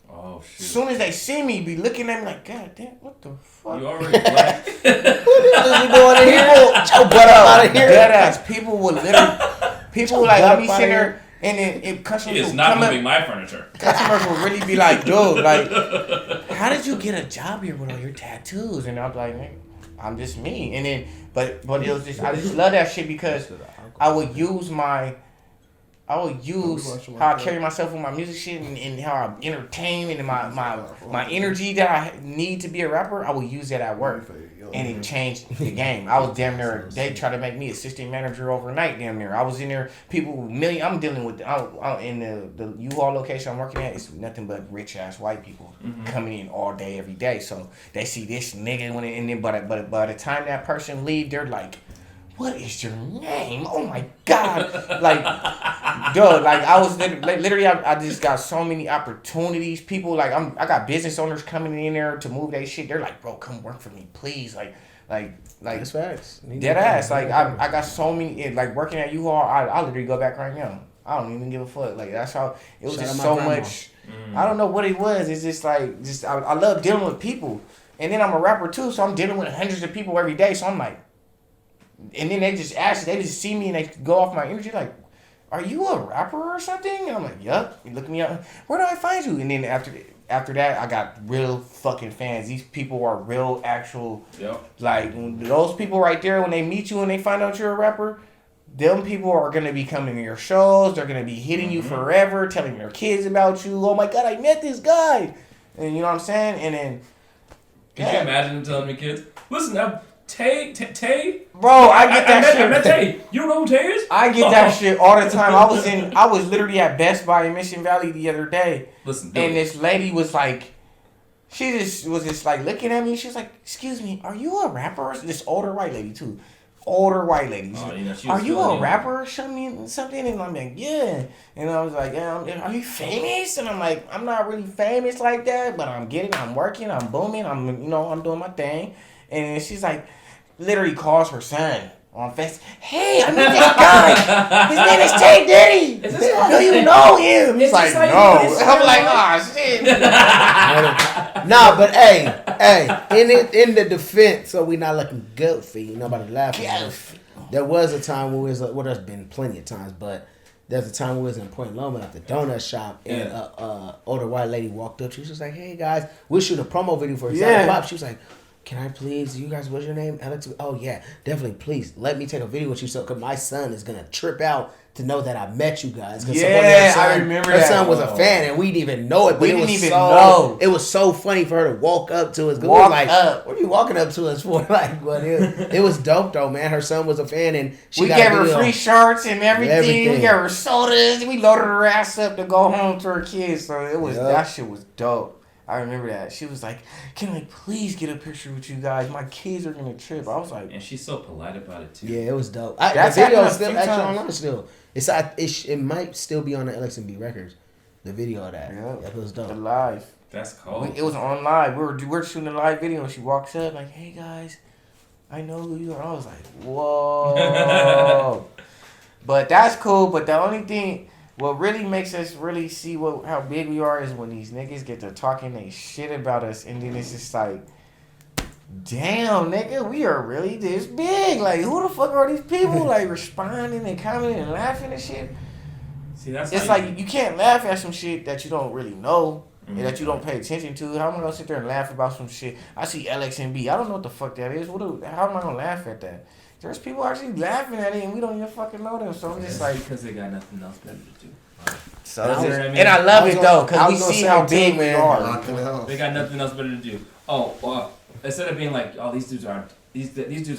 oh shit. As soon as they see me, be looking at me like, God damn, what the fuck? You already black. What is you doing in here? Get your butt up out of here. Dead ass. People would like, let me sit there, and then if customers It is would not come up, moving my furniture. customers would really be like, dude, like, how did you get a job here with all your tattoos? And I'm like, man, I'm just me. And then, but it was just, I just love that shit because I would use how I carry myself with my music shit and how I entertain and my energy that I need to be a rapper, I would use that at work. And it changed the game. I was damn near, they tried to make me assistant manager overnight damn near. I was in there, I'm dealing with, in the U-Haul location I'm working at, it's nothing but rich ass white people coming in all day, every day. So they see this nigga, and then but by the time that person leave, they're like, what is your name? Oh my God. Like, dude, like I was literally, I just got so many opportunities. People, like, I got business owners coming in there to move their shit. They're like, bro, come work for me, please. Like that's facts. Dead ass. Like, I got so many, like, working at U-Haul, I literally go back right now. I don't even give a fuck. Like, that's how, it was just so much. I don't know what it was. It's just like, I love dealing with people. And then I'm a rapper too, so I'm dealing with hundreds of people every day. So I'm like, and then they just see me and they go off my energy like, are you a rapper or something? And I'm like, yup. You look me up. Where do I find you? And then after that, I got real fucking fans. These people are real, actual. Yep. Like, those people right there, when they meet you and they find out you're a rapper, them people are going to be coming to your shows. They're going to be hitting you forever, telling their kids about you. Oh my God, I met this guy. And you know what I'm saying? And then, Can you imagine telling me kids, listen, Tay? Bro, I get that shit. I met Tay. You don't know who Tay is? I get that shit all the time. I was literally at Best Buy in Mission Valley the other day. Listen, this lady was like, she just was just like looking at me. She was like, excuse me, are you a rapper? This older white lady too. Older white lady. Are you a rapper or something? And I'm like, yeah. And I was like, yeah, are you famous? And I'm like, I'm not really famous like that, but I'm working, I'm booming, I'm doing my thing. And she's like, literally calls her son on Facebook. Hey, I met this guy. His name is Tay Diddy. Do you know him? He's like, no. I'm like, oh shit. Nah, but hey, in the defense, so we not looking good for you. Nobody laughing at us. There was a time when we was, well, there's been plenty of times, but there's a time when we was in Point Loma at the donut shop, and a older white lady walked up. She was just like, hey guys, we'll shoot a promo video for Exotic Pop. She was like, can I please, you guys, what's your name? Alex? Oh yeah, definitely, please, let me take a video with you, so, cause my son is gonna trip out to know that I met you guys. Yeah, I remember that. Her son was a fan, and we didn't even know it. But we didn't even know. It was so funny for her to walk up to us. What are you walking up to us for? Like, but it was dope though, man. Her son was a fan, and we gave her free shirts and everything. We gave her sodas. We loaded her ass up to go home to her kids. So it was that shit was dope. I remember that. She was like, "Can I please get a picture with you guys? My kids are gonna trip." I was like, And she's so polite about it too. Yeah, it was dope. That's the video happened is a still few actually times. online still. It might still be on the LXMB records. The video of that. Yeah. That was "The dope. live." That's cold. It was on live. We're shooting a live video, and she walks up like, "Hey guys, I know who you are." I was like, "Whoa!" But that's cool. But the only thing, what really makes us really see how big we are is when these niggas get to talking they shit about us, and then it's just like, damn, nigga, we are really this big. Like, who the fuck are these people? Like, responding and commenting and laughing and shit. See, that's It's how like you can't laugh at some shit that you don't really know Mhm. and that you don't pay attention to. How am I gonna sit there and laugh about some shit? I see LXMB. I don't know what the fuck that is. How am I gonna laugh at that? There's people actually laughing at it and we don't even fucking know them. So I'm just like, because they got nothing else better to do. so I it's was- just, I mean, and I love I was it gonna- though I because we was gonna see say how too, big we man. are. Locked in the house. They got nothing else better to do. Oh, well, instead of being like, oh, these dudes are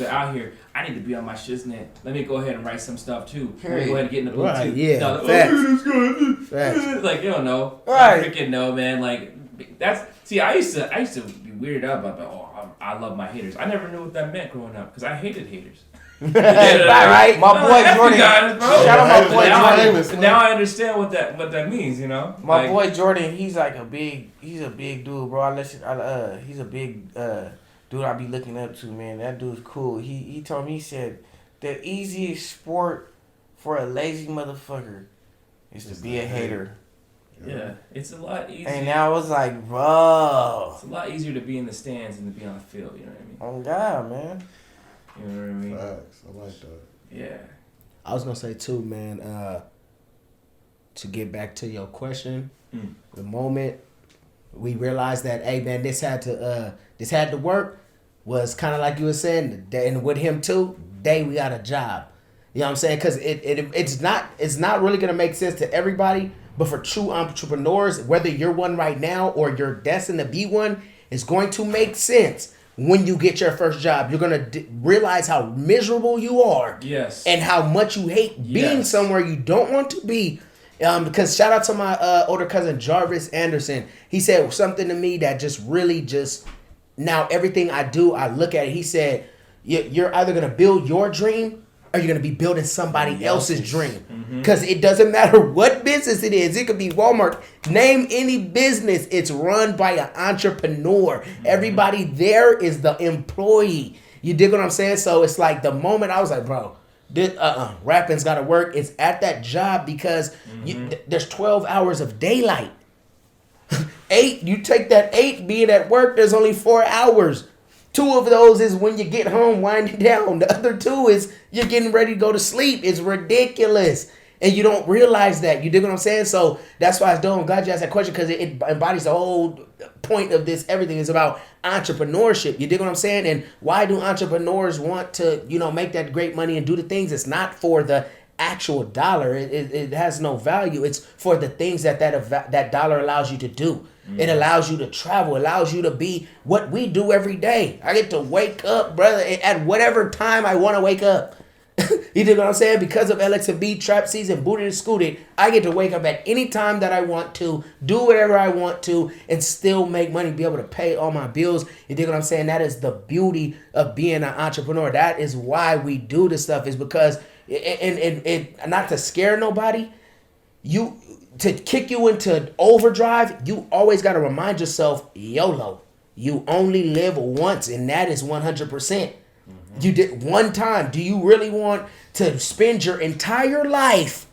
out here. I need to be on my shiznit. Let me go ahead and write some stuff too. Let me go ahead and get in the booth Right, too. yeah, No, facts. oh, it's good. Facts. Like you don't know. Right. I freaking know, man. Like that's see. I used to be weirded out about that. Oh, I love my haters. I never knew what that meant growing up because I hated haters. Right, my boy F you Jordan. guys, bro. Shout out my But boy now, Jordan. now I understand what that means. You know. My Like, boy Jordan, he's a big dude, bro. He's a big dude I be looking up to, man. That dude's cool. He told me, he said, the easiest sport for a lazy motherfucker is to be a hater. Yeah, it's a lot easier. And I was like, bro. It's a lot easier to be in the stands than to be on the field. You know what I mean? Oh God, man. You know what I mean? Facts. I like that. Yeah. I was gonna say too, man. To get back to your question, the moment we realized that, hey man, this had to work, was kind of like you were saying, and with him too. Day we got a job. You know what I'm saying? Because it's not really gonna make sense to everybody, but for true entrepreneurs, whether you're one right now or you're destined to be one, it's going to make sense. When you get your first job, you're going to realize how miserable you are. Yes. And how much you hate being Yes. somewhere you don't want to be. Because shout out to my older cousin, Jarvis Anderson. He said something to me that now everything I do, I look at it. He said, you're either going to build your dream or you're going to be building somebody else's dream. Because it doesn't matter what business it is. It could be Walmart. Name any business. It's run by an entrepreneur. Everybody there is the employee. You dig what I'm saying? So it's like the moment I was like, bro, rapping's got to work. It's at that job because there's 12 hours of daylight. 8, you take that 8 being at work, there's only 4 hours. 2 of those is when you get home, winding down. The other 2 is you're getting ready to go to sleep. It's ridiculous. And you don't realize that. You dig what I'm saying? So that's why I'm glad you asked that question, because it embodies the whole point of this. Everything is about entrepreneurship. You dig what I'm saying? And why do entrepreneurs want to, make that great money and do the things? It's not for the actual dollar. It has no value. It's for the things that dollar allows you to do. It allows you to travel, allows you to be what we do every day. I get to wake up, brother, at whatever time I want to wake up. You dig what I'm saying? Because of LXMB, Trap Season, Booted and Scooted, I get to wake up at any time that I want to, do whatever I want to, and still make money, be able to pay all my bills. You dig what I'm saying? That is the beauty of being an entrepreneur. That is why we do this stuff, is because, and not to scare nobody, to kick you into overdrive, you always got to remind yourself, YOLO. You only live once, and that is 100%. You did one time. Do you really want to spend your entire life,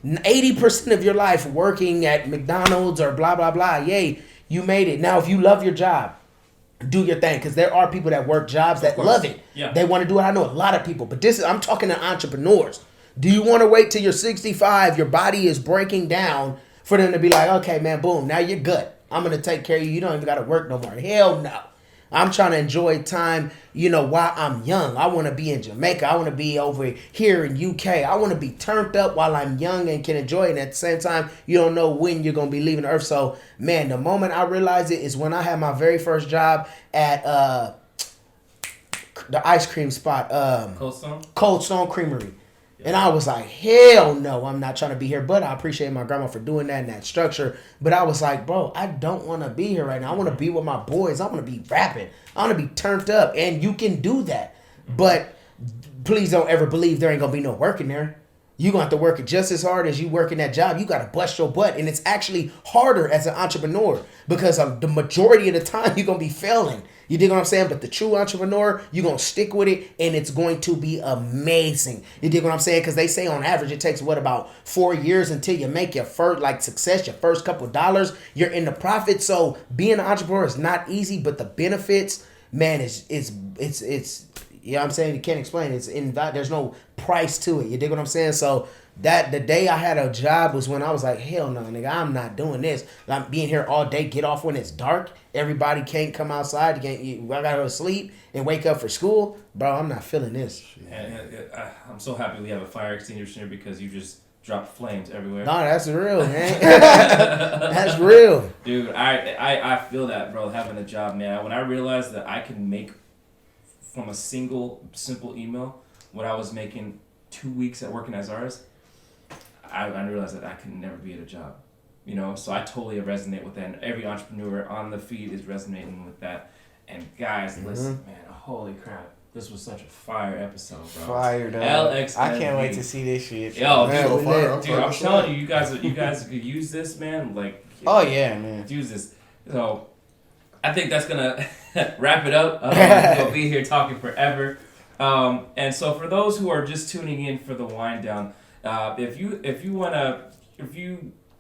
80% of your life, working at McDonald's or blah, blah, blah? Yay, you made it. Now, if you love your job, do your thing, because there are people that work jobs that love it. Yeah. They want to do it. I know a lot of people, but I'm talking to entrepreneurs. Do you want to wait till you're 65, your body is breaking down, for them to be like, okay, man, boom, now you're good. I'm going to take care of you. You don't even got to work no more. Hell no. I'm trying to enjoy time, while I'm young. I want to be in Jamaica. I want to be over here in UK. I want to be turned up while I'm young and can enjoy it. And at the same time, you don't know when you're going to be leaving the earth. So, man, the moment I realized it is when I had my very first job at the ice cream spot. Cold Stone? Cold Stone Creamery. And I was like, hell no, I'm not trying to be here. But I appreciate my grandma for doing that and that structure. But I was like, bro, I don't want to be here right now. I want to be with my boys. I want to be rapping. I want to be turned up. And you can do that. But please don't ever believe there ain't going to be no work in there. You're going to have to work it just as hard as you work in that job. You got to bust your butt. And it's actually harder as an entrepreneur because the majority of the time you're going to be failing. You dig what I'm saying? But the true entrepreneur, you're going to stick with it and it's going to be amazing. You dig what I'm saying? Because they say on average it takes, about 4 years until you make your first, success, your first couple dollars. You're in the profit. So being an entrepreneur is not easy, but the benefits, man, it's you know what I'm saying? You can't explain it. There's no price to it. You dig what I'm saying? So that the day I had a job was when I was like, hell no, nigga, I'm not doing this. I'm being here all day, get off when it's dark. Everybody can't come outside. I gotta go to sleep and wake up for school. Bro, I'm not feeling this. And I'm so happy we have a fire extinguisher here because you just dropped flames everywhere. No, that's real, man. That's real. Dude, I feel that, bro, having a job, man. When I realized that I can make from a simple email what I was making 2 weeks at working as artist, I realized that I could never be at a job. You know, so I totally resonate with that. And every entrepreneur on the feed is resonating with that. And guys, listen, man, holy crap. This was such a fire episode, bro. Fire, dog. LXMB. I can't wait to see this shit. Yo, Man, dude, I'm telling you, you guys could use this, man. Like, Oh, yeah, man. use this. So, I think that's gonna wrap it up. We'll be here talking forever. And so, for those who are just tuning in for the wind down, if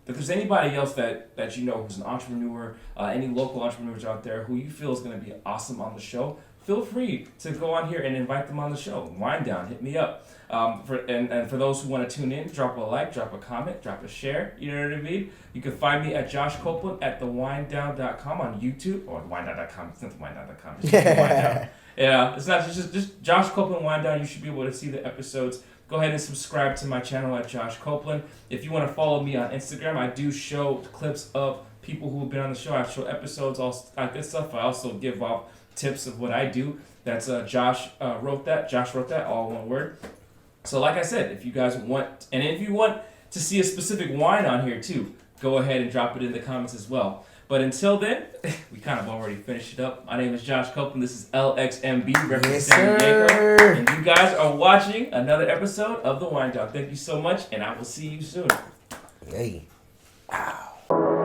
there's anybody else that you know who's an entrepreneur, any local entrepreneurs out there who you feel is going to be awesome on the show, feel free to go on here and invite them on the show. Wind down, hit me up. And for those who want to tune in, drop a like, drop a comment, drop a share. You know what I mean? You can find me at Josh Copeland at thewinddown.com on YouTube, or thewinddown.com. It's not thewinddown.com. It's just thewinddown. Yeah, it's not just Josh Copeland Wind Down. You should be able to see the episodes. Go ahead and subscribe to my channel at Josh Copeland. If you want to follow me on Instagram, I do show clips of people who have been on the show. I show episodes, all good stuff. I also give off tips of what I do. That's Josh wrote that, all one word. So like I said, if you guys want, and if you want to see a specific wine on here too, go ahead and drop it in the comments as well. But until then, we kind of already finished it up. My name is Josh Copeland. This is LXMB, representing San Diego. And you guys are watching another episode of The Wind Down. Thank you so much, and I will see you soon. Hey. Ow.